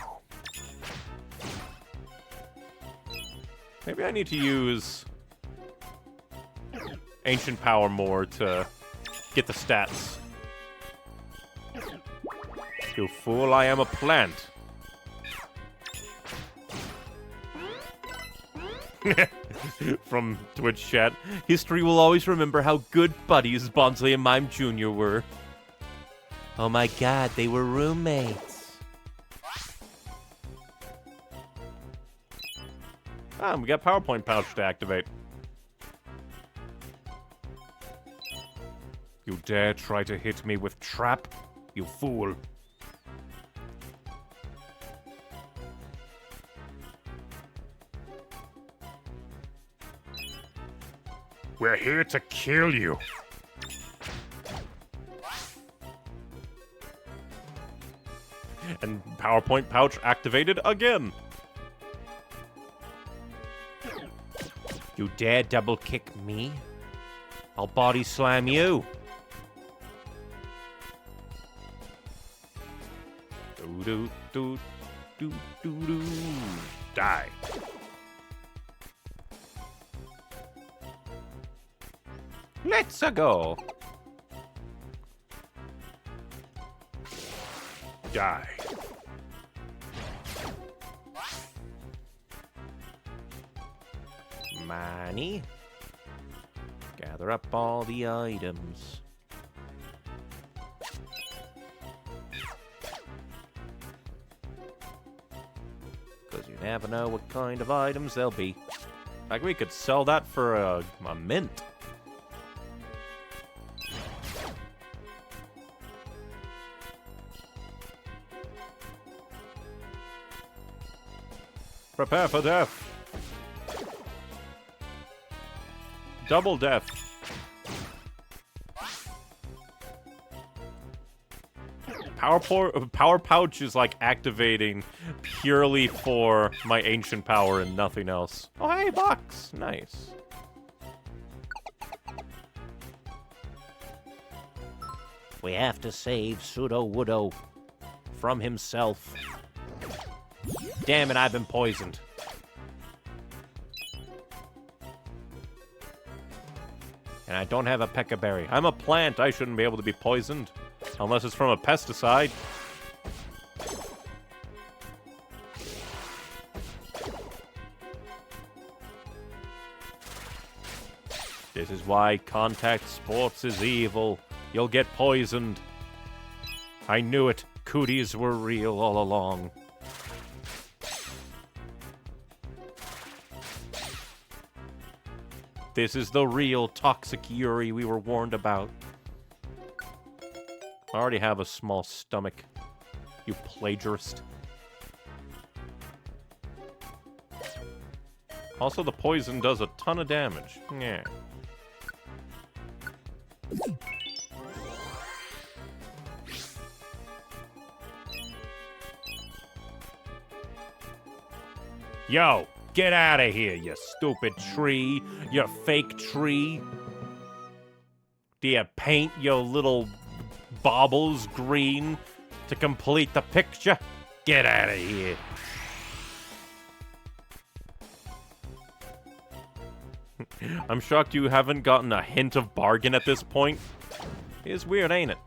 Maybe I need to use Ancient Power more to get the stats. You fool, I am a plant. From Twitch chat, history will always remember how good buddies Bonsley and Mime Jr. were. Oh my god, they were roommates. Ah, we got PowerPoint pouch to activate. You dare try to hit me with trap? You fool. We're here to kill you. And PowerPoint pouch activated again. You dare double kick me? I'll body slam you. Do do do do do. Die. Let's go. Die. Money. Gather up all the items. Because you never know what kind of items they'll be. Like, we could sell that for a mint. Prepare for death. Double death. Power pouch is like activating purely for my ancient power and nothing else. Oh, hey, box. Nice. We have to save Pseudo Woodo from himself. Damn it, I've been poisoned. And I don't have a pekka berry. I'm a plant. I shouldn't be able to be poisoned. Unless it's from a pesticide. This is why contact sports is evil. You'll get poisoned. I knew it. Cooties were real all along. This is the real toxic Yuri we were warned about. I already have a small stomach, you plagiarist. Also, the poison does a ton of damage. Yeah. Yo, get out of here, you stupid tree. You fake tree. Do you paint your little baubles green to complete the picture? Get out of here. I'm shocked you haven't gotten a hint of bargain at this point. It's weird, ain't it?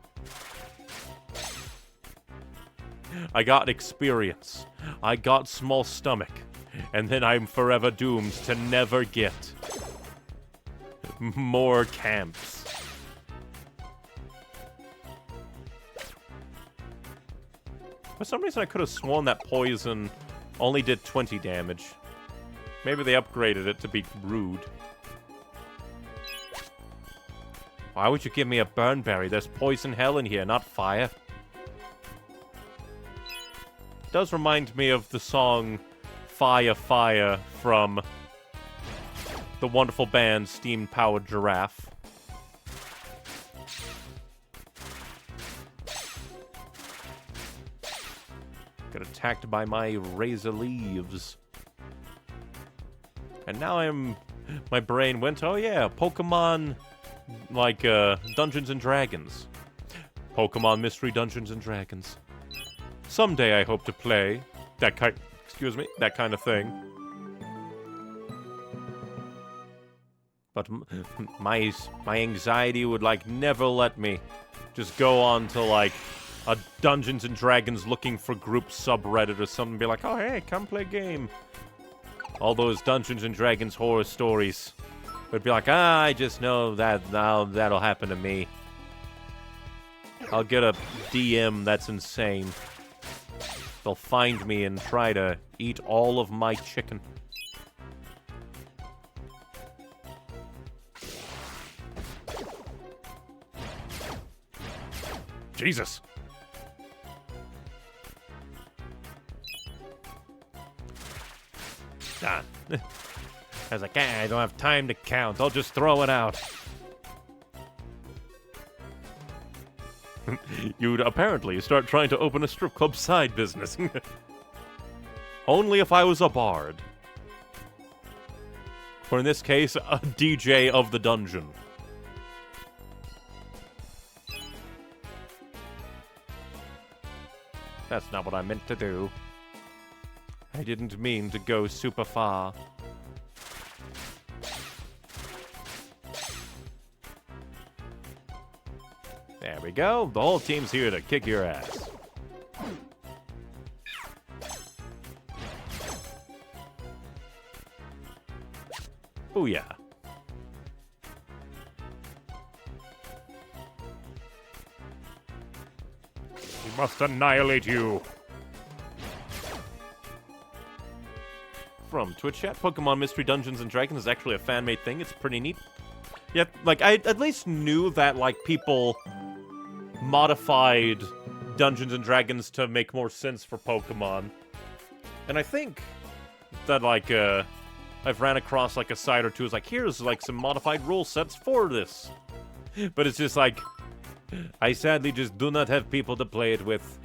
I got experience. I got small stomach. And then I'm forever doomed to never get more camps. For some reason, I could have sworn that poison only did 20 damage. Maybe they upgraded it to be rude. Why would you give me a burn berry? There's poison hell in here, not fire. It does remind me of the song Fire Fire from the wonderful band Steam Powered Giraffe. Got attacked by my razor leaves. And now my brain went, oh yeah, Pokemon, like, Dungeons and Dragons. Pokemon Mystery Dungeons and Dragons. Someday I hope to play that kind of thing. But my anxiety would, like, never let me just go on to, like, a Dungeons and Dragons looking for group subreddit or something and be like, oh, hey, come play game. All those Dungeons and Dragons horror stories would be like, I just know that now that'll happen to me. I'll get a DM that's insane. They'll find me and try to eat all of my chicken. Jesus. Done. I was like, I don't have time to count. I'll just throw it out. You'd apparently start trying to open a strip club side business. Only if I was a bard. Or in this case, a DJ of the dungeon. That's not what I meant to do. I didn't mean to go super far. There we go. The whole team's here to kick your ass. Booyah. We must annihilate you. From Twitch chat, Pokemon Mystery Dungeons and Dragons is actually a fan-made thing. It's pretty neat. Yeah, like, I at least knew that, like, people modified Dungeons and Dragons to make more sense for Pokemon. And I think that, like, I've ran across, like, a site or two. It's like, here's, like, some modified rule sets for this. But it's just like, I sadly just do not have people to play it with.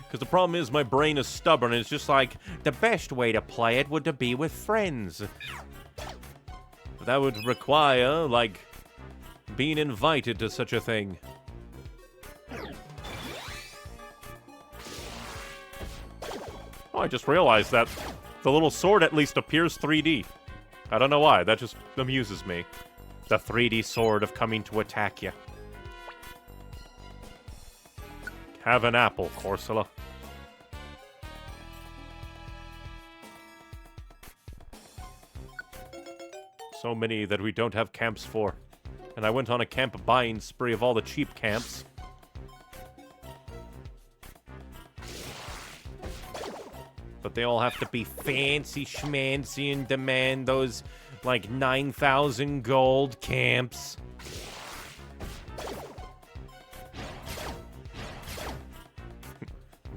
Because the problem is my brain is stubborn, and it's just like, the best way to play it would to be with friends. That would require, like, being invited to such a thing. Oh, I just realized that the little sword at least appears 3D. I don't know why, that just amuses me. The 3D sword of coming to attack you. Have an apple, Corsola. So many that we don't have camps for. And I went on a camp buying spree of all the cheap camps. But they all have to be fancy schmancy and demand those, like, 9,000 gold camps.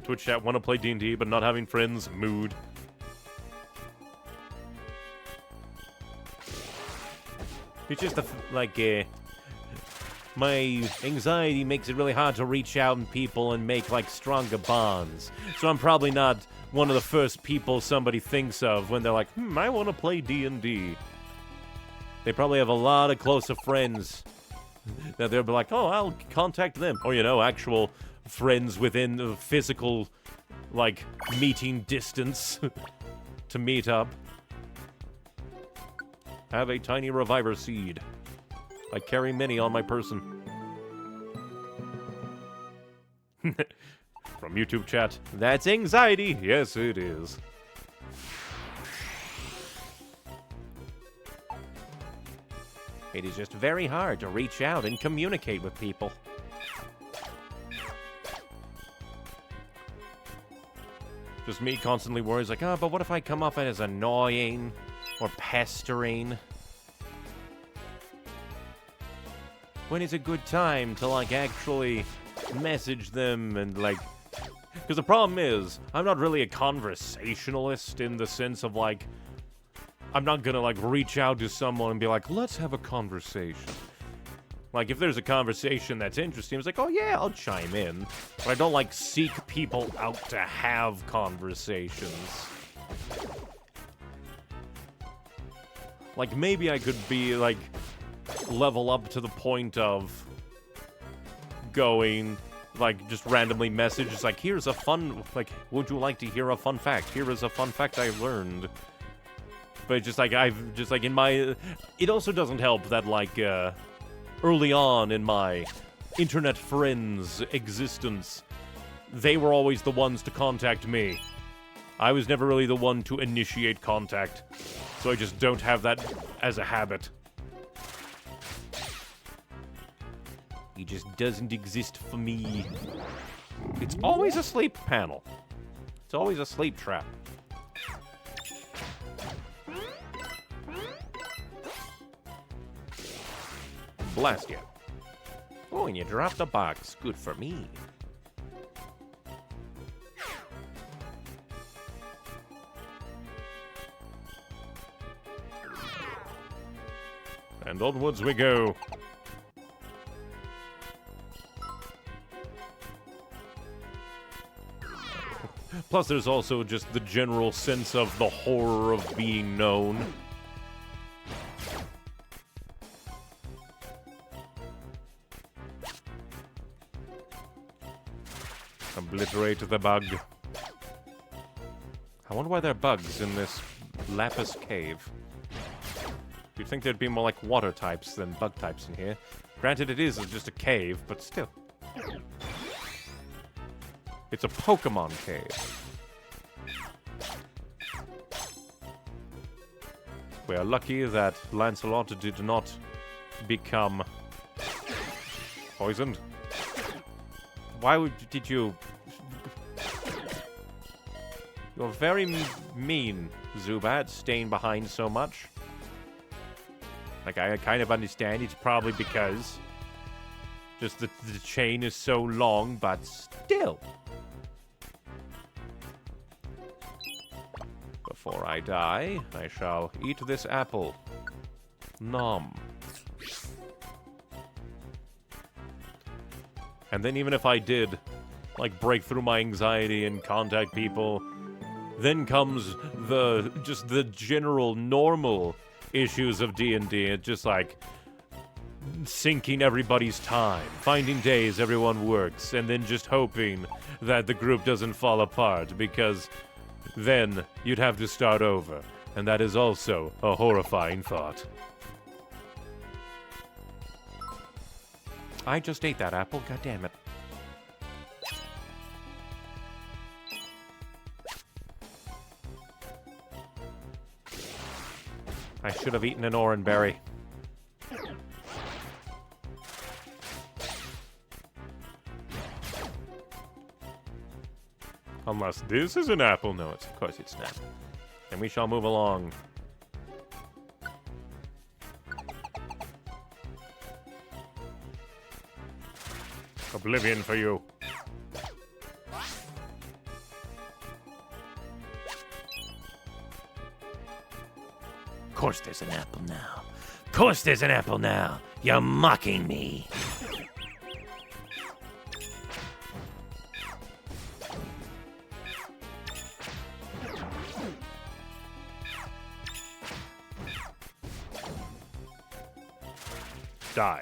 Twitch chat, want to play D&D, but not having friends, mood. It's just, my anxiety makes it really hard to reach out to people and make, like, stronger bonds. So I'm probably not one of the first people somebody thinks of when they're like, I want to play D&D. They probably have a lot of closer friends that they'll be like, oh, I'll contact them. Or, you know, actual friends within the physical, like, meeting distance to meet up. Have a tiny reviver seed. I carry many on my person. From YouTube chat, that's anxiety. Yes, it is. It is just very hard to reach out and communicate with people. Just me constantly worries like, oh, but what if I come off as annoying or pestering? When is a good time to, like, actually message them and, like... Because the problem is, I'm not really a conversationalist in the sense of, like... I'm not gonna, like, reach out to someone and be like, let's have a conversation. Like, if there's a conversation that's interesting, it's like, oh yeah, I'll chime in. But I don't, like, seek people out to have conversations. Like, maybe I could be, like, level up to the point of going, like, just randomly message. It's like, here's a fun, like, would you like to hear a fun fact? Here is a fun fact I learned. But just, like, I've, just, like, in my, it also doesn't help that, like, early on in my internet friends' existence, they were always the ones to contact me. I was never really the one to initiate contact, so I just don't have that as a habit. It just doesn't exist for me. It's always a sleep panel. It's always a sleep trap. blast you. Oh, and you dropped the box. Good for me. And onwards we go. Plus, there's also just the general sense of the horror of being known. Obliterate the bug. I wonder why there are bugs in this lapis cave. You'd think there'd be more like water types than bug types in here. Granted, it is just a cave, but still. It's a Pokemon cave. We are lucky that Lancelot did not become poisoned. Why did you... You're very mean, Zubat, staying behind so much. Like, I kind of understand it's probably because just the chain is so long, but still. Before I die, I shall eat this apple. Nom. And then even if I did, like, break through my anxiety and contact people, then comes just the general normal issues of D&D. It's just like sinking everybody's time, finding days everyone works, and then just hoping that the group doesn't fall apart, because then you'd have to start over, and that is also a horrifying thought. I just ate that apple, god damn it. I should have eaten an orange berry. Unless this is an apple. No, of course it's not. And we shall move along. Oblivion for you. Of course there's an apple now. Of course there's an apple now. You're mocking me. Die.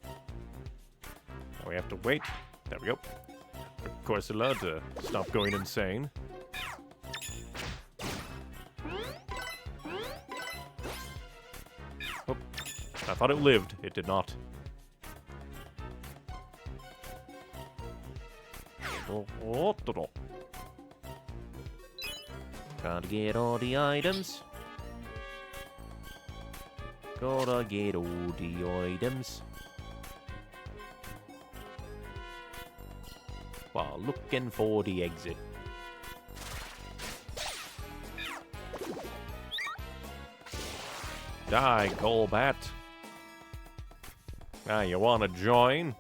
Now we have to wait. There we go. Of course, allowed to stop going insane. Oh, I thought it lived. It did not. Gotta get all the items. Gotta get all the items. While looking for the exit. Die, Golbat. Now, you wanna join?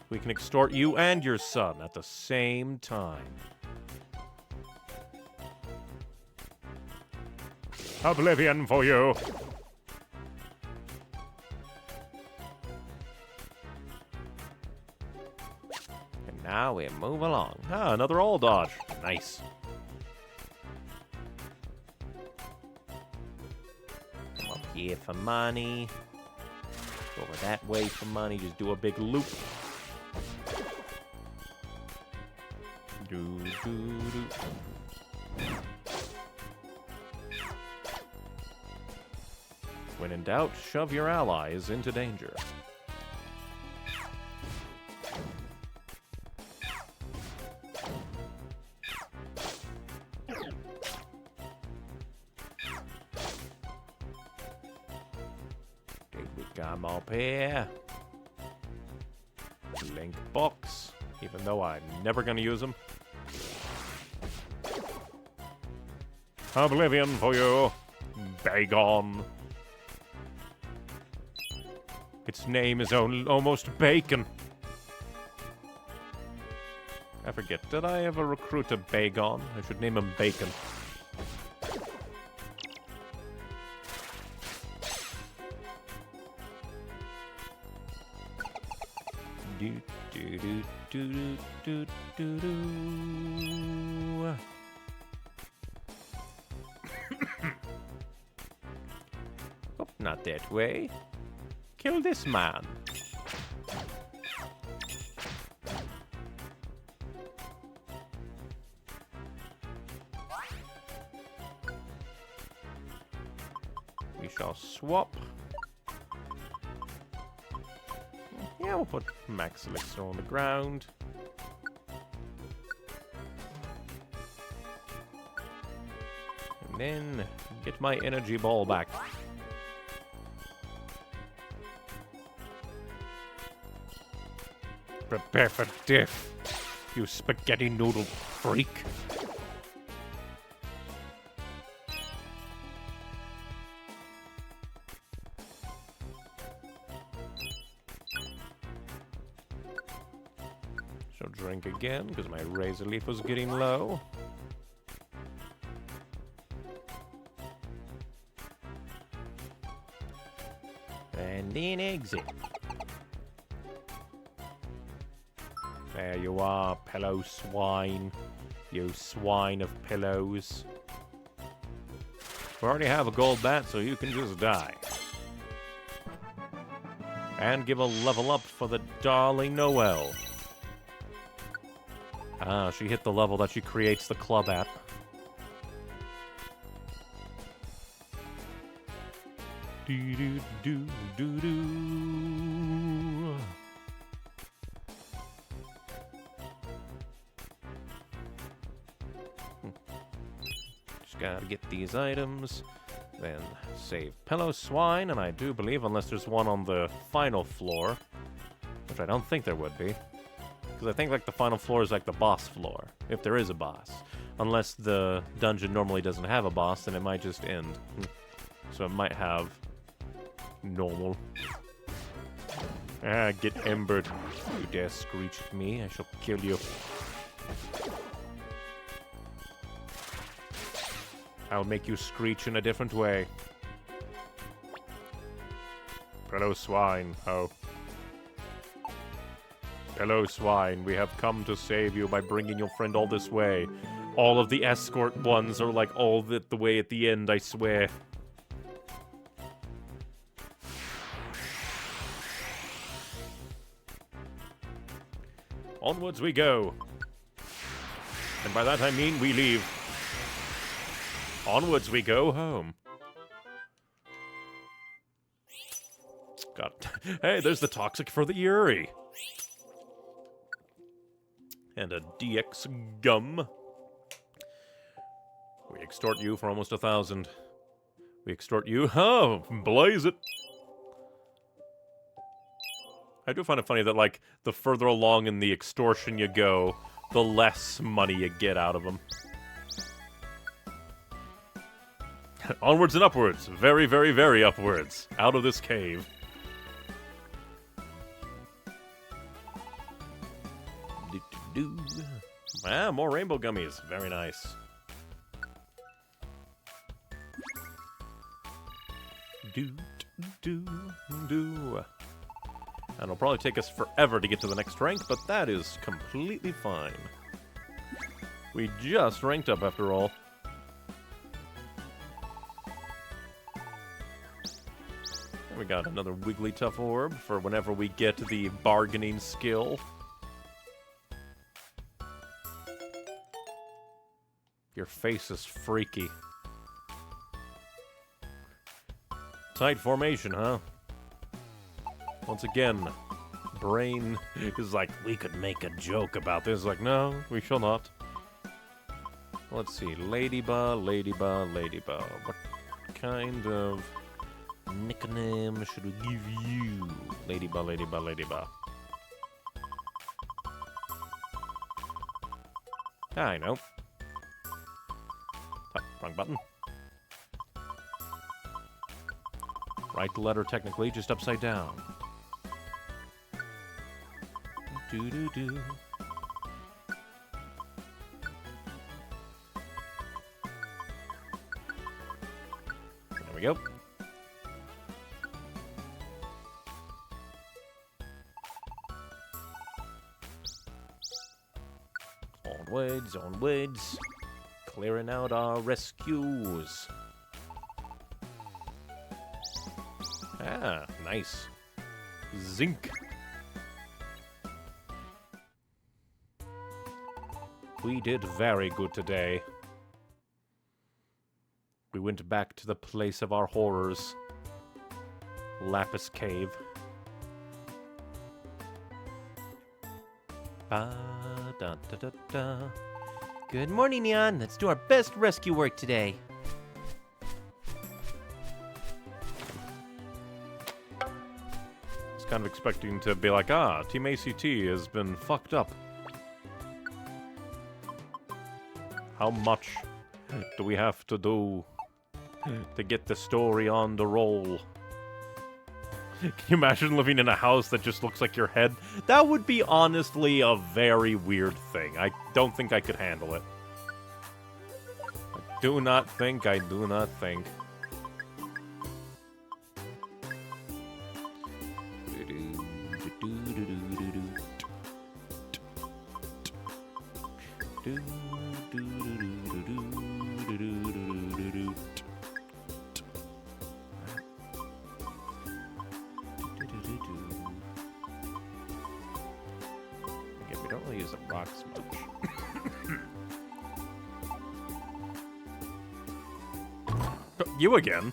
We can extort you and your son at the same time. Oblivion for you. And now we move along. Ah, another all dodge. Nice. Come up here for money. Go over that way for money. Just do a big loop. Do, do, do. When in doubt, shove your allies into danger. Did we come up here? Link box, even though I'm never gonna use them. Oblivion for you. Bagone. Its name is almost Bacon. I forget, did I ever recruit a Bagon? I should name him Bacon. Do, do, do, do, do, do, do. Oh, not that way. Kill this man. We shall swap. Yeah, we'll put Max Elixir on the ground. And then get my energy ball back. Prepare for death, you spaghetti noodle freak. Shall drink again, because my razor leaf was getting low. And then exit. There you are, pillow swine. You swine of pillows. We already have a gold bat, so you can just die. And give a level up for the darling Noelle. Ah, she hit the level that she creates the club at. Do do do do do. Just gotta get these items, then save Pillow Swine, and I do believe, unless there's one on the final floor, which I don't think there would be, because I think like the final floor is like the boss floor, if there is a boss. Unless the dungeon normally doesn't have a boss, then it might just end. So it might have normal. Ah, get embered. You dare screech at me, I shall kill you. I'll make you screech in a different way. Hello, swine. Oh. Hello, swine. We have come to save you by bringing your friend all this way. All of the escort ones are like all the way at the end, I swear. Onwards we go. And by that I mean we leave. Onwards we go home. God. Hey, there's the toxic for the Yuri. And a DX gum. We extort you for almost 1,000. We extort you. Oh, blaze it. I do find it funny that, like, the further along in the extortion you go, the less money you get out of them. Onwards and upwards. Very, very, very upwards. Out of this cave. Ah, more rainbow gummies. Very nice. Do. And it'll probably take us forever to get to the next rank, but that is completely fine. We just ranked up after all. And we got another Wigglytuff orb for whenever we get the bargaining skill. Your face is freaky. Tight formation, huh? Once again, Brain is like, we could make a joke about this. Like, no, we shall not. Let's see. Ladybug. What kind of nickname should we give you? Ladybug. I know. Wrong button. Right letter, technically, just upside down. Do-do-do. There we go. Onwards, onwards. Clearing out our rescues. Ah, nice. Zinc. We did very good today. We went back to the place of our horrors. Lapis Cave. Ba-da-da-da-da. Good morning, Neon. Let's do our best rescue work today. I was kind of expecting to be like, Team ACT has been fucked up. How much do we have to do to get the story on the roll? Can you imagine living in a house that just looks like your head? That would be honestly a very weird thing. I don't think I could handle it. I do not think. Again, we don't really use the rocks much. You again?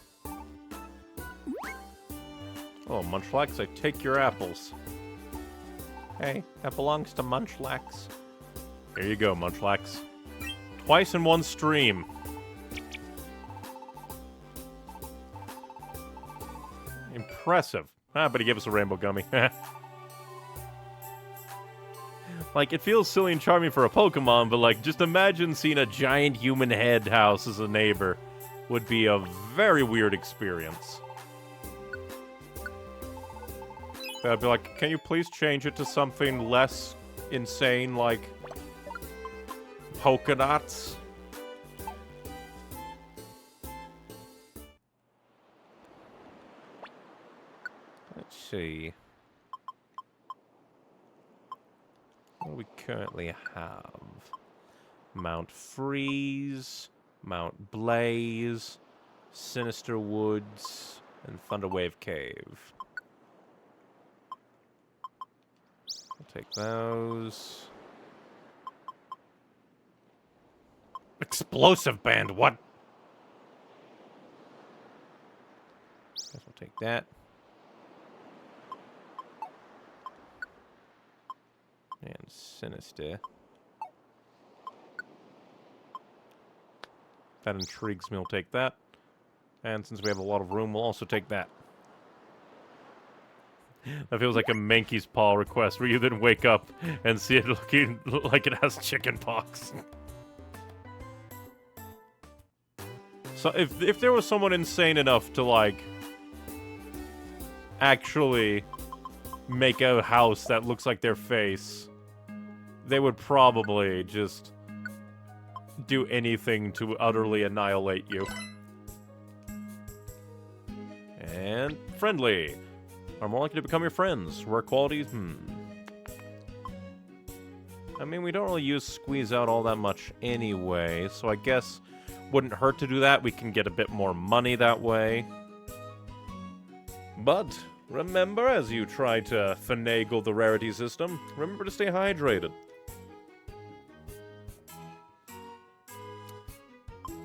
Oh, Munchlax, I take your apples. Hey, that belongs to Munchlax. Here you go, Munchlax. Twice in one stream. Impressive. But he gave us a rainbow gummy. Like, it feels silly and charming for a Pokemon, but, like, just imagine seeing a giant human head house as a neighbor. Would be a very weird experience. I'd be like, can you please change it to something less insane, like polka dots? Let's see. What do we currently have? Mount Freeze, Mount Blaze, Sinister Woods, and Thunderwave Cave. I'll take those. Explosive Band, what? Guess we'll take that. And Sinister. That intrigues me, we'll take that. And since we have a lot of room, we'll also take that. That feels like a Mankey's Paw request, where you then wake up and see it looking like it has chicken pox. So if there was someone insane enough to, like, actually make a house that looks like their face, they would probably just do anything to utterly annihilate you. And friendly. Are more likely to become your friends. Rare qualities? I mean, we don't really use Squeeze Out all that much anyway, so I guess wouldn't hurt to do that. We can get a bit more money that way. But remember, as you try to finagle the rarity system, remember to stay hydrated.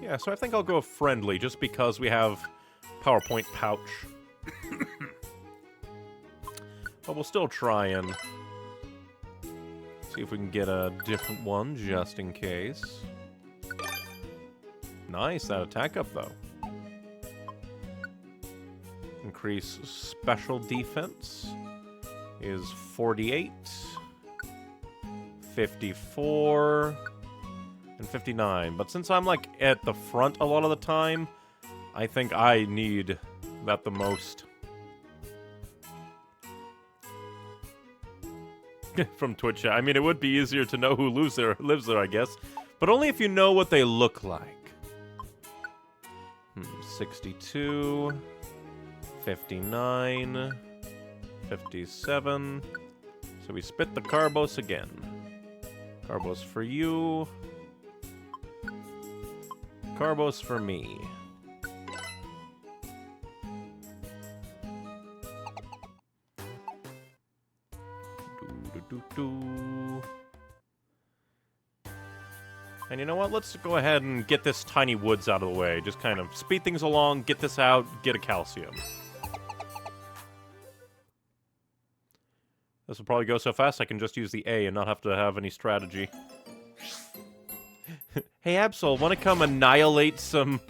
Yeah, so I think I'll go friendly, just because we have PowerPoint pouch. But we'll still try and see if we can get a different one, just in case. Nice, that attack up, though. Increase special defense is 48, 54, and 59. But since I'm, like, at the front a lot of the time, I think I need that the most. from Twitch chat. I mean, it would be easier to know who lives there, I guess. But only if you know what they look like. 62, 59, 57. So we spit the Carbos again. Carbos for you. Carbos for me. And you know what? Let's go ahead and get this tiny woods out of the way. Just kind of speed things along, get this out, get a calcium. This will probably go so fast I can just use the A and not have to have any strategy. Hey, Absol, want to come annihilate some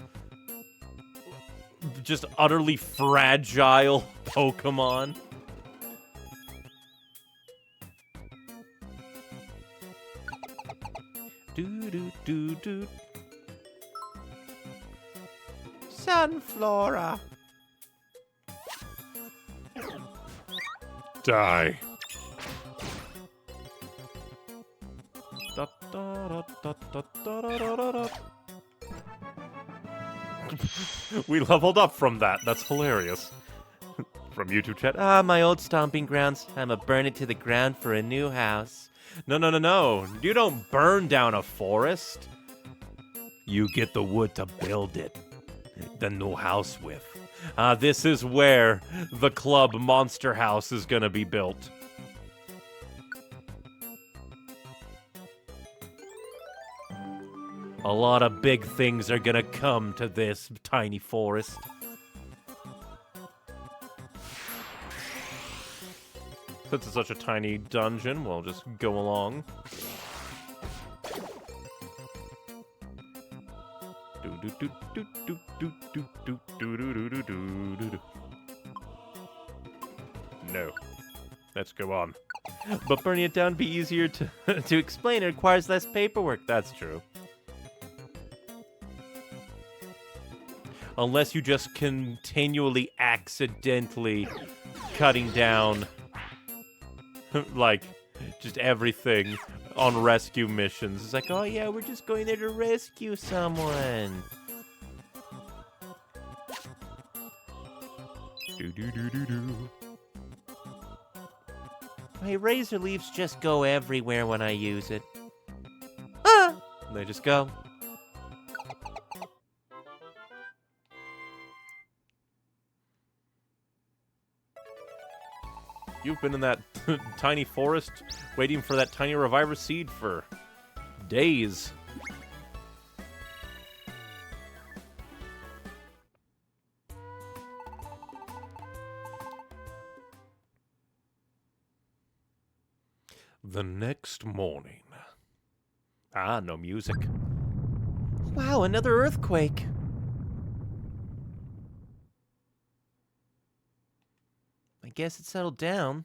just utterly fragile Pokemon? Do. Sunflora. Die. We leveled up from that. That's hilarious. From YouTube chat. Ah, my old stomping grounds. I'ma burn it to the ground for a new house. No. You don't burn down a forest. You get the wood to build it. The new house with. This is where the club monster house is gonna be built. A lot of big things are gonna come to this tiny forest. Since it's such a tiny dungeon, we'll just go along. No. Let's go on. But burning it down would be easier to to explain. It requires less paperwork. That's true. Unless you just continually accidentally cutting down like just everything on rescue missions. It's like, Oh yeah, we're just going there to rescue someone. My razor leaves just go everywhere when I use it. Ah! They just go. You've been in that tiny forest waiting for that tiny reviver seed for days. The next morning. No music. Wow, another earthquake. I guess it settled down.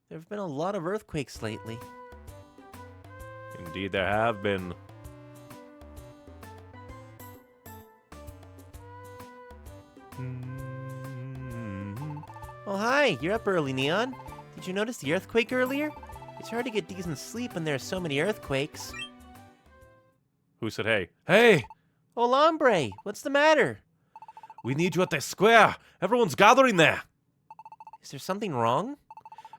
There have been a lot of earthquakes lately. Indeed, there have been. Oh, hi, you're up early, Neon. Did you notice the earthquake earlier? It's hard to get decent sleep when there are so many earthquakes. Who said hey? Hey! Oh, Lombre, what's the matter? We need you at the square. Everyone's gathering there. Is there something wrong?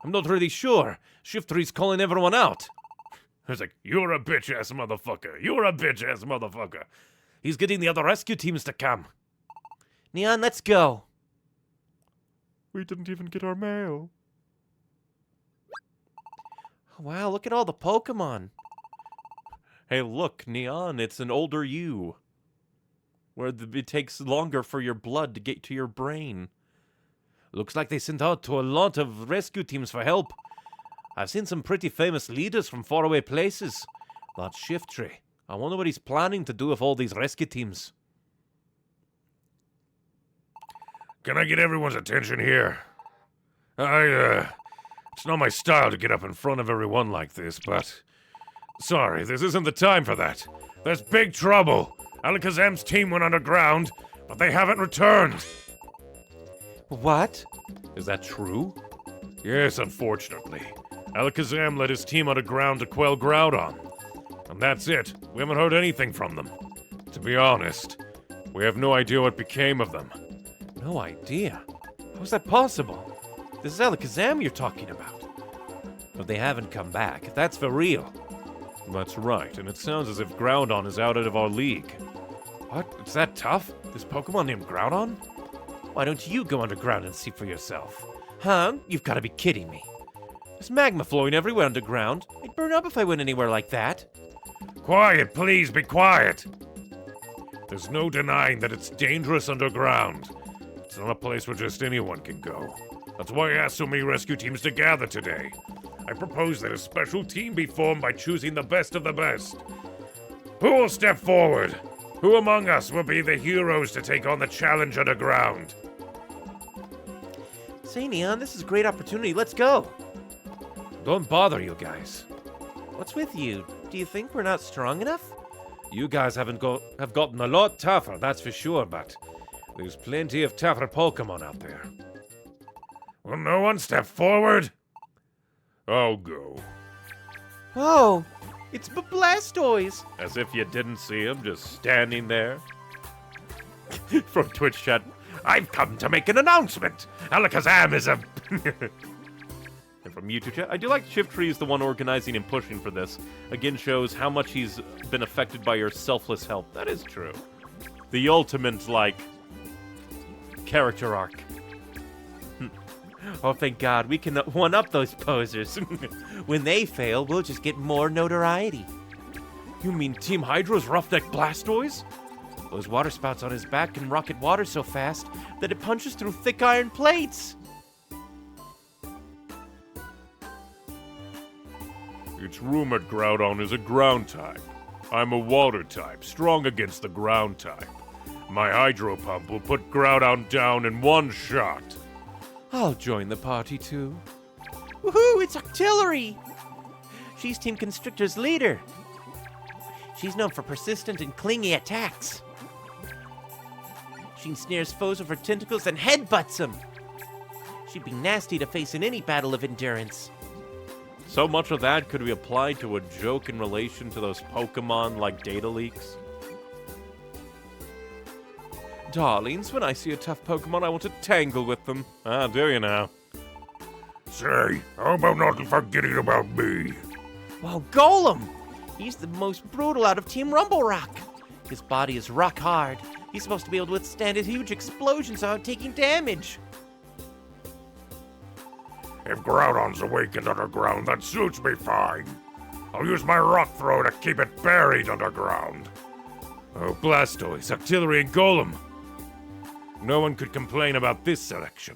I'm not really sure. Shift 3's calling everyone out. He's like, you're a bitch-ass motherfucker. You're a bitch-ass motherfucker. He's getting the other rescue teams to come. Neon, let's go. We didn't even get our mail. Wow, look at all the Pokemon. Hey, look, Neon, it's an older you. Where it takes longer for your blood to get to your brain. Looks like they sent out to a lot of rescue teams for help. I've seen some pretty famous leaders from faraway places. That Shift Tree. I wonder what he's planning to do with all these rescue teams. Can I get everyone's attention here? It's not my style to get up in front of everyone like this, but... Sorry, this isn't the time for that. There's big trouble. Alakazam's team went underground, but they haven't returned. What? Is that true? Yes, unfortunately. Alakazam led his team underground to quell Groudon. And that's it. We haven't heard anything from them. To be honest, we have no idea what became of them. No idea? How's that possible? This is Alakazam you're talking about. But they haven't come back. That's for real. That's right, and it sounds as if Groudon is out of our league. What? It's that tough? This Pokemon named Groudon? Why don't you go underground and see for yourself? Huh? You've got to be kidding me. There's magma flowing everywhere underground. I'd burn up if I went anywhere like that. Quiet, please, be quiet! There's no denying that it's dangerous underground. It's not a place where just anyone can go. That's why I asked so many rescue teams to gather today. I propose that a special team be formed by choosing the best of the best. Who will step forward? Who among us will be the heroes to take on the challenge underground? Say, Neon, this is a great opportunity. Let's go. Don't bother, you guys. What's with you? Do you think we're not strong enough? You guys have gotten a lot tougher, that's for sure, but there's plenty of tougher Pokemon out there. Will no one step forward? I'll go. Oh, it's Blastoise. As if you didn't see him just standing there. From Twitch chat, I've come to make an announcement. Alakazam is a... And from YouTube chat, I do like Shiftry is the one organizing and pushing for this. Again, shows how much he's been affected by your selfless help. That is true. The ultimate, like, character arc. Oh, thank God, we can one-up those posers. When they fail, we'll just get more notoriety. You mean Team Hydra's Roughneck Blastoise? Those water spouts on his back can rocket water so fast that it punches through thick iron plates. It's rumored Groudon is a ground type. I'm a water type, strong against the ground type. My Hydro Pump will put Groudon down in one shot. I'll join the party too. Woohoo, it's Octillery! She's Team Constrictor's leader. She's known for persistent and clingy attacks. She ensnares foes with her tentacles and headbutts them. She'd be nasty to face in any battle of endurance. So much of that could be applied to a joke in relation to those Pokemon like data leaks. Darlings, when I see a tough Pokemon, I want to tangle with them. Ah, do you now? Say, how about not forgetting about me? Wow, Golem! He's the most brutal out of Team Rumble Rock. His body is rock hard. He's supposed to be able to withstand a huge explosions without taking damage. If Groudon's awakened underground, that suits me fine. I'll use my rock throw to keep it buried underground. Oh, Blastoise, Octillery, and Golem. No one could complain about this selection.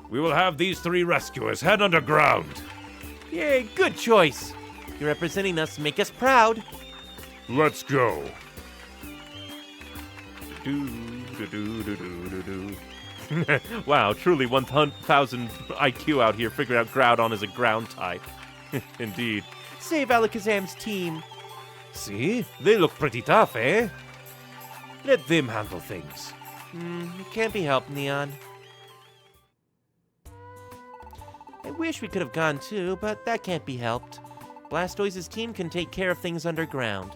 We will have these three rescuers head underground. Yay, good choice. You're representing us, make us proud. Let's go. Wow, truly 1,000 IQ out here figuring out Groudon is a ground type. Indeed. Save Alakazam's team. See? They look pretty tough, eh? Let them handle things. It can't be helped, Neon. I wish we could have gone too, but that can't be helped. Blastoise's team can take care of things underground,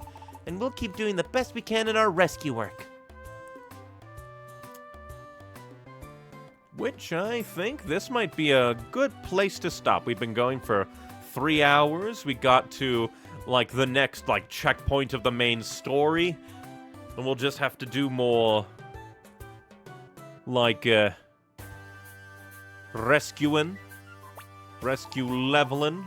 and we'll keep doing the best we can in our rescue work. Which I think this might be a good place to stop. We've been going for 3 hours. We got to, like, the next, like, checkpoint of the main story. And we'll just have to do more, like, rescue leveling.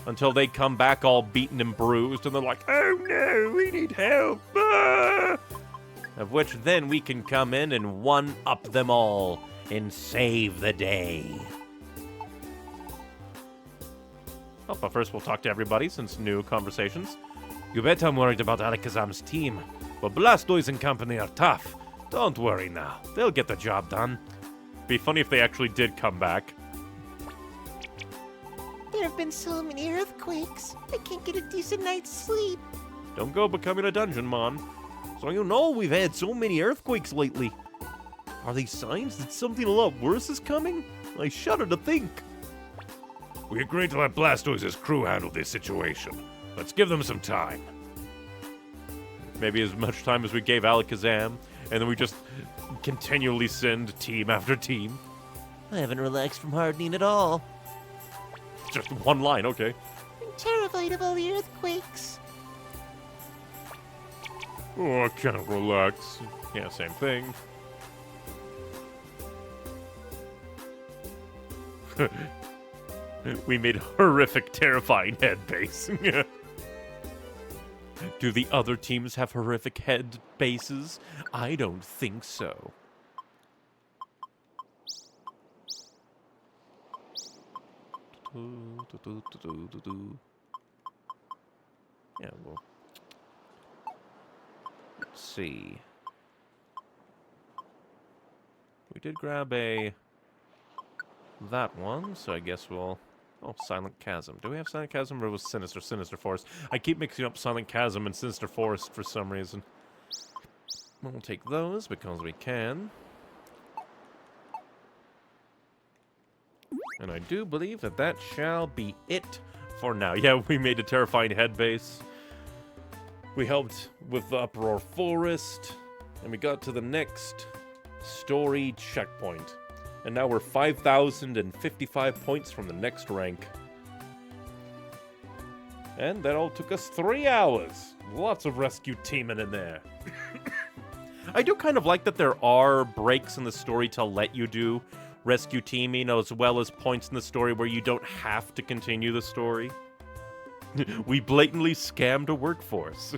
Until they come back all beaten and bruised, and they're like, oh no, we need help! Ah! Of which then we can come in and one-up them all and save the day. Oh, but first we'll talk to everybody since new conversations. You bet I'm worried about Alakazam's team, but Blastoise and company are tough. Don't worry now, they'll get the job done. Be funny if they actually did come back. There have been so many earthquakes. I can't get a decent night's sleep. Don't go becoming a dungeon mon. So you know we've had so many earthquakes lately. Are these signs that something a lot worse is coming? I shudder to think. We agreed to let Blastoise's crew handle this situation. Let's give them some time. Maybe as much time as we gave Alakazam, and then we just continually send team after team. I haven't relaxed from hardening at all. Just one line, okay. I'm terrified of all the earthquakes. Oh, I can't relax. Yeah, same thing. We made horrific, terrifying head base. Do the other teams have horrific head bases? I don't think so. Yeah, well. Let's see. We did grab that one, so I guess we'll... Oh, Silent Chasm. Do we have Silent Chasm, or was Sinister Forest? I keep mixing up Silent Chasm and Sinister Forest for some reason. We'll take those because we can. And I do believe that that shall be it for now. Yeah, we made a terrifying head base. We helped with the Uproar Forest, and we got to the next story checkpoint. And now we're 5,055 points from the next rank. And that all took us 3 hours. Lots of rescue teaming in there. I do kind of like that there are breaks in the story to let you do rescue teaming, as well as points in the story where you don't have to continue the story. We blatantly scammed a workforce.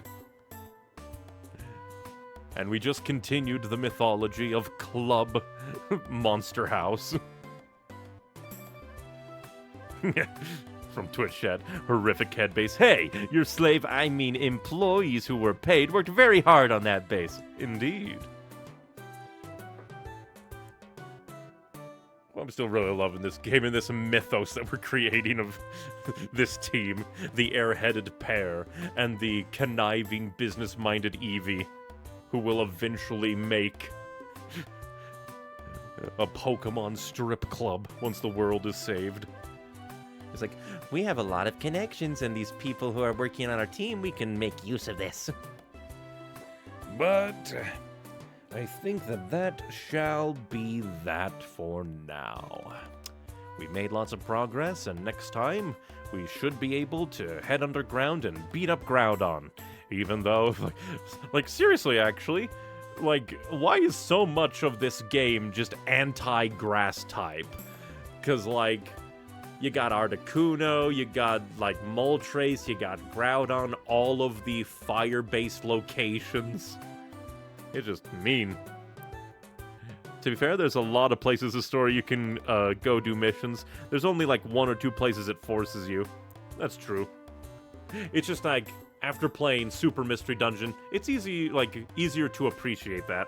And we just continued the mythology of Club Monster House. From Twitch chat, horrific head base. Hey, your employees who were paid worked very hard on that base. Indeed. Well, I'm still really loving this game and this mythos that we're creating of this team. The airheaded pair and the conniving, business-minded Eevee, who will eventually make a Pokemon strip club once the world is saved. It's like, we have a lot of connections, and these people who are working on our team, we can make use of this. But I think that shall be that for now. We made lots of progress, and next time, we should be able to head underground and beat up Groudon. Even though, like seriously, actually, like, why is so much of this game just anti-grass type? Because, like, you got Articuno, you got, like, Moltres, you got Groudon, all of the fire-based locations. It's just mean. To be fair, there's a lot of places in the story you can go do missions. There's only, like, 1 or 2 places it forces you. That's true. It's just, like, after playing Super Mystery Dungeon, it's easier to appreciate that.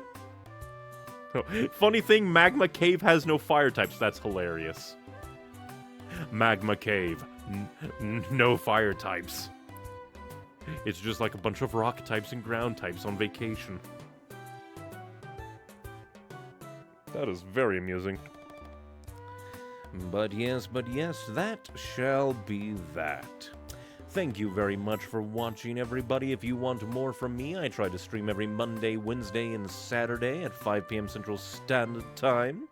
Oh, funny thing, Magma Cave has no fire types. That's hilarious. Magma Cave, no fire types. It's just like a bunch of rock types and ground types on vacation. That is very amusing. But yes, that shall be that. Thank you very much for watching, everybody. If you want more from me, I try to stream every Monday, Wednesday, and Saturday at 5 p.m. Central Standard Time.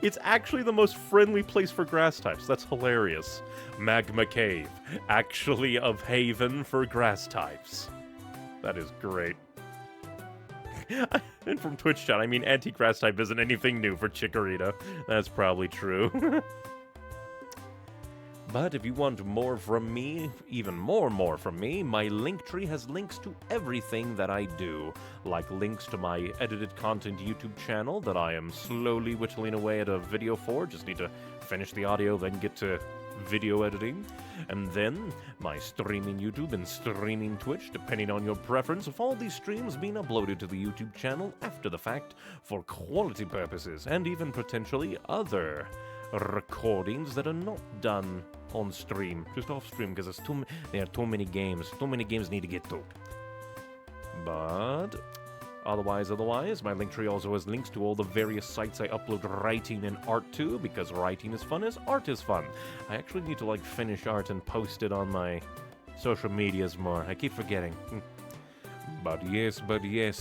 It's actually the most friendly place for grass types. That's hilarious. Magma Cave, actually a haven for grass types. That is great. And from Twitch chat, I mean, anti-grass type isn't anything new for Chikorita. That's probably true. But if you want more from me, even more from me, my Linktree has links to everything that I do, like links to my edited content YouTube channel that I am slowly whittling away at a video for. Just need to finish the audio, then get to video editing. And then my streaming YouTube and streaming Twitch, depending on your preference, of all these streams being uploaded to the YouTube channel after the fact for quality purposes, and even potentially other recordings that are not done on stream, just off stream, because there are too many games. Too many games need to get to. But Otherwise, my Linktree also has links to all the various sites I upload writing and art to, because writing is fun as art is fun. I actually need to, like, finish art and post it on my social medias more. I keep forgetting. But yes,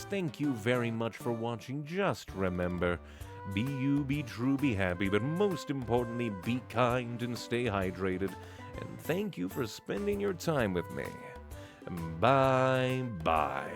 thank you very much for watching. Just remember, be you, be true, be happy, but most importantly, be kind and stay hydrated. And thank you for spending your time with me. Bye-bye.